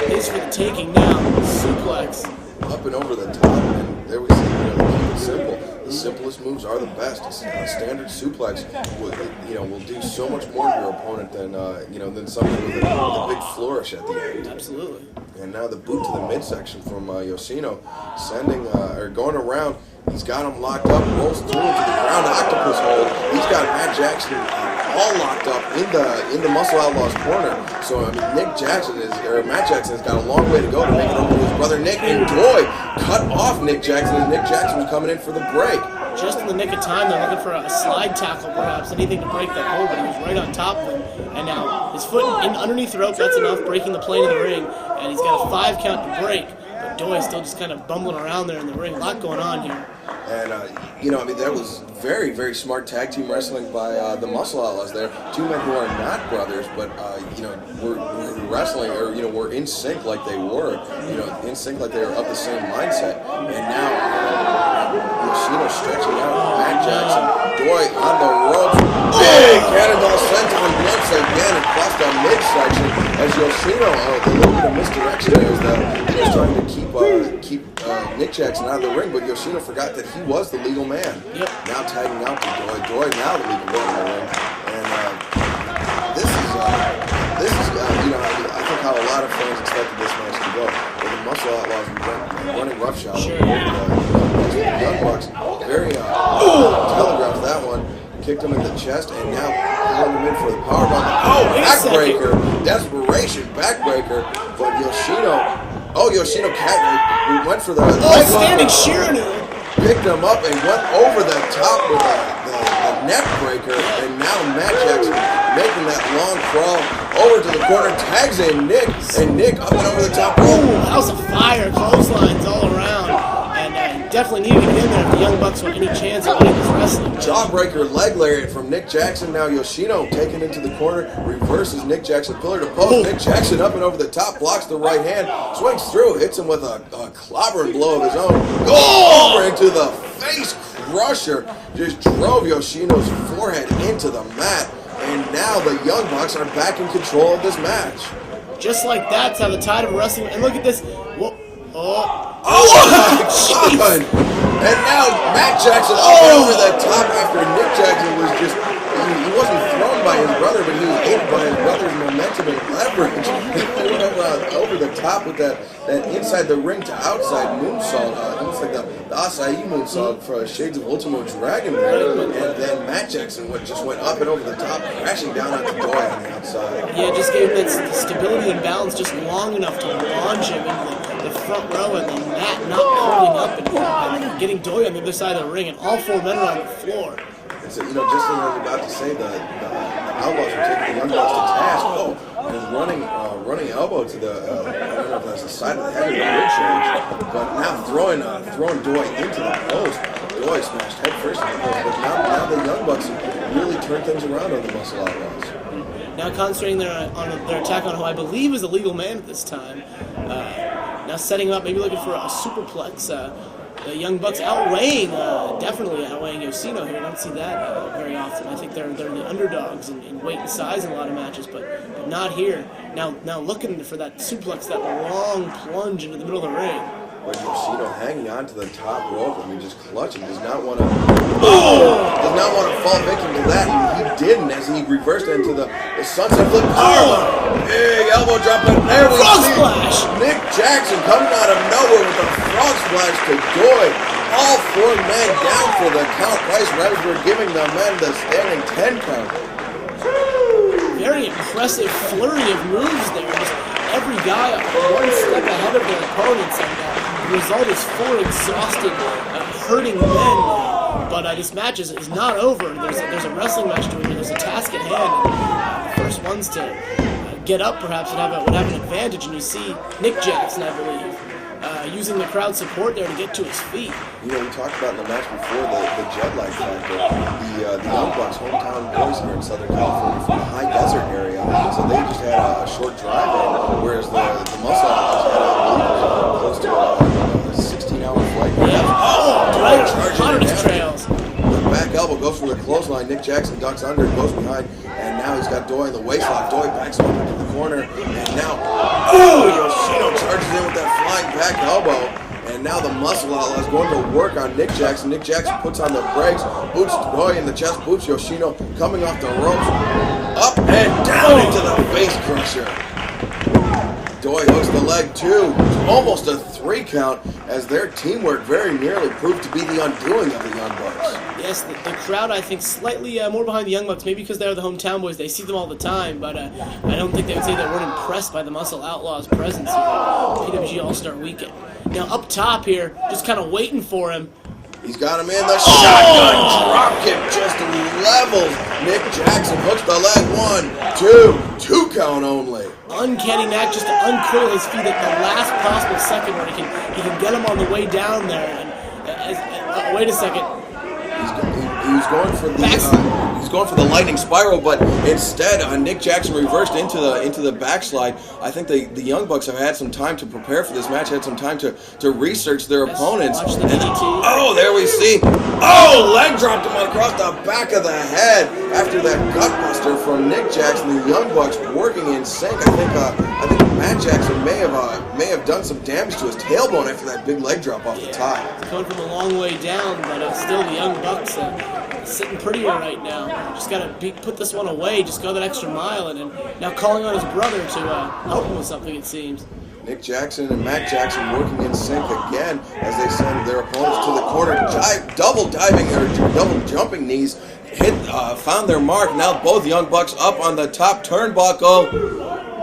his for the taking now. Suplex. Up and over the top, and there we see, keep it simple. The simplest moves are the best. A standard suplex will do so much more to your opponent than something with a big flourish at the end. Absolutely. And now the boot to the midsection from Yoshino, going around. He's got him locked up, rolls through into the ground octopus hold. He's got Matt Jackson all locked up in the Muscle Outlawz corner. So Matt Jackson has got a long way to go to make it over to his brother Nick. And Doi cut off Nick Jackson as Nick Jackson was coming in for the break. Just in the nick of time, they're looking for a slide tackle, perhaps, anything to break that hold, but he was right on top of him. And now his foot underneath the rope, that's enough, breaking the plane of the ring, and he's got a 5 count to break. But Doi still just kind of bumbling around there in the ring. A lot going on here. And, that was very, very smart tag team wrestling by the Muscle Outlaws there. Two men who are not brothers, but, were wrestling, or, were in sync like they were. In sync like they were of the same mindset. And now, Yoshino stretching out Matt Jackson. Doi on the ropes. Big cannonball senton once again across the midsection as Yoshino, a little bit of misdirection there as he was trying to keep Nick Jackson out of the ring, but Yoshino forgot that he was the legal man. Yep. Now tagging out to Doi. Doi now the legal man in the ring. And this is I think how a lot of fans expected this match to go. But the Muscle Outlaws running roughshod over the Young Bucks. Very telegraphed that one. Kicked him in the chest, and now pulling him in for the powerbomb. Backbreaker. Desperation backbreaker. But Yoshino went for the standing Shiranu. Picked him up and went over the top with the neck breaker, and now Matt Jackson making that long crawl over to the corner, tags in Nick, and Nick up and over the top rope. House of fire, clotheslines all around, and definitely needed to get in there if the Young Bucks want any chance of winning this wrestling. Jawbreaker leg lariat from Nick Jackson. Now Yoshino taken into the corner, reverses Nick Jackson pillar to post. Nick Jackson up and over the top, blocks the right hand, swings through, hits him with a clobbering blow of his own. Over into the face crusher. Just drove Yoshino's forehead into the mat. And now the Young Bucks are back in control of this match. Just like that's how the tide of wrestling. And look at this. Whoa. Oh my God! And now Matt Jackson up and over the top after Nick Jackson was just, he wasn't thrown by his brother, but he was aided by his brother's momentum and leverage. He went over the top with that inside the ring to outside moonsault. Almost like the acai moonsault for Shades of Ultimo Dragon there. And then Matt Jackson just went up and over the top, crashing down onto Doi on the outside. Yeah, just gave him that stability and balance just long enough to launch him into the front row, and then Matt not holding up and getting Doi on the other side of the ring, and all 4 men are on the floor. And so, just as I was about to say, the Outlaws are taking the Young Bucks to task. And running elbow to the, I don't know if that's the side of the head or the rib cage, but now throwing Doi into the post. Doi smashed head first in the post, but now the Young Bucks really turned things around on the Muscle Outlaws. Now concentrating on their attack on who I believe is a legal man at this time. Now setting up, maybe looking for a superplex. The Young Bucks definitely outweighing Yoshino here. I don't see that very often. I think they're the underdogs in weight and size in a lot of matches, but not here. Now looking for that suplex, that long plunge into the middle of the ring. But Yoshino hanging on to the top rope, just clutching, does not want to fall victim to that, and he didn't as he reversed into the sunset flip powerbomb. Big elbow drop, and there we see Nick Jackson coming out of nowhere with a frog splash to Doi. All 4 men down for the count. Bryce Remsburg giving the men the standing 10 count. Very impressive flurry of moves there. Just every guy one step ahead of their opponents, and the result is 4 exhausted, hurting men. But this match is not over. There's a wrestling match to it. There's a task at hand. The first ones to get up perhaps would have an advantage, and you see Nick Jackson, I believe, using the crowd support there to get to his feet. You know, we talked about in the match before the jet lag factor. The Young Bucks, hometown boys here in Southern California from the high desert area, so they just had a short drive in, whereas the Muscle Outlaws had, close to a 16-hour flight. Right, on his trails. The back elbow goes for the clothesline. Nick Jackson ducks under, goes behind, and now he's got Doi in the waistlock. Doi backs up into the corner, and now, Yoshino charges in with that flying back elbow. And now the Muscle Outlaw is going to work on Nick Jackson. Nick Jackson puts on the brakes, boots Doi in the chest, boots Yoshino, coming off the ropes, up and down into the face crusher. Doi hooks the leg too, almost a 3 count, as their teamwork very nearly proved to be the undoing of the Young Bucks. Yes, the crowd, I think, slightly more behind the Young Bucks, maybe because they're the hometown boys. They see them all the time, but I don't think they would say they weren't impressed by the Muscle Outlaws' presence here at PWG All Star Weekend. Now, up top here, just kind of waiting for him. He's got him in the shotgun dropkick, just levels Nick Jackson, hooks the leg, 1, 2 count only. Uncanny knack just to uncoil his feet at the last possible second where he can get him on the way down there. And wait a second. He's going for the lightning spiral, but instead Nick Jackson reversed into the backslide. I think the Young Bucks have had some time to prepare for this match, had some time to research their opponents. Watch the DDT. There we see. Leg dropped him across the back of the head after that gutbuster from Nick Jackson. The Young Bucks working in sync. I think Matt Jackson may have done some damage to his tailbone after that big leg drop off the top. It's coming from a long way down, but still the Young Bucks sitting prettier right now. Just got to put this one away, just go that extra mile, and now calling on his brother to help him with something, it seems. Nick Jackson and Matt Jackson working in sync again as they send their opponents to the corner. Double jumping knees, found their mark. Now both Young Bucks up on the top turnbuckle.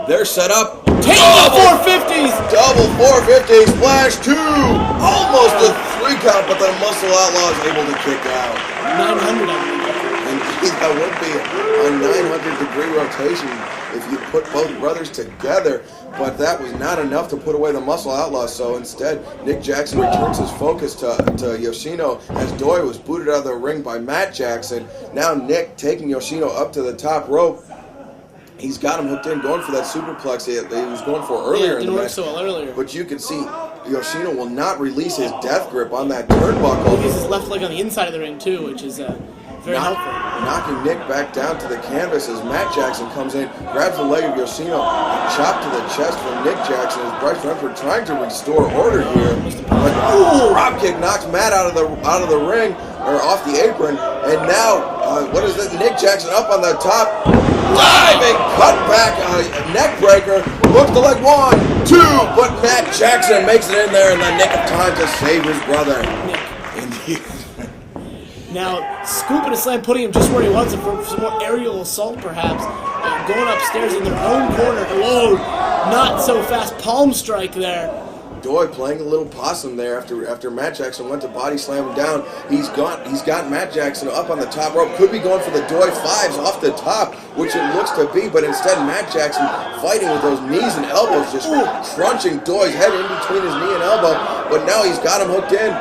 They're set up. Take the 450s! Double 450 splash 2! Almost a 3 count, but the Muscle Outlaw is able to kick out. 900, I believe. Indeed, that would be a 900-degree rotation if you put both brothers together, but that was not enough to put away the Muscle Outlaws, so instead, Nick Jackson returns his focus to Yoshino as Doi was booted out of the ring by Matt Jackson. Now Nick taking Yoshino up to the top rope. He's got him hooked in, going for that superplex that he was going for earlier in the match. So well earlier. But you can see Yoshino will not release his death grip on that turnbuckle. He has his left leg on the inside of the ring too, which is very helpful. Knocking Nick back down to the canvas as Matt Jackson comes in, grabs the leg of Yoshino, and chop to the chest from Nick Jackson as Bryce Remsburg trying to restore order here. But drop kick knocks Matt out of the ring, or off the apron, and now Nick Jackson up on the top, diving cut back, neck breaker, hooks the leg, 1, 2, but Matt Jackson makes it in there in the nick of time to save his brother. Indeed. Now, scooping a slam, putting him just where he wants him for some more aerial assault, perhaps. Going upstairs in their own corner. Whoa, not so fast. Palm strike there. Doi playing a little possum there after Matt Jackson went to body slam him down. He's got Matt Jackson up on the top rope. Could be going for the Doi 5s off the top, which it looks to be, but instead Matt Jackson fighting with those knees and elbows, just crunching Doi's head in between his knee and elbow. But now he's got him hooked in.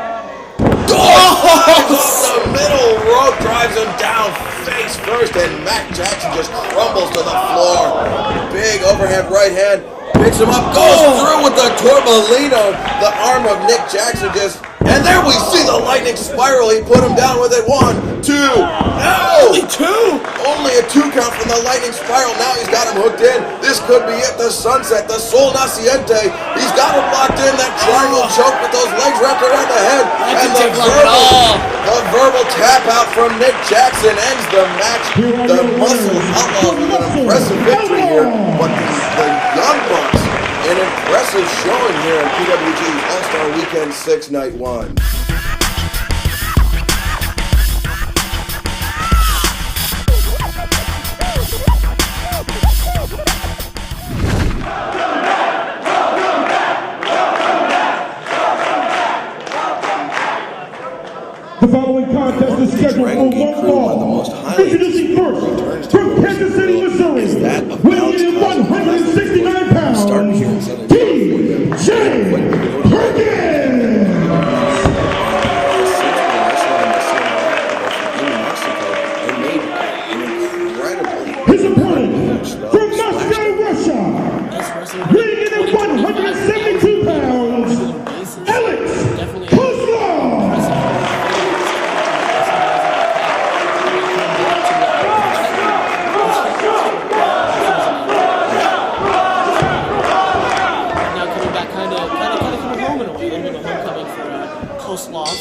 The middle rope drives him down face first, and Matt Jackson just crumbles to the floor. Big overhand right hand, picks him up, goes through with the Torbolino. The arm of Nick Jackson and there we see the lightning spiral. He put him down with it. 1, 2, no! Only 2? Only a 2 count from the lightning spiral. Now he's got him hooked in. This could be it, the sunset, the Sol Naciente. He's got him locked in, that triangle choke with those legs wrapped around the head. And the verbal tap out from Nick Jackson ends the match. The Muscle Outlaws with an impressive victory here, but the Young Bucks, an impressive showing here at PWG's All Star Weekend 6 Night 1. The following contest is scheduled for one fall. Introducing first, from Kansas City, Missouri, weighing in 169 pounds, PWG Perkins. His opponent, from Moscow, Russia, weighing in at 172 pounds, Koslov. Now coming back, kind of coming home in a way, a little bit of homecoming for Koslov.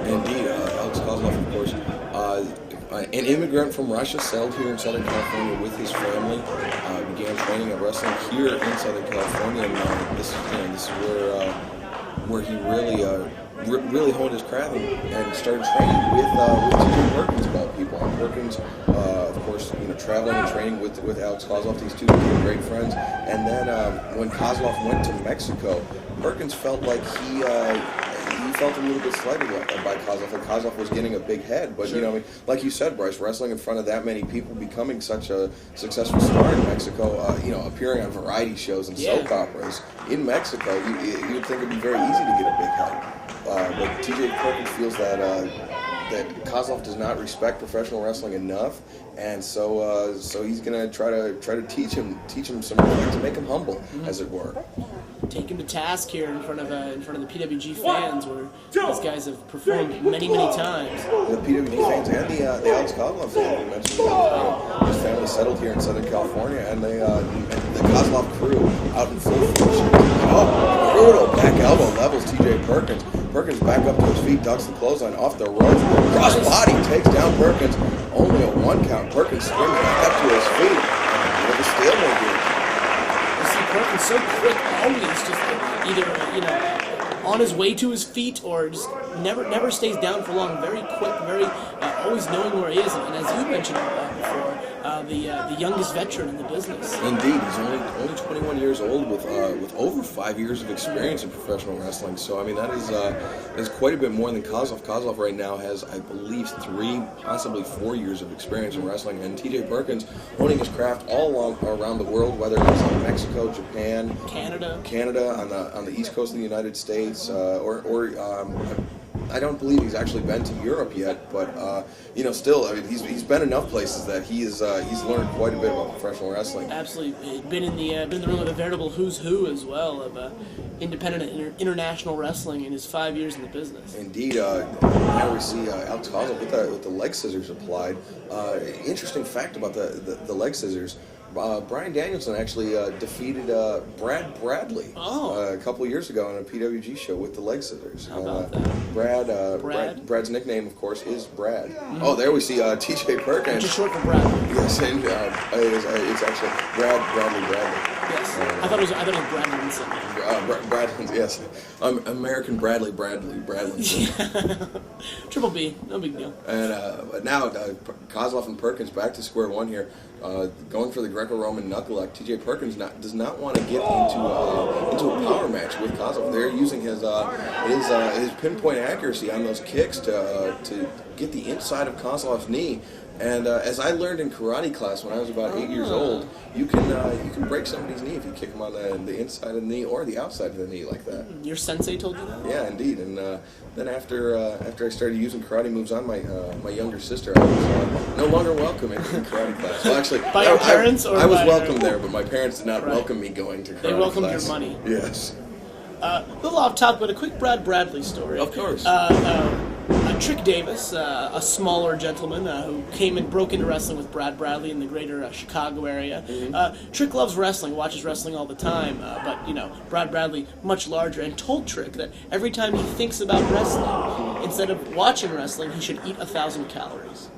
Indeed, Alex Koslov, of course, an immigrant from Russia, settled here in Southern California with his family. Began training at wrestling here in Southern California, and this is where he really honed his craft and started training with TJ Perkins about people. Perkins, of course, traveling and training with Alex Koslov. These two became great friends. And then when Koslov went to Mexico, Perkins felt like he felt a little bit slighted by Koslov, and Koslov was getting a big head. But, sure. Like you said, Bryce, wrestling in front of that many people, becoming such a successful star in Mexico, appearing on variety shows and soap operas in Mexico, you'd think it'd be very easy to get a big head. But TJ Perkins feels that Koslov does not respect professional wrestling enough, and so he's gonna try to teach him some to make him humble, as it were. Take him to task here in front of the PWG fans, where these guys have performed many times. The PWG fans and the Alex Koslov fans. We mentioned his family settled here in Southern California, and the Koslov crew out in full force. Oh, brutal back elbow levels TJ Perkins. Perkins back up to his feet, ducks the clothesline off the ropes. Cross body takes down Perkins. Only a 1 count. Perkins springs back up to his feet. With a stalemate here. You see Perkins so quick, always just either on his way to his feet or just never stays down for long. Very quick, very always knowing where he is. And as you mentioned before, the youngest veteran in the business. Indeed, he's only 21 years old with over 5 years of experience in professional wrestling. So I mean that is quite a bit more than Koslov. Koslov right now has, I believe, 3, possibly 4 years of experience in wrestling, and TJ Perkins honing his craft all around the world, whether it's in Mexico, Japan, Canada on the east coast of the United States, I don't believe he's actually been to Europe yet, but still, I mean, he's been enough places that he's learned quite a bit about professional wrestling. Absolutely, been in the room of a veritable who's who as well of independent and international wrestling in his 5 years in the business. Indeed, now we see Alex Koslov with the leg scissors applied. Interesting fact about the leg scissors. Bryan Danielson actually defeated Brad Bradley a couple years ago on a PWG show with the leg scissors. How about that? Brad's nickname, of course, is Brad. Mm-hmm. Oh, there we see TJ Perkins. Just short for Brad. Yes, and it's actually Bradley. Yes, I thought it was Brad Linson. Bradley, yes. American Bradley. Yeah. Triple B, no big deal. And now Koslov and Perkins back to square one here. Going for the Greco-Roman knuckle-lock. TJ Perkins does not want to get into a power match with Koslov. They're using his pinpoint accuracy on those kicks to get the inside of Kozlov's knee. And as I learned in karate class when I was about 8 years old, you can break somebody's knee if you kick them on the inside of the knee or the outside of the knee like that. Your sensei told you that? Yeah, indeed. And then after I started using karate moves on my younger sister, I was no longer welcome in karate class. Well, actually, by your parents, or I was welcome there, but my parents did not welcome me going to karate class. They welcomed your money. Yes. A little off topic, but a quick Brad Bradley story. Of course. Trick Davis, a smaller gentleman who came and broke into wrestling with Brad Bradley in the greater Chicago area. Mm-hmm. Trick loves wrestling, watches wrestling all the time, but Brad Bradley much larger, and told Trick that every time he thinks about wrestling, instead of watching wrestling, he should eat 1,000 calories.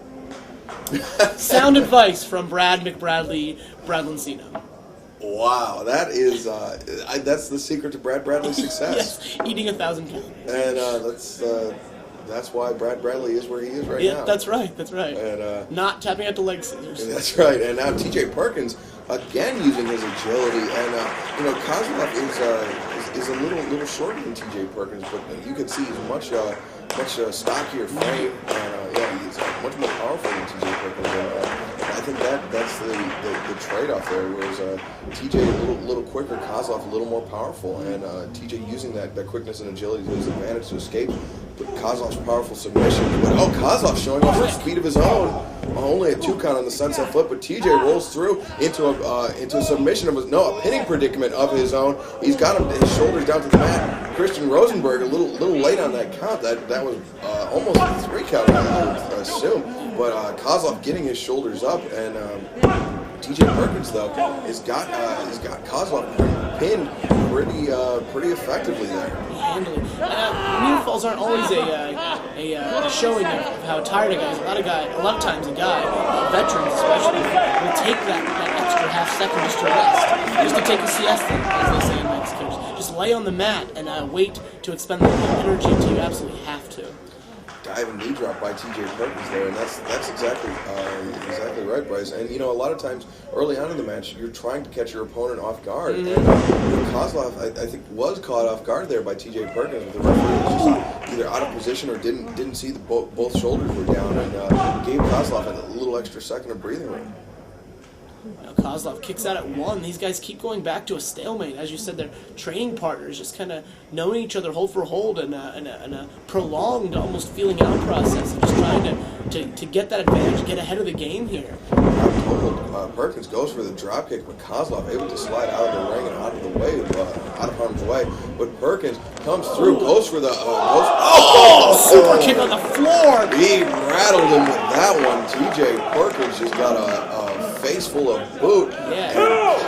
Sound advice from Brad McBradley Bradlincino. Wow, that is that's the secret to Brad Bradley's success. Yes, eating 1,000 calories. And that's why Brad Bradley is where he is right now. Yeah, that's right. And not tapping out the leg scissors. That's right. And now TJ Perkins again using his agility, and Koslov is a little shorter than TJ Perkins, but you can see he's stockier frame, and yeah, he's much more powerful than TJ Perkins. And I think that's the trade-off there. Whereas TJ a little quicker, Koslov a little more powerful, and TJ using that quickness and agility to his advantage to escape. But Kozlov's powerful submission. But Koslov showing off the speed of his own. Only a 2 count on the sunset flip, but TJ rolls through into a submission of a pinning predicament of his own. He's got his shoulders down to the mat. Christian Rosenberg a little late on that count. That was almost a 3 count, I would assume. But Koslov getting his shoulders up, and TJ Perkins though has got Koslov pinned pretty effectively there. Handily. Near falls aren't always a showing of how tired a guy is. A lot of times a guy, veterans especially, will take that extra half second just to rest, just to take a siesta, as they say in Mexico. Just lay on the mat and wait to expend the energy until you absolutely have to. Diving knee drop by TJ Perkins there, and that's exactly right, Bryce. And a lot of times early on in the match, you're trying to catch your opponent off guard, and Koslov I think was caught off guard there by TJ Perkins. But the referee was just either out of position or didn't see both shoulders were down, and gave Koslov a little extra second of breathing room. Koslov kicks out at 1. These guys keep going back to a stalemate. As you said, they're training partners, just kind of knowing each other hold for hold, and a prolonged, almost feeling out process, and just trying to get that advantage, get ahead of the game here. Perkins goes for the dropkick, but Koslov able to slide out of the ring and out of the way, out of harm's way. But Perkins comes through, goes for the super kick on the floor. He rattled him with that one. TJ Perkins just got a face full of boot. Yeah. And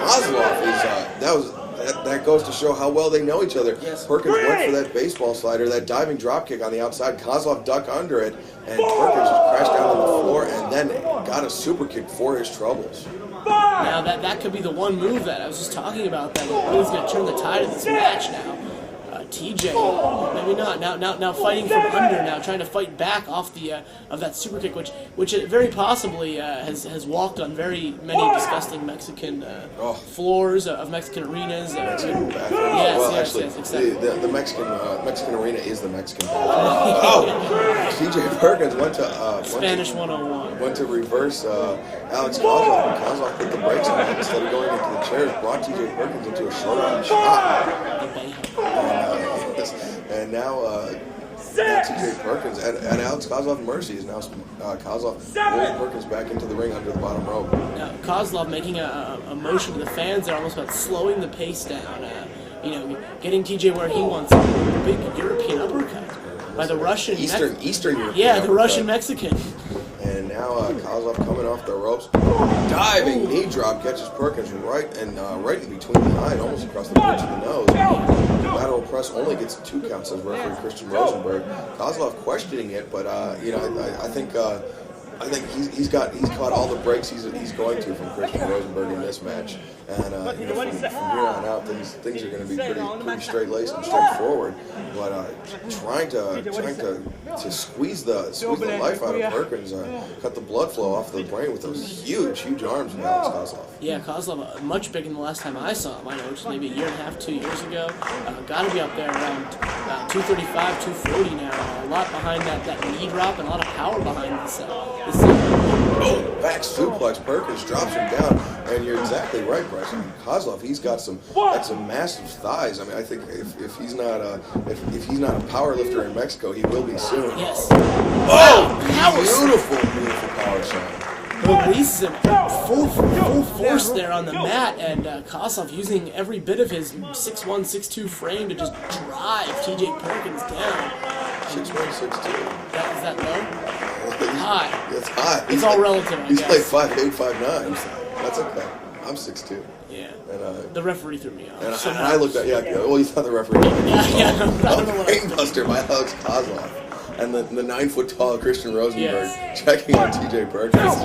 Koslov that goes to show how well they know each other. Yes. Perkins went for that baseball slider, that diving drop kick on the outside. Koslov ducked under it, and Perkins just crashed down on the floor and then got a super kick for his troubles. Now that could be the one move that I was just talking about that is going to turn the tide of this match now. TJ, maybe not. Now fighting from under. Now trying to fight back off the of that super kick, which very possibly has walked on very many disgusting Mexican floors of Mexican arenas. Mexican bathroom. Yes, exactly. The Mexican arena is the Mexican bathroom. TJ Perkins went to Spanish 101. Went to reverse Alex Koslov, and Koslov put the brakes on him instead of going into the chairs. Brought TJ Perkins into a short-arm shot. And now TJ Perkins at Alex Koslov mercy is now Koslov pulling Perkins back into the ring under the bottom rope. Now, Koslov making a motion to the fans there, almost about slowing the pace down. Getting TJ where he wants him. A big European uppercut by the Russian Eastern European. Yeah, the Russian Mexican. And now Koslov coming off the ropes, diving knee drop, catches Perkins right in between the eye, almost across the bridge of the nose. Lateral press only gets 2 counts, says referee Christian Rosenberg. Koslov questioning it, but I think he's caught all the breaks he's going to from Christian Rosenberg in this match, and from here on out things are going to be pretty straight-laced and straightforward. But trying to squeeze the life out of Perkins, cut the blood flow off the brain with those huge arms of Alex Koslov. Yeah, Koslov much bigger than the last time I saw him. I know, just maybe a year and a half, 2 years ago. Got to be up there around 235, 240 now. A lot behind that knee drop and a lot of power behind this. Back suplex, Perkins drops him down, and you're exactly right, Bryce. I mean, Koslov, he's got some massive thighs. I mean, I think if he's not a power lifter in Mexico, he will be soon. Yes. Beautiful power shot. Releases him full force there on the mat, and Koslov using every bit of his 6'1", 6'2" frame to just drive TJ Perkins down. 6'1", 6'2". Is that low? High. It's high. It's all relative, I He's guess. like 5'8", 5'9". That's okay. I'm 6'2". Yeah. And, the referee threw me off. And I looked at, well, you thought the referee was Brainbuster by Alex Koslov. And the 9-foot-tall Christian Rosenberg checking on TJ Perkins.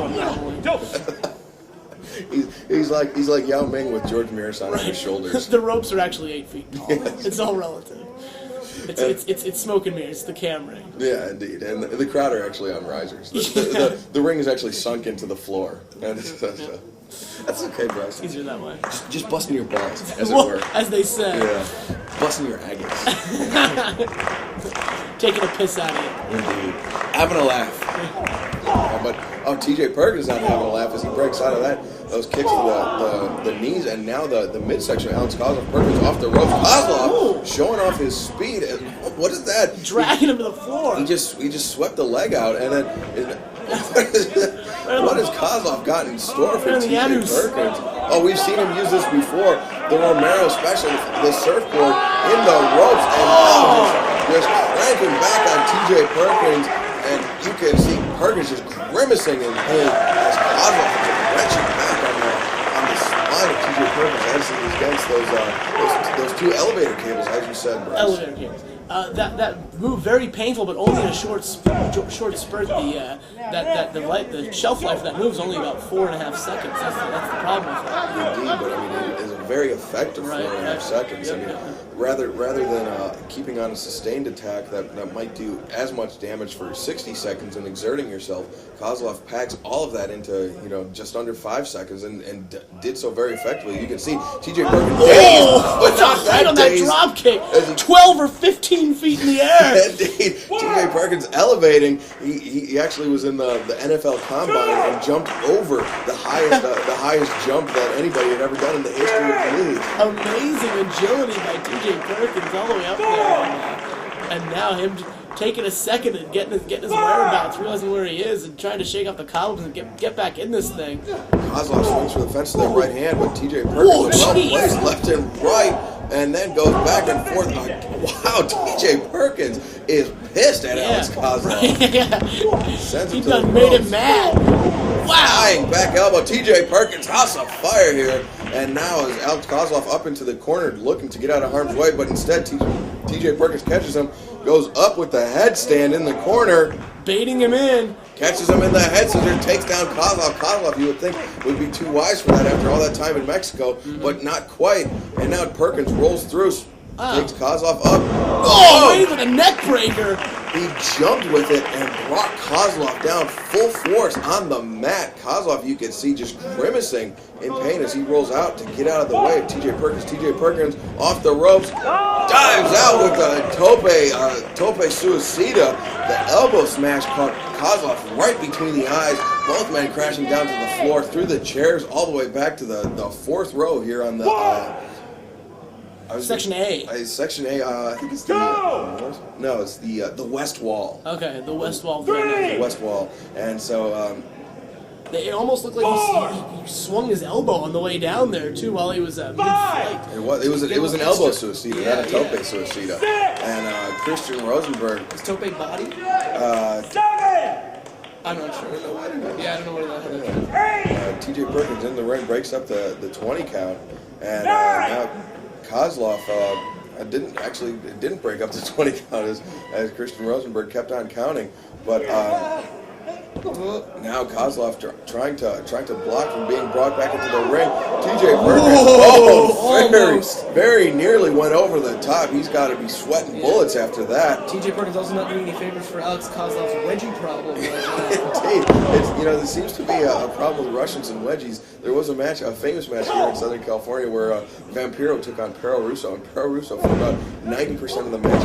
he's like Yao Ming with George Mirasan on his shoulders. The ropes are actually 8 feet tall. Yes. It's all relative. It's smoke and mirrors. It's the camera. Yeah, indeed. And the crowd are actually on risers. The ring is actually sunk into the floor. And that's okay, Bryce. Easier that way. Just busting your balls, as it were. As they say. Yeah. Busting your agates. Taking a piss out of it. Indeed. Having a laugh. But TJ Perkins not having a laugh as he breaks out of those kicks to the knees, and now the midsection. Alex Koslov, Perkins off the ropes. Koslov showing off his speed. What is that? Dragging him to the floor. He just swept the leg out, and then what has Koslov got in store for TJ Perkins? Oh, we've seen him use this before. The Romero special, the surfboard in the ropes, and now just cranking back on TJ Perkins. And you can see Perkins just grimacing in pain as Koslov is wrenching back on the spine of TJ Perkins as he is against those two elevator cables, as you said, Bryce. Elevator cables. That move very painful, but only in a short spurt. The shelf life of that move is only about 4.5 seconds. That's the problem with that. Indeed, but I mean it is a very effective 4.5 seconds. I mean, rather than keeping on a sustained attack that might do as much damage for 60 seconds and exerting yourself, Koslov packs all of that into just under 5 seconds and did so very effectively. You can see TJ Perkins dazed, but not right on that drop kick. 12 or 15 feet in the air. Indeed, TJ Perkins elevating. He actually was in the NFL Combine and jumped over the highest jump that anybody had ever done in the history of the league. Amazing agility by TJ Perkins all the way up there, and now him taking a second and getting his whereabouts, realizing where he is, and trying to shake off the cobwebs and get back in this thing. Koslov swings for the fence to that right hand, but TJ Perkins is well placed left and right, and then goes back and forth. Wow, TJ Perkins is pissed at Alex Koslov. He done made him mad. Wow. Flying back elbow. TJ Perkins, house of fire here. And now is Alex Koslov up into the corner looking to get out of harm's way, but instead TJ Perkins catches him, goes up with the headstand in the corner. Baiting him in. Catches him in the head scissors, takes down Koslov. Koslov, you would think, would be too wise for that after all that time in Mexico, but not quite. And now Perkins rolls through, takes Koslov up. Oh, with a neck breaker. He jumped with it and brought Koslov down full force on the mat. Koslov, you can see, just grimacing in pain as he rolls out to get out of the way of TJ Perkins. TJ Perkins off the ropes, dives out with a tope suicida. The elbow smash caught Koslov right between the eyes. Both men crashing down to the floor through the chairs all the way back to the fourth row here on the Section A. Section A. I think it's it's the West Wall. Okay, the West Wall. The West Wall, and so it almost looked like he swung his elbow on the way down there too while he was mid-flight. It was an elbow suicida, not a tope suicida. And Christian Rosenberg. Is tope body? I'm not sure. I don't know where that is. TJ Perkins in the ring breaks up the 20 count, and now Koslov didn't break up the 20 count as Christian Rosenberg kept on counting, but now Koslov trying to block from being brought back into the ring. TJ Perkins, very nearly went over the top. He's got to be sweating bullets after that. TJ Perkins also not doing any favors for Alex Kozlov's wedgie problem. Indeed, there seems to be a problem with Russians and wedgies. There was a famous match here in Southern California where Vampiro took on Perro Russo, and Perro Russo for about 90% of the match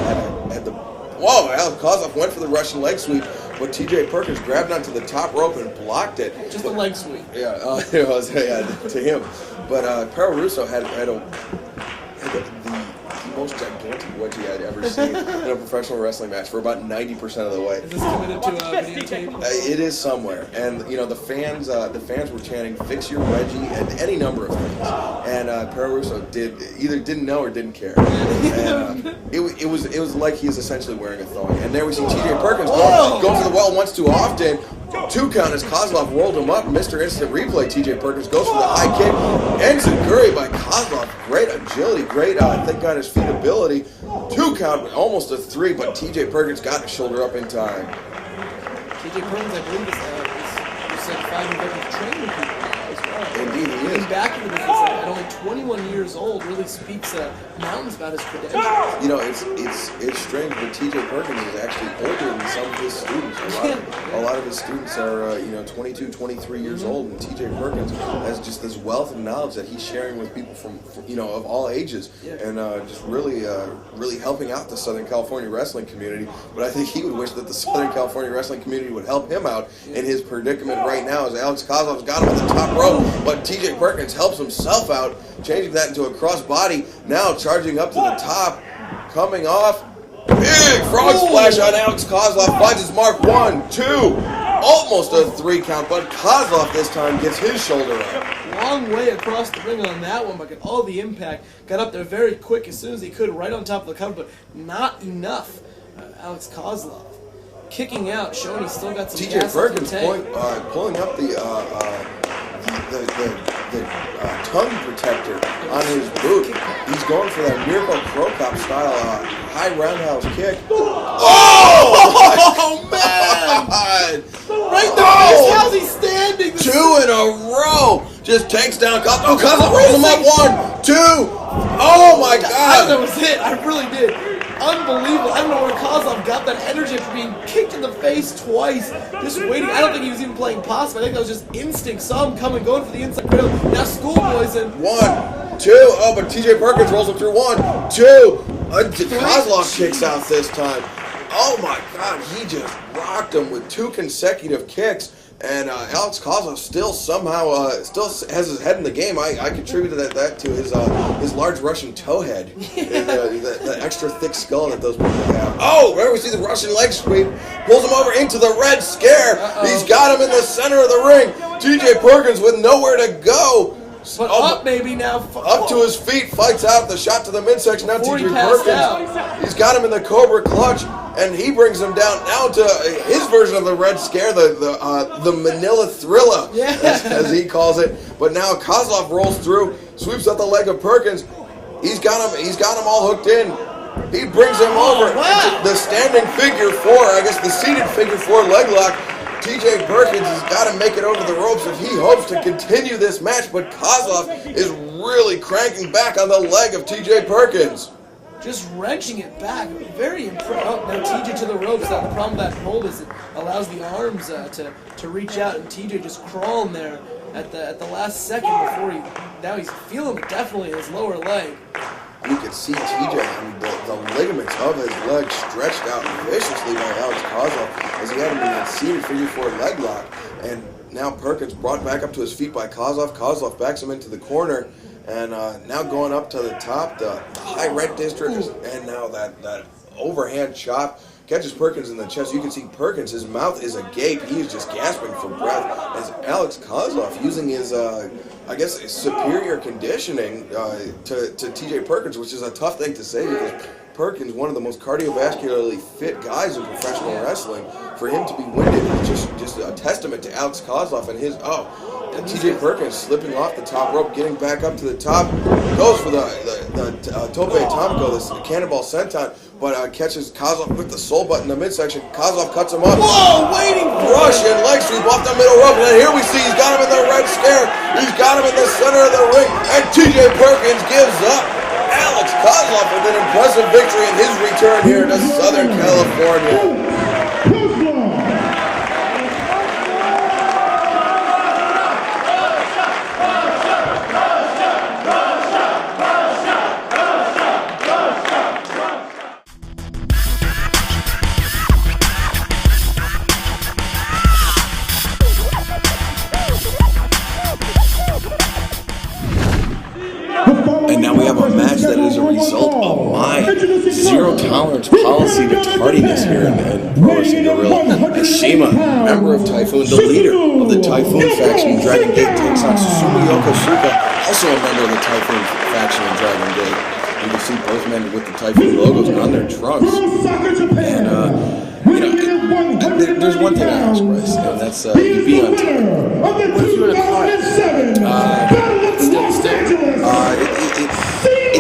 had the. Whoa! Alex Koslov went for the Russian leg sweep, but TJ Perkins grabbed onto the top rope and blocked it. Just a leg sweep. Yeah, it was to him. But Perro Russo had the most gigantic wedgie I'd ever seen in a professional wrestling match for about 90% of the way. Is this committed to videotape? It is somewhere, and the fans were chanting "Fix your wedgie" and any number of things, and Perro Russo either didn't know or didn't care, and it was like he is essentially wearing a thong. And there we see TJ Perkins going for the well once too often. 2 count as Koslov rolled him up. Mr. Instant Replay, TJ Perkins goes for the high kick. Enziguri by Koslov. Great agility, great, thank God, his feet ability. 2 count, almost a 3, but TJ Perkins got his shoulder up in time. TJ Perkins, I believe, is like 5 and training people as well. Indeed, he is. Back into the at only 21 years old really speaks mountains about his credentials. You know, it's strange, but TJ Perkins is actually older than some of his students. A lot of his students are 22, 23 years old, and TJ Perkins has just this wealth of knowledge that he's sharing with people from of all ages, and just really helping out the Southern California wrestling community. But I think he would wish that the Southern California wrestling community would help him out in his predicament right now, as Alex Kozlov's got him on the top rope, but TJ Perkins helps himself out, changing that into a crossbody, now charging up to the top, coming off, big frog splash on Alex Koslov, finds his mark, 1, 2, almost a 3 count, but Koslov this time gets his shoulder up. Long way across the ring on that one, but got all the impact, got up there very quick as soon as he could, right on top of the cover, but not enough. Alex Koslov kicking out, showing he's still got some TJ Perkins pulling up the tongue protector on his boot. He's going for that Miracle Pro Cop style high roundhouse kick. Oh man! Right there, how's he standing? 2 in a row. Just takes down Koslov. Oh, Koslov rolls him up. 1, 2. Oh my God! I thought that was it. I really did. Unbelievable. I don't know where Koslov got that energy after being kicked in the face twice. Just waiting. I don't think he was even playing possum. I think that was just instinct. Saw him coming, going for the inside cradle. Now schoolboy's in. 1, 2. Oh, but TJ Perkins rolls him through. 1, 2. Kozlov kicks out this time. Oh my God, he just rocked him with 2 consecutive kicks. And Alex Koslov still somehow still has his head in the game. I contributed that to his large Russian toe head, and the extra thick skull that those people have. Oh, there we see the Russian leg sweep. Pulls him over into the Red Scare. He's got him in the center of the ring. TJ Perkins with nowhere to go. But up maybe now. Up to his feet, fights out the shot to the midsection. Now TJ Perkins. He's got him in the Cobra Clutch, and he brings him down now to his version of the Red Scare, the Manila Thriller, as he calls it. But now Koslov rolls through, sweeps up the leg of Perkins. He's got him all hooked in. He brings him over into the standing figure 4, I guess the seated figure 4 leg lock. TJ Perkins has got to make it over the ropes if he hopes to continue this match, but Koslov is really cranking back on the leg of TJ Perkins. Just wrenching it back. Very impressive. Oh, now TJ to the ropes. Now the problem with that hold is it allows the arms to reach out, and TJ just crawling there at the last second before now he's feeling it definitely in his lower leg. You could see TJ, the ligaments of his leg stretched out viciously by Alex Koslov as he had him in that seated figure 4 leg lock. And now Perkins brought back up to his feet by Koslov. Koslov backs him into the corner. And now going up to the top, the high red district, and now that overhand chop catches Perkins in the chest. You can see Perkins, his mouth is agape. He is just gasping for breath as Alex Koslov, using his, his superior conditioning to TJ Perkins, which is a tough thing to say because Perkins, one of the most cardiovascularly fit guys in professional wrestling, for him to be winded is just a testament to Alex Koslov and his, and TJ Perkins slipping off the top rope, getting back up to the top, goes for the tope atomico, this cannonball senton, but catches Koslov with the soul butt in the midsection. Koslov cuts him up. Whoa, waiting for Russian leg sweep off the middle rope, and then here we see he's got him in the Red Scare. He's got him in the center of the ring, and TJ Perkins gives up. Alex Koslov with an impressive victory in his return here to Southern California. And now we have a match that is a result of my zero-tolerance policy to tardiness here in Pro Wrestling Guerilla. CIMA, member of Typhoon, the leader of the Typhoon faction in Dragon Gate, takes on Susumu Yokosuka, also a member of the Typhoon faction in Dragon Gate. You can see both men with the Typhoon logos on their trunks. And, there's one thing I ask, Bryce, and that's you be on time. What if you were in a car?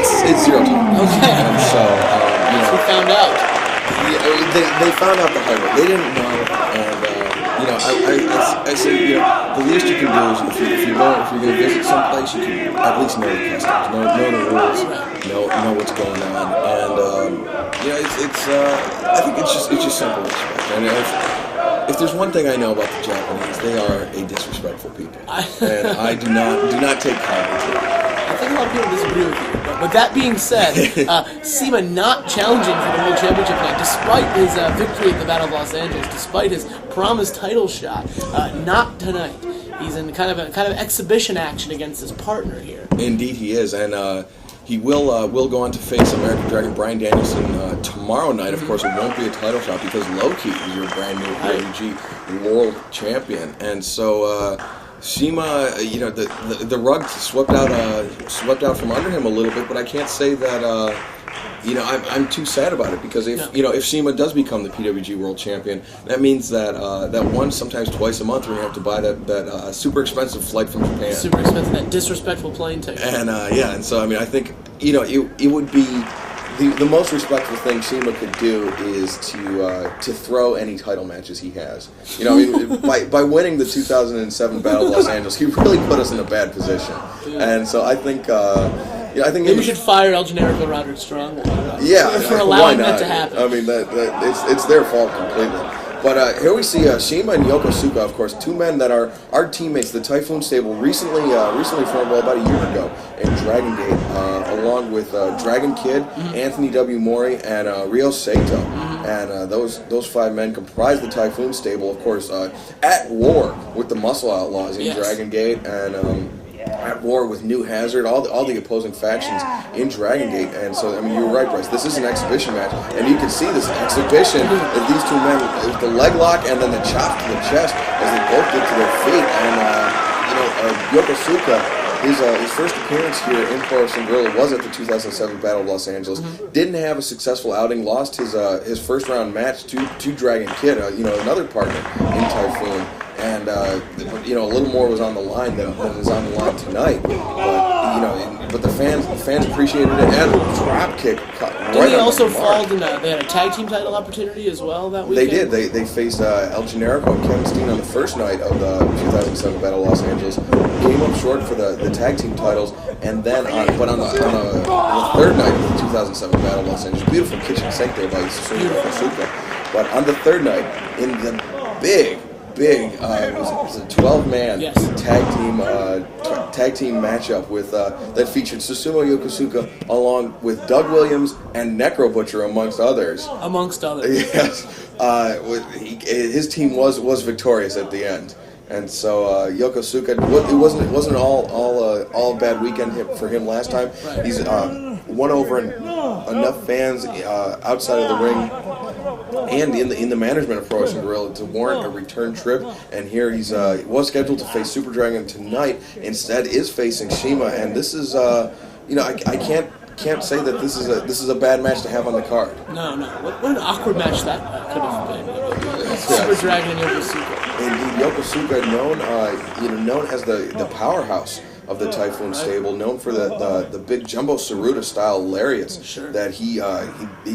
It's zero time. Okay. And so, we found out. They found out the hard way. They didn't know, and I say, the least you can do is if you're going to visit someplace, you can at least know the customs, know the rules, know what's going on, and I think it's just simple respect. And if there's one thing I know about the Japanese, they are a disrespectful people, and I do not take kindly to it. I think a lot of people disagree with you. But that being said, CIMA not challenging for the World Championship tonight, despite his victory at the Battle of Los Angeles, despite his promised title shot, not tonight. He's in kind of exhibition action against his partner here. Indeed, he is, and he will go on to face American Dragon Bryan Danielson tomorrow night. Of course, it won't be a title shot because Loki is your brand new PWG World Champion, and so. CIMA, the rug swept out from under him a little bit, but I can't say that I'm too sad about it because if CIMA does become the PWG World Champion, that means that once, sometimes twice a month, we're gonna have to buy that super expensive flight from Japan. Super expensive, that disrespectful plane ticket. And and so I think it would be. The most respectful thing CIMA could do is to throw any title matches he has. By winning the 2007 Battle of Los Angeles, he really put us in a bad position. And so I think maybe we should fire El Generico Roderick Strong. For allowing why not? that to happen. I mean, it's their fault completely. But here we see CIMA and Yokosuka, of course, two men that are our teammates. The Typhoon stable recently formed about a year ago in Dragon Gate, along with Dragon Kid, Anthony W. Mori, and Ryo Sato. And those five men comprise the Typhoon stable, of course, at war with the Muscle Outlawz in Dragon Gate, and at war with New Hazard, all the opposing factions in Dragon Gate. And so, you're right, Bryce. This is an exhibition match, and you can see this exhibition of these two men, the leg lock and then the chop to the chest as they both get to their feet. And Yokosuka, his first appearance here in Pro Wrestling Guerrilla was at the 2007 Battle of Los Angeles. Didn't have a successful outing. Lost his first round match to Dragon Kid, another partner in Typhoon. And a little more was on the line than is on the line tonight. But the fans appreciated it, and a drop kick cut. Did they also fall in? They had a tag team title opportunity as well that weekend. They did. They faced El Generico and Kevin Steen on the first night of the 2007 Battle of Los Angeles. Came up short for the tag team titles, and then on the third night of the 2007 Battle of Los Angeles, beautiful kitchen sink there by Susumu. But on the third night, in the big it was a 12-man tag team matchup with that featured Susumu Yokosuka along with Doug Williams and Necro Butcher amongst others. Yes, his team was victorious at the end. And so Yokosuka, it wasn't all a bad weekend for him last time. Right. He's won over enough fans outside of the ring and in the management of Pro Wrestling Guerrilla to warrant a return trip. And here he was scheduled to face Super Dragon tonight. Instead, is facing CIMA, and this is I can't say that this is a bad match to have on the card. No. What an awkward match that could have been. Super Dragon and Yokosuka. Indeed, Yokosuka, known as the powerhouse of the Typhoon stable, known for the big Jumbo Saruta style lariats that he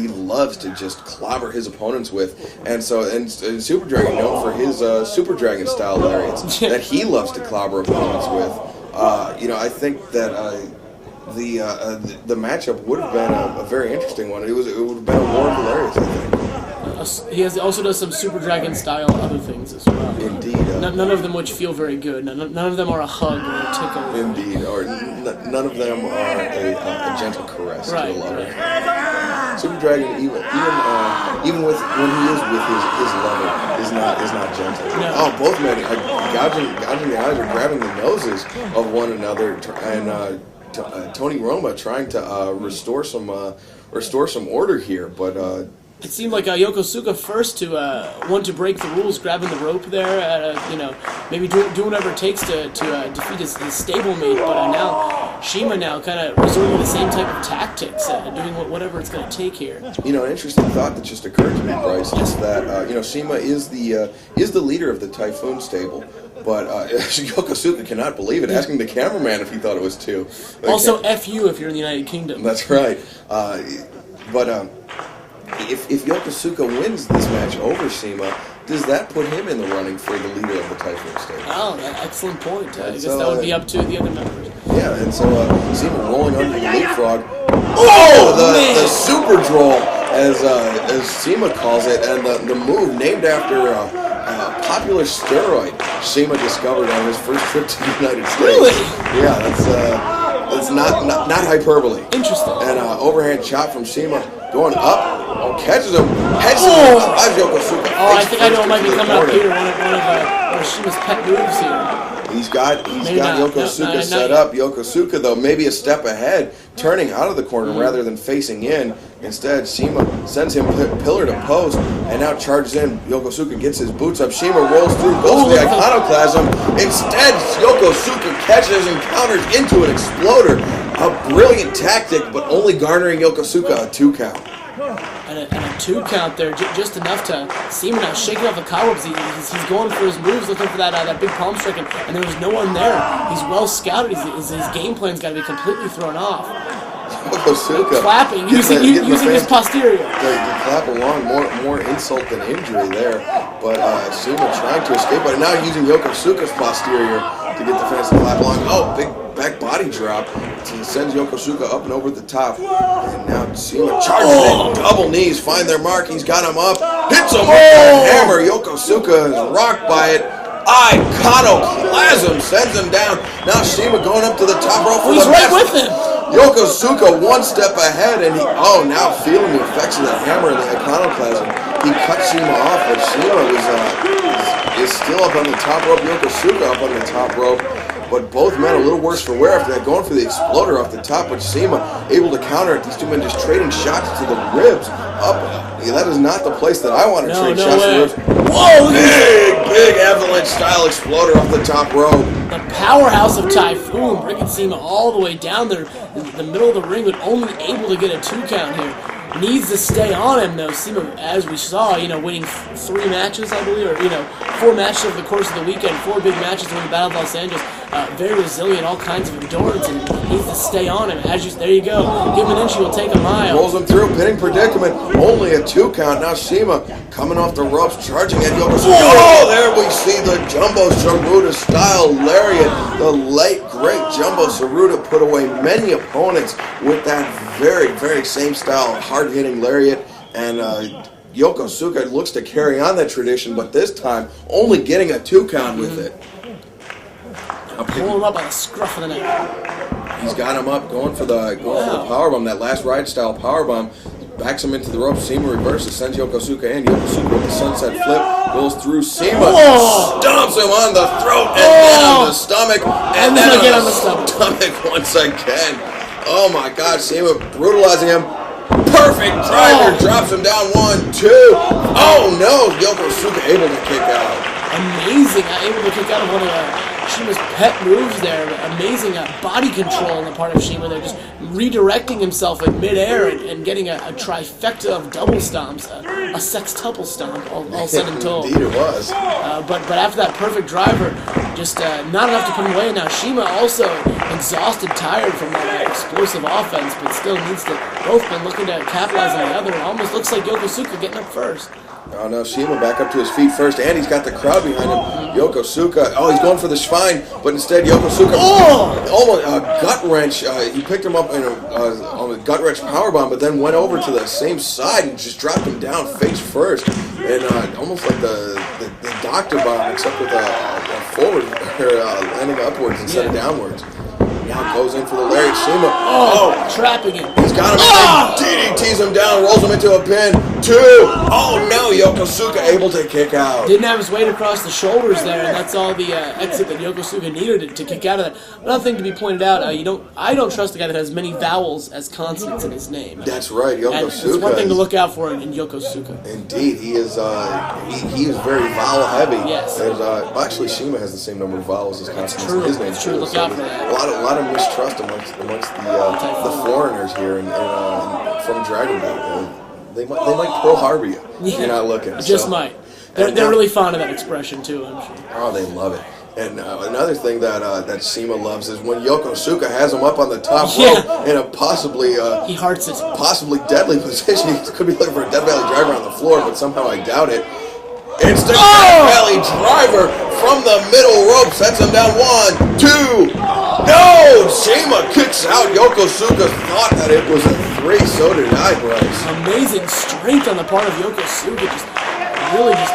loves to just clobber his opponents with, and Super Dragon, known for his Super Dragon style lariats that he loves to clobber opponents with. I think that the matchup would have been a very interesting one. It would have been a war of the lariats, I think. He also does some Super Dragon style other things as well. Indeed. None of them which feel very good. None of them are a hug or a tickle. Indeed. Or none of them are a gentle caress to a lover. Right. Super Dragon, even with when he is with his lover, is not gentle. No. Oh, both men are gouging the eyes or grabbing the noses of one another, and Tony Roma trying to restore some order here, but. It seemed like Yokosuka first to want to break the rules, grabbing the rope there, maybe do whatever it takes to defeat his stablemate. But now CIMA kind of resorting to the same type of tactics, doing whatever it's going to take here. An interesting thought that just occurred to me, Bryce, is that CIMA is the leader of the Typhoon stable. But Yokosuka cannot believe it, asking the cameraman if he thought it was too. Also, F you if you're in the United Kingdom. That's right. If Yokosuka wins this match over CIMA, does that put him in the running for the leader of the Typhoon Stage? Oh, excellent point. I guess that would be up to the other members. Yeah, and so CIMA rolling under the leapfrog. The super droll, as CIMA calls it, and the move named after a popular steroid CIMA discovered on his first trip to the United States. Really? Yeah, that's not hyperbole. Interesting. And overhand chop from CIMA going up. Catches him. Heads him. Drives Yokosuka. I think I know it might be coming up here. One of CIMA's pet moves here. He's got Yokosuka set up. Yokosuka, though, maybe a step ahead, turning out of the corner rather than facing in. Instead, CIMA sends him pillar to post and now charges in. Yokosuka gets his boots up. CIMA rolls through, goes for the iconoclasm. Instead, Yokosuka catches and counters into an exploder. A brilliant tactic, but only garnering Yokosuka a 2 count. And a 2 count there, just enough to CIMA now shaking off the cobwebs. He's going for his moves, looking for that big palm strike, and there was no one there. He's well scouted. His game plan's got to be completely thrown off. Yokosuka clapping, using his posterior. To clap along, more insult than injury there. But CIMA trying to escape, but now using Yokosuka's posterior to get the fans to clap along. Oh, big back body drop. Sends Yokosuka up and over the top. And now CIMA charges in. Double knees, find their mark. He's got him up. Hits him with that hammer. Yokosuka is rocked by it. Iconoclasm sends him down. Now CIMA going up to the top rope for He's the right match. with him. Yokosuka one step ahead, and now feeling the effects of the hammer and the iconoclasm. He cut CIMA off, but CIMA is still up on the top rope. Yokosuka up on the top rope. But both men a little worse for wear after that, going for the exploder off the top, but CIMA able to counter it. These two men just trading shots to the ribs. That is not the place that I want to trade shots to the ribs. Whoa! Big avalanche-style exploder off the top rope. The powerhouse of Typhoon, bringing CIMA all the way down there, the middle of the ring, but only able to get a 2 count here. Needs to stay on him, though. CIMA, as we saw, winning 3 matches, I believe, or 4 matches over the course of the weekend, 4 big matches during the Battle of Los Angeles. Very resilient, all kinds of endurance, and needs to stay on him. There you go. Give him an inch, he will take a mile. Rolls him through, pinning predicament. Only a 2 count. Now CIMA coming off the ropes, charging at Yokosuka. Oh, there we see the Jumbo Saruta style lariat. The late great Jumbo Saruta put away many opponents with that very, very same style, hard-hitting lariat. And Yokosuka looks to carry on that tradition, but this time only getting a 2 count with it. Pull him up by the scruff of the neck. He's got him up, going for the powerbomb, that last ride style powerbomb. Backs him into the ropes. CIMA reverses, sends Yokosuka in. Yokosuka with the sunset flip goes through CIMA, stomps him on the throat and then on the stomach, and then again on the stomach once again. Oh my God, CIMA brutalizing him. Perfect driver, drops him down 1, 2. Oh no, Yokosuka able to kick out. Amazing, able to kick out of one of CIMA's pet moves there. Amazing body control on the part of CIMA there, just redirecting himself in midair and getting a trifecta of double stomps, a sextuple stomp, all said and told. Indeed it was. But after that perfect driver, just not enough to put him away. Now CIMA also exhausted, tired from that explosive offense, but still needs to, both men looking to capitalize on the other. It almost looks like Yokosuka getting up first. Oh no, CIMA back up to his feet first, and he's got the crowd behind him. Yokosuka, he's going for the spine, but instead Yokosuka, almost a gut wrench. He picked him up on a gut wrench powerbomb, but then went over to the same side and just dropped him down face first, and almost like the doctor bomb, except with a forward, landing upwards instead of downwards. Now goes in for the lariat. CIMA, trapping him. He's got him. DDTs him down, rolls him into a pin. 2. Oh no, Yokosuka able to kick out. Didn't have his weight across the shoulders there, and that's all the exit that Yokosuka needed to kick out of that. Another thing to be pointed out, I don't trust a guy that has many vowels as consonants in his name. That's right, Yokosuka. It's one thing to look out for in Yokosuka. Indeed, he is he is very vowel heavy. Yes. Actually, CIMA has the same number of vowels as consonants in his name. It's true. Look out for that. A lot of mistrust amongst the foreigners here and from Dragon Ball. They might Pearl Harbor you if you're not looking. Just might. They're really fond of that expression too, I'm sure. Oh, they love it. And another thing that CIMA loves is when Yokosuka has him up on the top rope in a possibly he hearts it. Possibly deadly position. He could be looking for a Death Valley driver on the floor, but somehow I doubt it. Instant valley driver from the middle rope, sets him down. 1, 2. No! CIMA kicks out. Yokosuka thought that it was a 3. So did I, Bryce. Amazing strength on the part of Yokosuka. Really just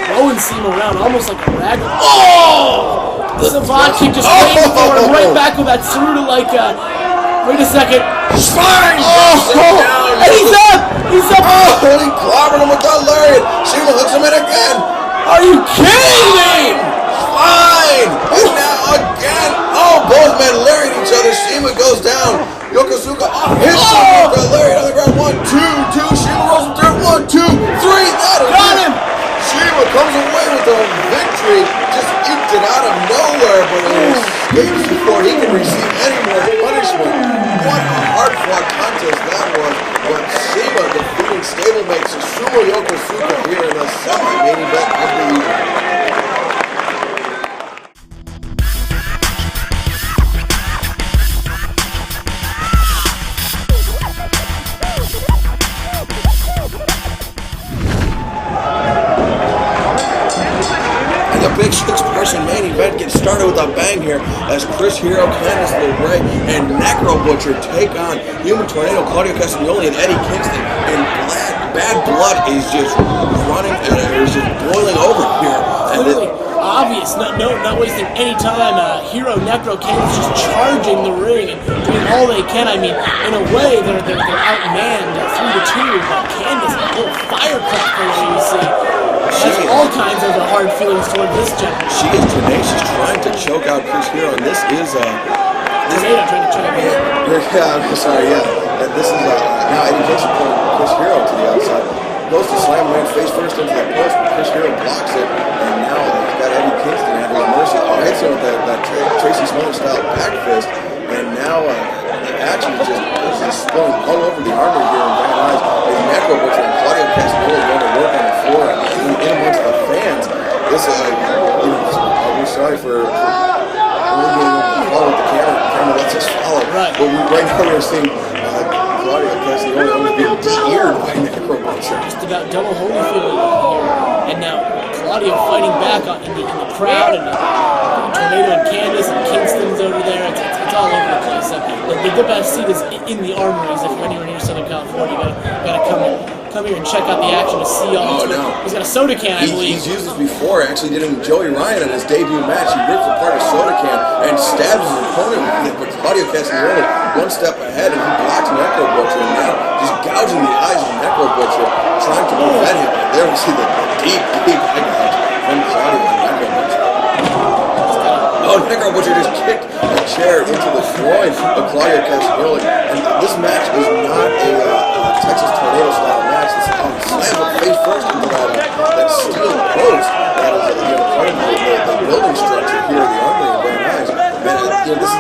throwing CIMA around almost like a rag. Oh! The Savant kick just waiting for him right back with that Tsuruta like wait a second. Spine! Oh! And he's up! He's up! Oh! And he clobbered him with that lariat. CIMA hooks him in again. Are you kidding me? Fine! And now again. Oh, both men lariat each other. CIMA goes down. Yokosuka off his side. Got lariat on the ground. 1, 2, 2. CIMA rolls him through. 1, 2, 3. That is Got him! CIMA comes away with the victory. Just eked it out of nowhere, but it escapes before he can receive any more punishment. What a hard-fought contest that was. But CIMA defeating stablemate Susumu Yokosuka here in the semi-main event of the evening. Big 6-person main event gets started with a bang here as Chris Hero, Candice, LaRae, and Necro Butcher take on Human Tornado, Claudio Castagnoli, and Eddie Kingston. And bad blood is just running and is just boiling over here. Clearly obvious, not wasting any time. Hero, Necro, Candice just charging the ring and doing all they can. I mean, in a way, they're outmanned 3-2. But Candice, a little firecracker, as you see. She has all kinds of hard feelings toward this gentleman. She is tenacious, trying to choke out Chris Hero, and this is Tornado trying to choke him. Yeah, sorry, yeah. And this is now Eddie Kingston pulling Chris Hero to the outside. Goes to slam him face first into the post, but Chris Hero blocks it, and now he's got Eddie Kingston at his mercy. Oh, hits him with that Tracy Smollett style back fist, and now the action is just spilling all over the armory here in Van Nuys. As Necro Butcher and Claudio Castagnoli going to work on the floor and in amongst the fans. This we're sorry for follow with the camera. The camera lets us follow. Right. But right now we're seeing Claudio Castagnoli almost being de-eared by Necro Butcher. Just about double Holyfield here. And now Claudio fighting back in the crowd, and Tornado and Candice and Kingston's over there. It's all over the place. The best seat is in the armories. If you're anywhere near Southern California, you gotta come here and check out the action to see all this. No. He's got a soda can, I believe. He's used this before. Actually did it with Joey Ryan in his debut match. He rips apart a soda can and stabs his opponent with it. But Claudio Castagnoli one step ahead, and he blocks Necro Butcher, and now just gouging the eyes of Necro Butcher, trying to prevent him. And there we see the deep eye gouge from Claudio and Necro Butcher. Oh, Necro Butcher just kicked a chair into the groin of Claudio Castagnoli. And this match is not a Texas Tornado style match. This slams him face first into that steel post that is part of the building structure here in the Armory in Van Nuys. And this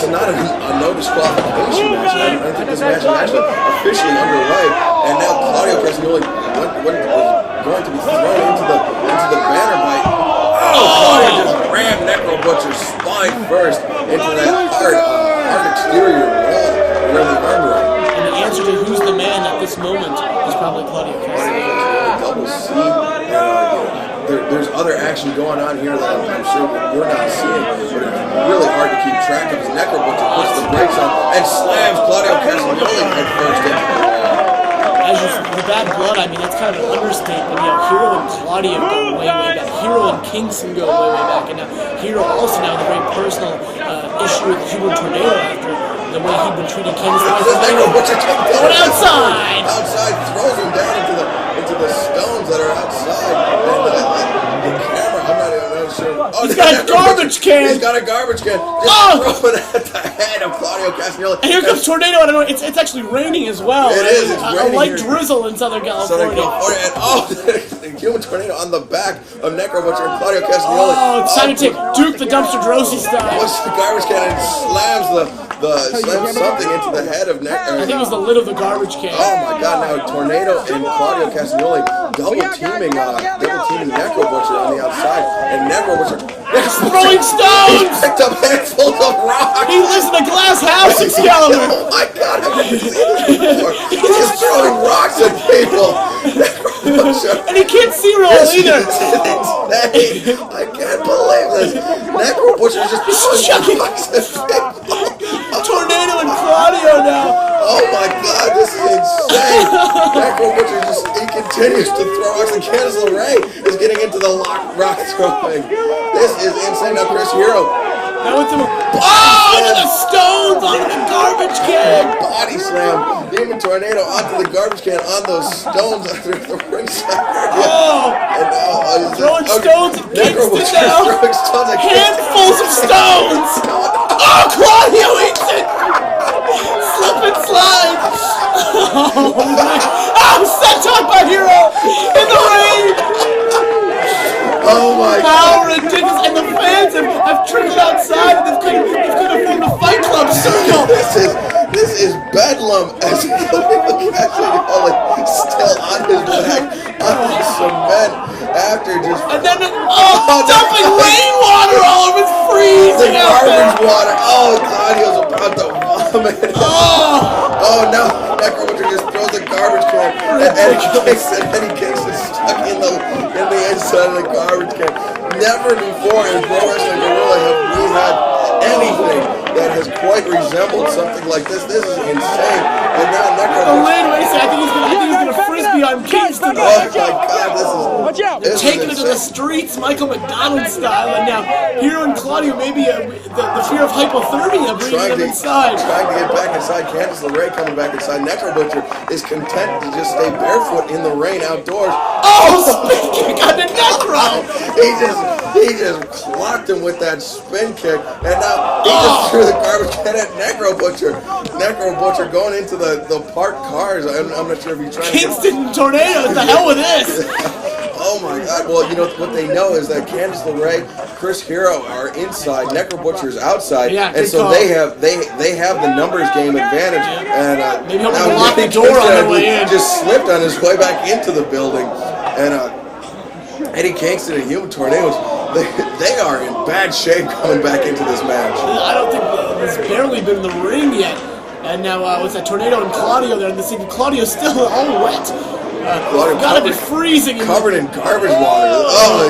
is not a no disqualification match. I don't think this match is actually officially underway. And now Claudio Castagnoli was going to be thrown into the banner by Claudio just rammed Necro Butcher's spine first into that hard exterior wall around the armory. And the answer to who's the man at this moment is probably Claudio Castagnoli. Double C. There's other action going on here that I'm sure we're not seeing, but it's really hard to keep track of. As Necro Butcher puts the brakes on and slams Claudio Castagnoli head first into the wall. The bad blood, I mean, that's kind of an understatement. Hero and Claudio go way back. Hero and Kingston go way back. And now Hero also now with a very personal issue with Human Tornado after the way he'd been treating Kingston. Necro Butcher going outside! Outside, throws him down into the stones that are outside. And the camera, I'm not even sure. Oh, he's got a garbage can! He's got a garbage can. Just throwing at the head of Claudio Castagnoli. And here comes Tornado. I don't know. It's actually raining as well. It is. It's raining. A light drizzle in Southern California. And Human Tornado on the back of Necro Butcher and Claudio Castagnoli. Oh, it's time to take Duke the Dumpster Drosy style. Puts the garbage can and slams something into the head of Necro. I think it was the lid of the garbage can. Oh my God! Now Tornado and Claudio Castagnoli double teaming Necro Butcher on the outside, and Necro Butcher throwing stones. He picked up handfuls of rocks. He lives in a glass house, Excalibur. Oh my God! I've never seen this before. He's just throwing rocks at people. And he can't see C-roll either. This is insane. I can't believe this. Necro Butcher is just chucking. Tornado and Claudio now. Oh my God, this is insane. Necro Butcher he continues to throw. Actually, Candice LaRae is getting into the rock throwing. This is insane. Now Chris Hero. Now with the to the stones onto the garbage can. Body slam. Human Tornado onto the garbage can on those stones under the ringside. And now throwing stones at Necro Kingston Butcher now. throwing stones at Kingston. Handfuls of stones. Oh, Claudio eats it. Slip and slide. Oh, my. Oh, set up by Hero in the ring. Oh my How God. ridiculous. And the fans have trickled outside. They've kind of formed a fight club circle. This is bedlam as Castagnoli still on his back on the cement after just And then dumping rainwater all over. It's freezing the out there. garbage water. Oh, Claudio's about to vomit. Oh no, Necro Butcher just throws the garbage can and Eddie Kingston stuck in the inside of the garbage can. Never before in Pro Wrestling Guerilla have we had anything that has quite resembled something like this. This is insane. And now Necro Butcher. Wait a second. I think he's gonna frisbee on Kingston. Oh my God, this is. Watch out! This Taking is it to the insane. streets, Michael McDonald style, and now Hero and Claudio maybe the fear of hypothermia bringing them inside. Trying to get back inside. Candice LaRae coming back inside. Necro Butcher is content to just stay barefoot in the rain outdoors. Oh, spin kick on the Necro! He just clocked him with that spin kick, and now he just threw the garbage can at Necro Butcher. Necro Butcher going into the parked cars. I'm not sure if he's trying Kingston Tornado, what the hell with this? Oh my God! Well, you know what they know is that Candice LaRae, Chris Hero are inside, Necro Butcher's outside, Yeah, and so they have the numbers game advantage. And Maybe he'll now lock the Eddie door on Kingston, their way in. just slipped on his way back into the building, and Eddie Kingston and Human Tornadoes, they are in bad shape coming back into this match. I don't think he's barely been in the ring yet. And now what's that? Tornado and Claudio there, and Claudio's still all wet. Claudio Gotta be freezing. covered in garbage water. Oh,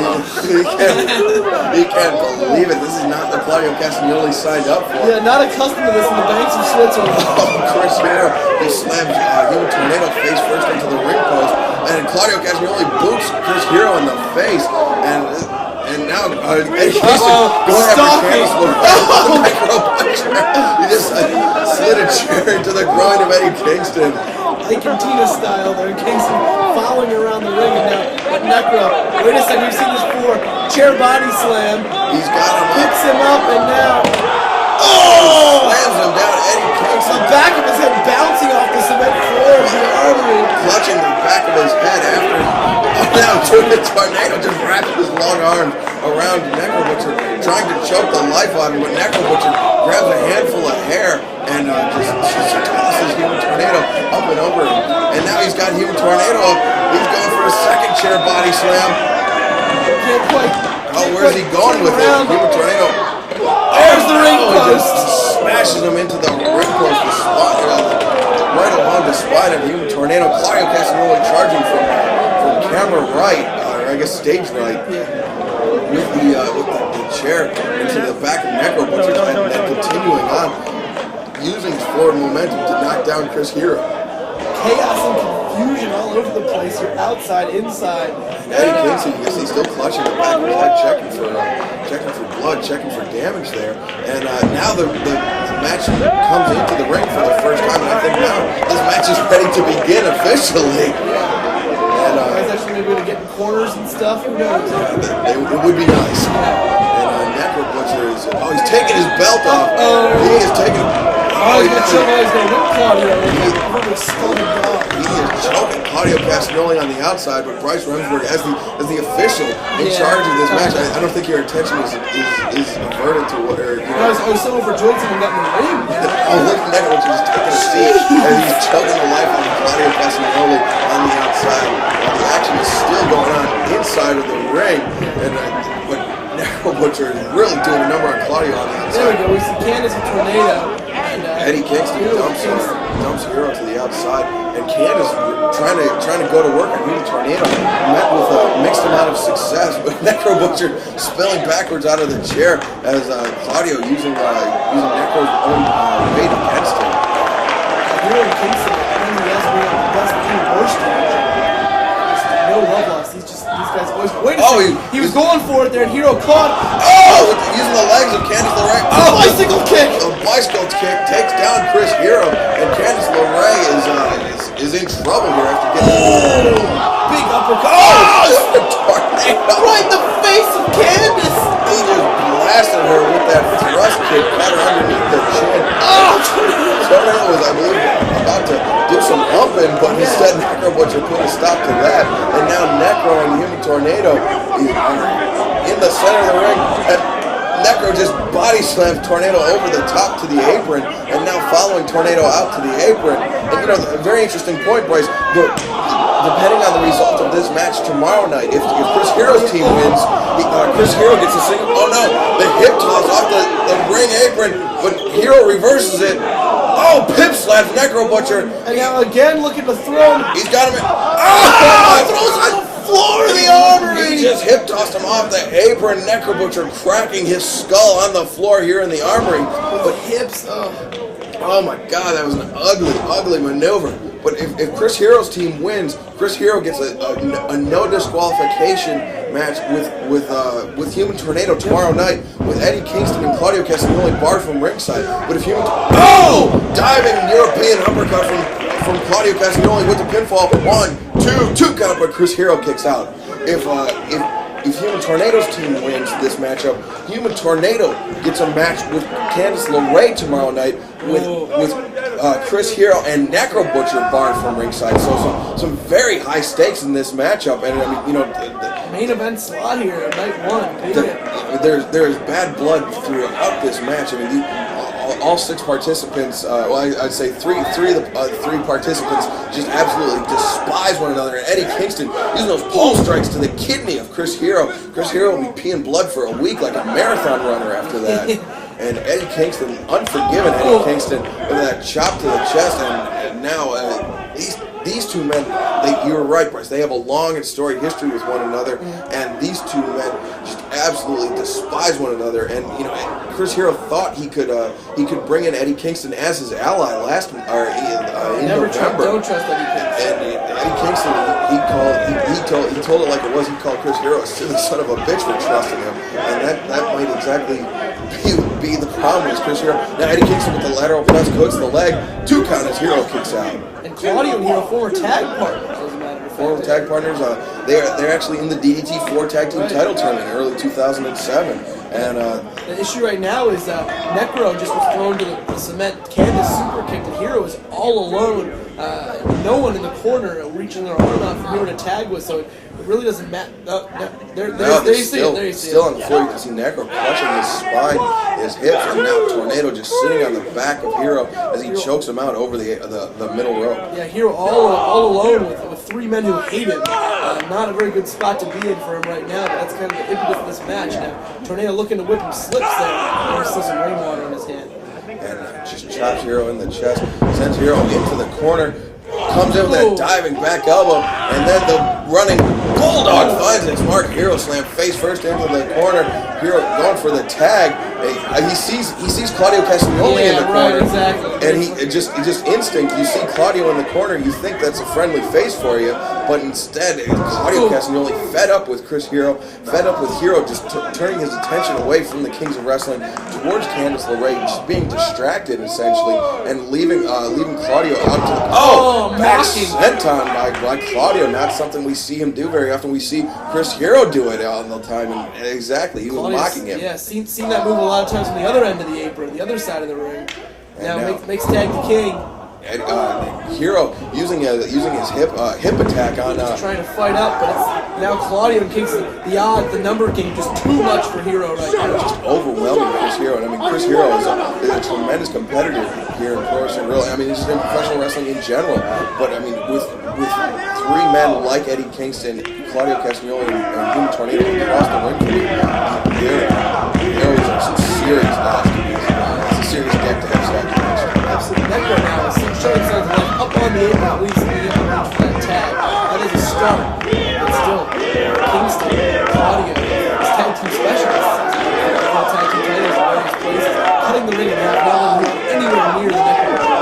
you can't believe it. This is not the Claudio Castagnoli signed up for. Yeah, not accustomed to this in the banks of Switzerland. Oh, Chris Hero, he slams Human Tornado face first into the ring post, and Claudio Castagnoli boots Chris Hero in the face, and now Eddie Kingston going after Candice LaRae. He just slid a chair into the groin of Eddie Kingston. Cantina style there. Kingston following around the ring, and now Necro. Wait a second, you've seen this before. Chair body slam. He's got him up. Picks him up, and now Slams him down. Eddie Kingston the back of his head bouncing off the cement floor of the armory. clutching the back of his head after. Now doing the tornado, just wrapping his long arms around Necro Butcher, trying to choke the life out of him, but Necro Butcher grabs a handful of hair and just tosses Human Tornado up and over him. And now he's got Human Tornado up. He's going for a second chair body slam. Can't quite. Oh, where's he going with it? Human Tornado. There's the ring post. Just smashes him into the ring post, the spot, right along the spine of Human Tornado. Claudio Castagnoli charging from camera right, or I guess stage right, with the chair into the back of Necro Butcher, and continuing on, using his forward momentum to knock down Chris Hero. Chaos and confusion all over the place. You're outside, inside. Eddie Kingston, you can see, still clutching the back of his head, checking for blood, checking for damage there. And now the match comes into the ring for the first time, and I think now this match is ready to begin officially. And Guys actually maybe going to get in corners and stuff. Who knows? it would be nice. And Necro Butcher is, he's taking his belt off. He is taking. He's going to choke out his name. Look at Claudio. He is choking Claudio Castagnoli on the outside, but Bryce Remsburg, as the official in charge of this match, I don't think your attention is averted to what, or, you know. I was so overjoyed someone got in the ring. Look at Necro Butcher just taking a seat as he's choking the life out of Claudio Castagnoli on the outside. While the action is still going on inside of the ring, and but Necro Butcher is really doing a number on Claudio on the outside. There we go. We see Candice and Tornado. Eddie Kingston dumps Hero to the outside, and Candice trying to go to work on Human Tornado, met with a mixed amount of success, but Necro Butcher spilling backwards out of the chair as Claudio using Necro's own weight against him. Hero and Kingston are best team worst. No love lost. These guys always wait a second. He was going for it there, and Hero caught. Using the legs of Candice LaRae. Bicycle kick. A bicycle kick takes down Chris Hero, and Candice LaRae is in trouble here after getting big uppercut. Tornado Right in the face of Candice. He just blasted her with that thrust kick, got her underneath the chin. Tornado was, I believe, about to do some humping, but instead Necro Butcher put a stop to that. And now Necro and Human Tornado is in the center of the ring. And Necro just body slams Tornado over the top to the apron, and now following Tornado out to the apron. And a very interesting point, Bryce. But depending on the result of this match tomorrow night, if Chris Hero's team wins, Chris Hero gets a single. Oh no! The hip toss off the ring apron, but Hero reverses it. Pip slaps Necro Butcher. And now again looking to throw him. He's got him. Throws him on the floor of the armory. He just hip tossed him off the apron. Necro Butcher cracking his skull on the floor here in the armory. But hips. Oh my God, that was an ugly maneuver. But if Chris Hero's team wins, Chris Hero gets a no disqualification match with Human Tornado tomorrow night, with Eddie Kingston and Claudio Castagnoli barred from ringside. But if diving European uppercut from Claudio Castagnoli with the pinfall. 1, 2 count, but Chris Hero kicks out. If Human Tornado's team wins this matchup, Human Tornado gets a match with Candice LaRae tomorrow night with Chris Hero and Necro Butcher barred from ringside. So some very high stakes in this matchup, and I mean, the main event slot here, night one. There's bad blood throughout this match. I mean, all 6 participants, I'd say three participants just absolutely despise one another. And Eddie Kingston using those pole strikes to the kidney of Chris Hero. Chris Hero will be peeing blood for a week like a marathon runner after that. And Eddie Kingston, unforgiven Eddie Kingston, with that chop to the chest, and now these two men, you were right, Bryce, they have a long and storied history with one another, and these two men just absolutely despise one another. And Chris Hero thought he could bring in Eddie Kingston as his ally in November. Don't trust Eddie Kingston. And Eddie Kingston, he told it like it was. He called Chris Hero a silly son of a bitch for trusting him, and that might exactly be the problem with Chris Hero. Now Eddie Kingston with the lateral press hooks the leg, 2 count as Hero kicks out. And Claudio and Hero, former tag partners, as a matter of fact. Former tag partners. They're actually in the DDT 4 Tag Team title tournament in early 2007. And the issue right now is Necro just was thrown to the cement. Candice super kicked, and Hero is all alone. No one in the corner reaching their arm out for Hero to tag with, so it really doesn't matter. There you see it. Still on the floor, you can see Necro clutching his spine, his hips, and now Tornado just sitting on the back of Hero as he chokes him out over the middle rope. Yeah, Hero all alone with 3 men who hate him. Not a very good spot to be in for him right now, but that's kind of the impetus of this match. Now, Tornado looking to whip him, slips there, and there's still some rainwater in his hand. And just chops Hero in the chest, sends Hero into the corner, comes in with that diving back elbow, and then the running bulldog finds its mark. Hero slam face first into the corner. Hero going for the tag. He sees Claudio Castagnoli in the corner, exactly. And he just instinct. You see Claudio in the corner, you think that's a friendly face for you, but instead Claudio Castagnoli, fed up with Chris Hero, fed up with Hero, just turning his attention away from the Kings of Wrestling towards Candice LaRae, just being distracted essentially, and leaving Claudio out to back senton by Claudio. Not something we see him do very often. We see Chris Hero do it all the time, and exactly, he was mocking him. Yeah, seen that move a lot of times on the other end of the apron, the other side of the ring. Now makes tag the king. Hero using his hip attack on. He's trying to fight up, but it's now Claudio and Kingston. The number game just too much for Hero right now. Just overwhelming Chris Hero. And I mean, Chris Hero is a tremendous competitor here in pro wrestling. Really, I mean, he's in professional wrestling in general. But I mean, with 3 men like Eddie Kingston, Claudio Castagnoli, and Human Tornado across the ring for me, there is some serious odds to be. It's a serious deck to have stacked. Necro now is showing signs of life up on the apron, at least being able to reach for that tag. That is a start. But still, Kingston, Claudio, his tag team specialists, tag team titles in various places, cutting the ring in half, not letting him anywhere near the Necro.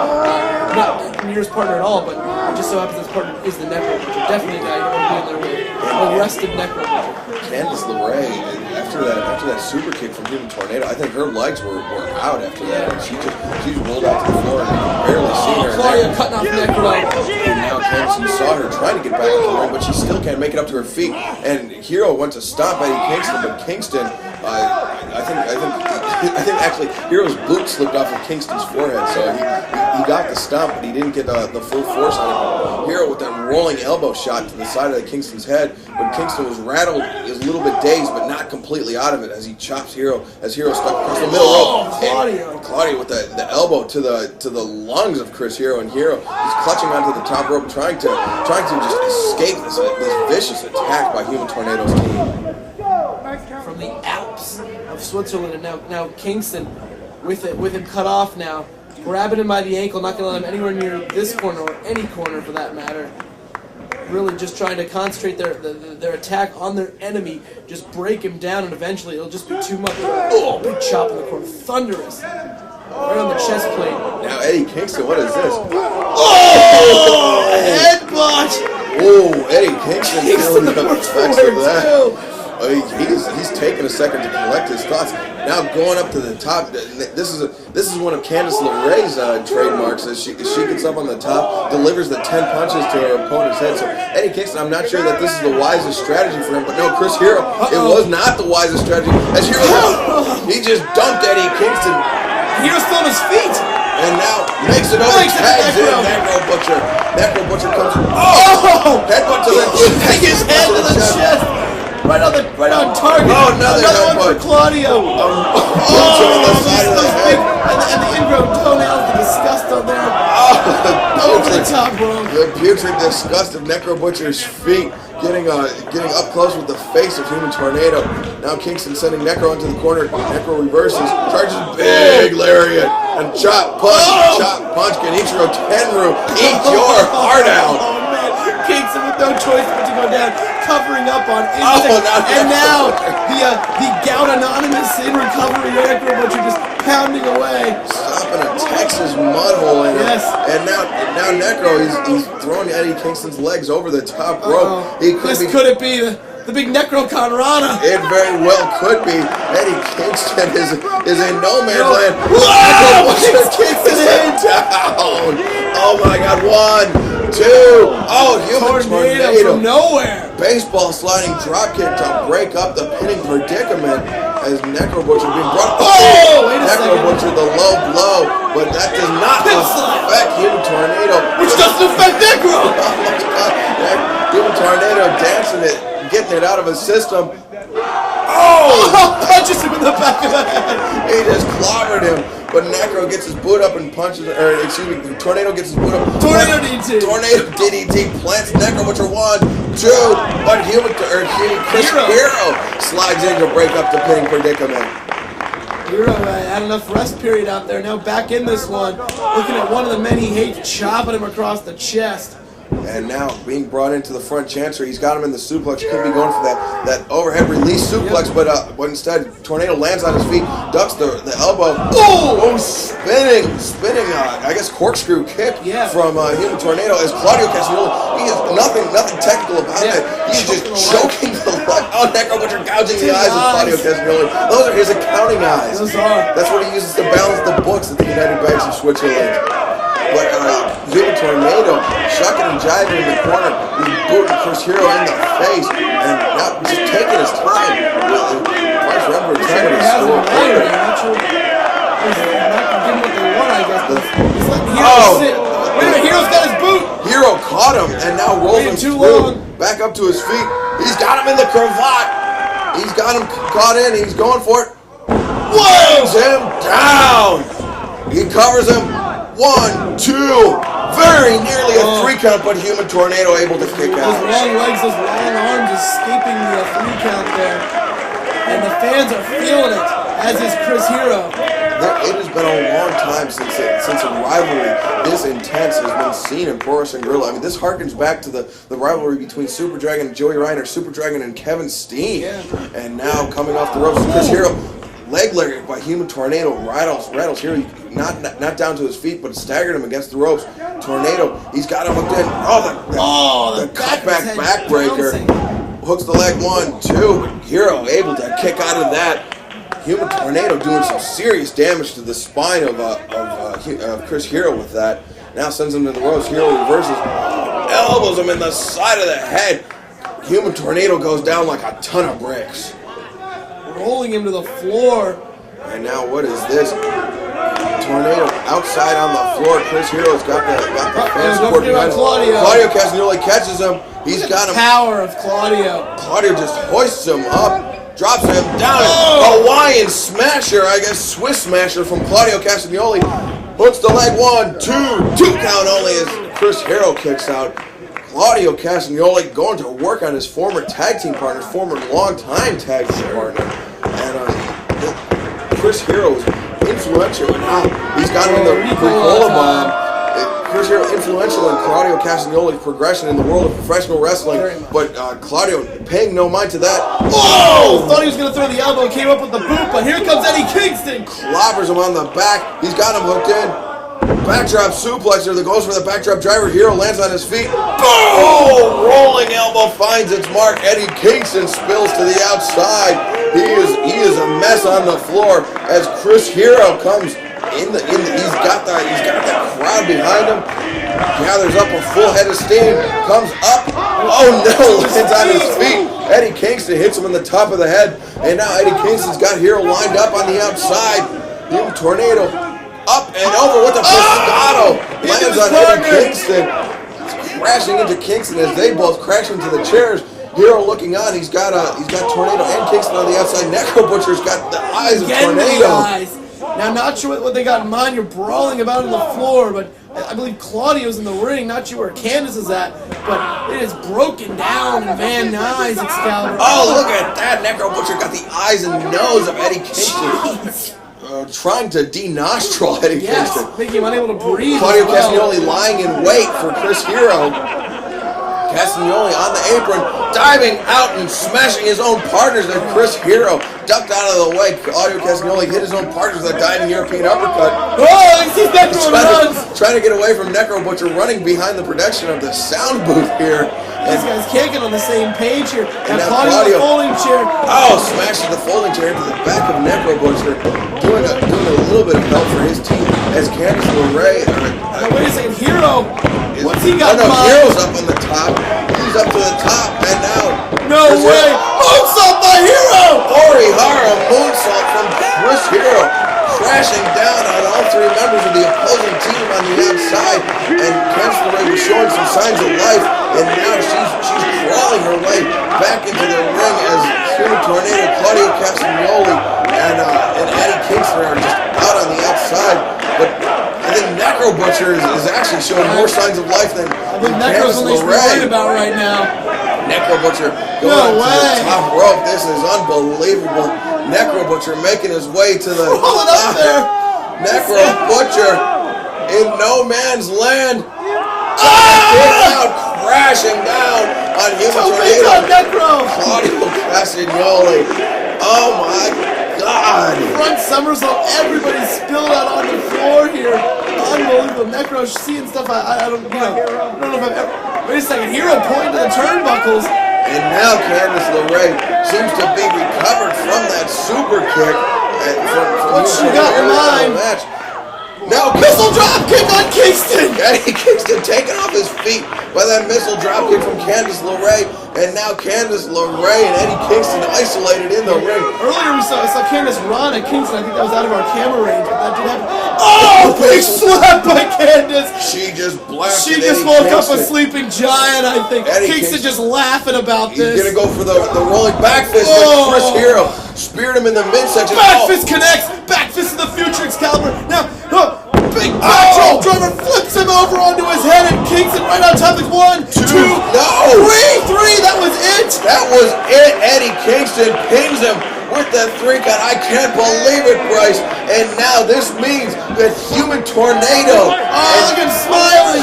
Not near his partner at all, but it just so happens his partner is the Necro. Definitely a guy you want to be in there with. Arrested Necro. Candice LaRae, after that super kick from Human Tornado, I think her legs were out after that. And she just rolled out to the floor and you could barely see her. Claudio cutting off Necro. And now Candice, you saw her trying to get back into the ring, but she still can't make it up to her feet. And Hero went to stop Eddie Kingston, but Kingston, I think actually Hero's boot slipped off of Kingston's forehead, so he got the stomp, but he didn't get the full force on it. Hero with that rolling elbow shot to the side of Kingston's head, when Kingston was rattled, he was a little bit dazed, but not completely out of it as he chops Hero, as Hero stuck across the middle rope. Claudio! Claudio with the elbow to the lungs of Chris Hero, and Hero is clutching onto the top rope, trying to just escape this vicious attack by Human Tornado's team. From the Alps of Switzerland, and now Kingston with him cut off now, grabbing him by the ankle, not going to let him anywhere near this corner or any corner for that matter. Really just trying to concentrate their attack on their enemy, just break him down, and eventually it'll just be too much. Oh, big chop in the corner, thunderous, right on the chest plate. Now Eddie Kingston, what is this? Oh, headbutt! Oh, Eddie Kingston feeling the effects of that. Too. He's taking a second to collect his thoughts. Now going up to the top. This is one of Candice LaRae's trademarks. As she gets up on the top, delivers the 10 punches to her opponent's head. So Eddie Kingston, I'm not sure that this is the wisest strategy for him. But no, Chris Hero, it was not the wisest strategy. As Hero, he just dumped Eddie Kingston. Hero's still on his feet. And now makes it over, tags in Necro Butcher. Necro Butcher comes in. Oh! Headbutt to the chest. Take his head to the chest. Right on target. Oh, another one for Claudio. To the side of the head. And the ingrown toenails, the disgust on there. Over the top, bro. The putrid disgust of Necro Butcher's feet. Getting up close with the face of Human Tornado. Now Kingston sending Necro into the corner. Necro reverses, charges big lariat, and chop, punch, Genichiro Tenru, eat your heart out. Oh man, Kingston with no choice but to go down, covering up on instinct. And now the Gout Anonymous in recovery, Necro Butcher just pounding away. Stopping a Texas mud hole in him. Yes. And now Necro, he's throwing Eddie Kingston's legs over the top rope. Could it be the big Necro Conrana? It very well could be. Eddie Kingston is in no man's land. Whoa! Kingston down. Oh my God! 1, 2. Oh, Human Tornado from nowhere. Baseball sliding dropkick to break up the pinning predicament as Necro Butcher being brought. Oh! Necro Butcher the low blow, but that does not affect Human Tornado, which doesn't affect Necro. Oh my God! Human Tornado dancing it, getting it out of his system. Oh! Punches him in the back of the head. He just clobbered him, but Necro gets his boot up and punches, Tornado gets his boot up. Tornado DDT. Tornado DDT plants Necro Butcher 1, 2, but Chris Hero slides in to break up the pinning predicament. Hero had enough rest period out there. Now back in this one, looking at one of the men he hates, chopping him across the chest. And now being brought into the front chancery, he's got him in the suplex. Could be going for that overhead release suplex, but instead Tornado lands on his feet, ducks the elbow. Oh, spinning! I guess corkscrew kick from Human Tornado as Claudio Castagnoli. He has nothing technical about it. He's just choking the life. Oh, Necro Butcher gouging the eyes of Claudio Castagnoli. Those are his accounting eyes. That's what he uses to balance the books at the United Banks of Switzerland. But Human Tornado shucking and jiving in the corner, he's booting Chris Hero in the face, and now just taking his time. Bryce Remsburg trying to restore order. Not sure he's not getting what they want, I guess. He's letting Hero sit. Wait a minute, Hero's got his boot. Hero caught him and now rolls him through, back up to his feet. He's got him in the cravat. He's got him caught in. He's going for it. Lays him down. He covers him. 1, 2, very nearly a 3 count, but Human Tornado able to kick out. Those long legs, those long arms escaping the 3 count there. And the fans are feeling it. as is Chris Hero. It has been a long time since a rivalry this intense has been seen in Pro Wrestling Guerrilla. I mean, this harkens back to the rivalry between Super Dragon and Joey Ryan, or Super Dragon and Kevin Steen. Yeah. And now coming off the ropes, Chris Hero, leg lariat by Human Tornado, rattles Hero, not down to his feet, but staggered him against the ropes. Tornado, he's got him hooked in. The cutback backbreaker. Hooks the leg, 1, 2. Hero able to kick out of that. Human Tornado doing some serious damage to the spine of Chris Hero with that. Now sends him to the ropes. Hero reverses, elbows him in the side of the head. Human Tornado goes down like a ton of bricks. Rolling him to the floor. And now what is this? Tornado outside on the floor. Chris Hero's got the fan support behind him. Claudio Castagnoli catches him. He's got him. Power of Claudio. Claudio just hoists him up, drops him down. Hawaiian smasher, I guess Swiss smasher from Claudio Castagnoli. Hooks the leg, 1, 2 count only as Chris Hero kicks out. Claudio Castagnoli going to work on his former tag team partner, former longtime tag team partner. And Chris Hero is influential. He's got him in the Ricola bomb. Chris Hero influential in Claudio Castagnoli's progression in the world of professional wrestling, but Claudio paying no mind to that. Whoa! Thought he was going to throw the elbow, came up with the boot, but here comes Eddie Kingston. Clobbers him on the back. He's got him hooked in. Backdrop suplexer that goes for the backdrop driver. Hero lands on his feet. Boom! Rolling elbow finds its mark. Eddie Kingston spills to the outside. He is a mess on the floor as Chris Hero comes in the he's got the crowd behind him. Gathers up a full head of steam. Comes up. Oh no! Lands on his feet. Eddie Kingston hits him in the top of the head, and now Eddie Kingston's got Hero lined up on the outside. Human Tornado. Up and over with the Pescado. Lands on Eddie Kingston. It's crashing into Kingston as they both crash into the chairs. Hero looking on. He's got Tornado and Kingston on the outside. Necro Butcher's got the eyes of Tornado. Now, not sure what they got in mind. You're brawling about on the floor, but I believe Claudio's in the ring. Not sure where Candice is at, but it is broken down in Van Nuys Excalibur. Oh, look at that. Necro Butcher got the eyes and nose of Eddie Kingston. Trying to denostril Eddie Kingston. Making him unable to breathe. Claudio Castagnoli lying in wait for Chris Hero. Castagnoli on the apron, diving out and smashing his own partners, and Chris Hero ducked out of the way. Claudio Castagnoli hit his own partners with a diving European uppercut. Oh, he's trying to get away from Necro Butcher, running behind the production of the sound booth here. These guys can't get on the same page here. Now Claudio, the folding chair. Oh, smashes the folding chair into the back of Necro Butcher, doing a little bit of help for his team as Candice LaRae. Now wait a second, Hero. What's he got? Oh no, Hero's up on the top. He's up to the top, and now. No way! Moonsault by Hero! Orihara moonsault from Chris Hero, crashing down on all three members of the opposing team on the outside, and Candice LaRae was showing some signs of life, and now she's crawling her way back into the ring as Human Tornado, Claudio Castagnoli, and Eddie Kingston are just out on the outside, but I think Necro Butcher is actually showing more signs of life than Necro's only worried about right now. Necro Butcher going to the top rope. This is unbelievable. Necro Butcher making his way to the top. Necro Butcher in no man's land. Crashing down on Human Tornado. Claudio Castagnoli. Oh my God. Front somersault. Everybody spilled out on the floor here. Unbelievable. Necro seeing stuff I don't know if I've ever. Wait a second. Hero pointing to the turnbuckles. And now Candice LaRae seems to be recovered from that super kick. What she got in mind? Now missile drop kick on Kingston. Eddie Kingston taken off his feet by that missile drop kick from Candice LaRae, and now Candice LaRae and Eddie Kingston isolated in the ring. Earlier I saw Candice run at Kingston. I think that was out of our camera range, but that did happen. Oh, big slap by Candice. She just blasted. She just woke up a sleeping giant. I think Kingston just laughing about this. He's gonna go for the rolling back fist. Chris Hero speared him in the midsection. Back fist connects. Back fist in the future, Excalibur. Now, big backdrop driver flips him over onto his head, and Kingston right on top. Like 1, 2, 3. That was it. That was Eddie Kingston pins him with the 3 count. I can't believe it, Bryce. And now this means that Human Tornado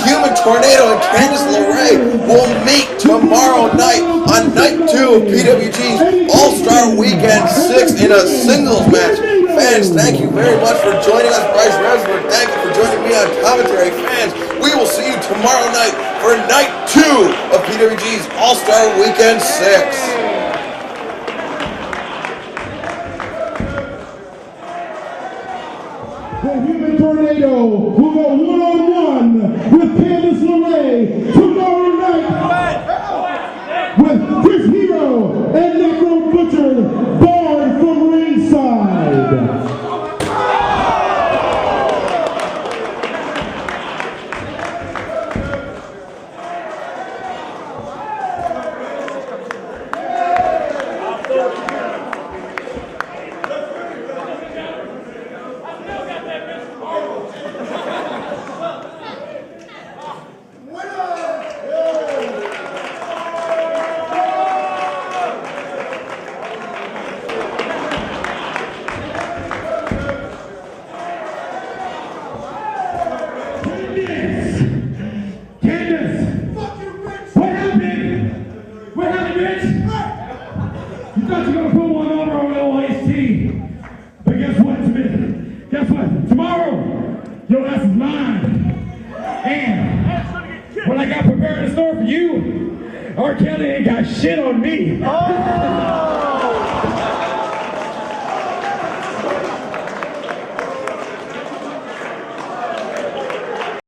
Human Tornado and Candice LaRae will meet tomorrow night on night 2 of PWG's All Star Weekend 6 in a singles match. Fans, thank you very much for joining us. Bryce Remsburg, thank you for joining me on commentary. Fans, we will see you tomorrow night for night 2 of PWG's All Star Weekend 6. The Human Tornado will go one-on-one with Candice LaRae tomorrow night with Chris Hero and Necro Butcher barred from ringside. R. Kelly ain't got shit on me.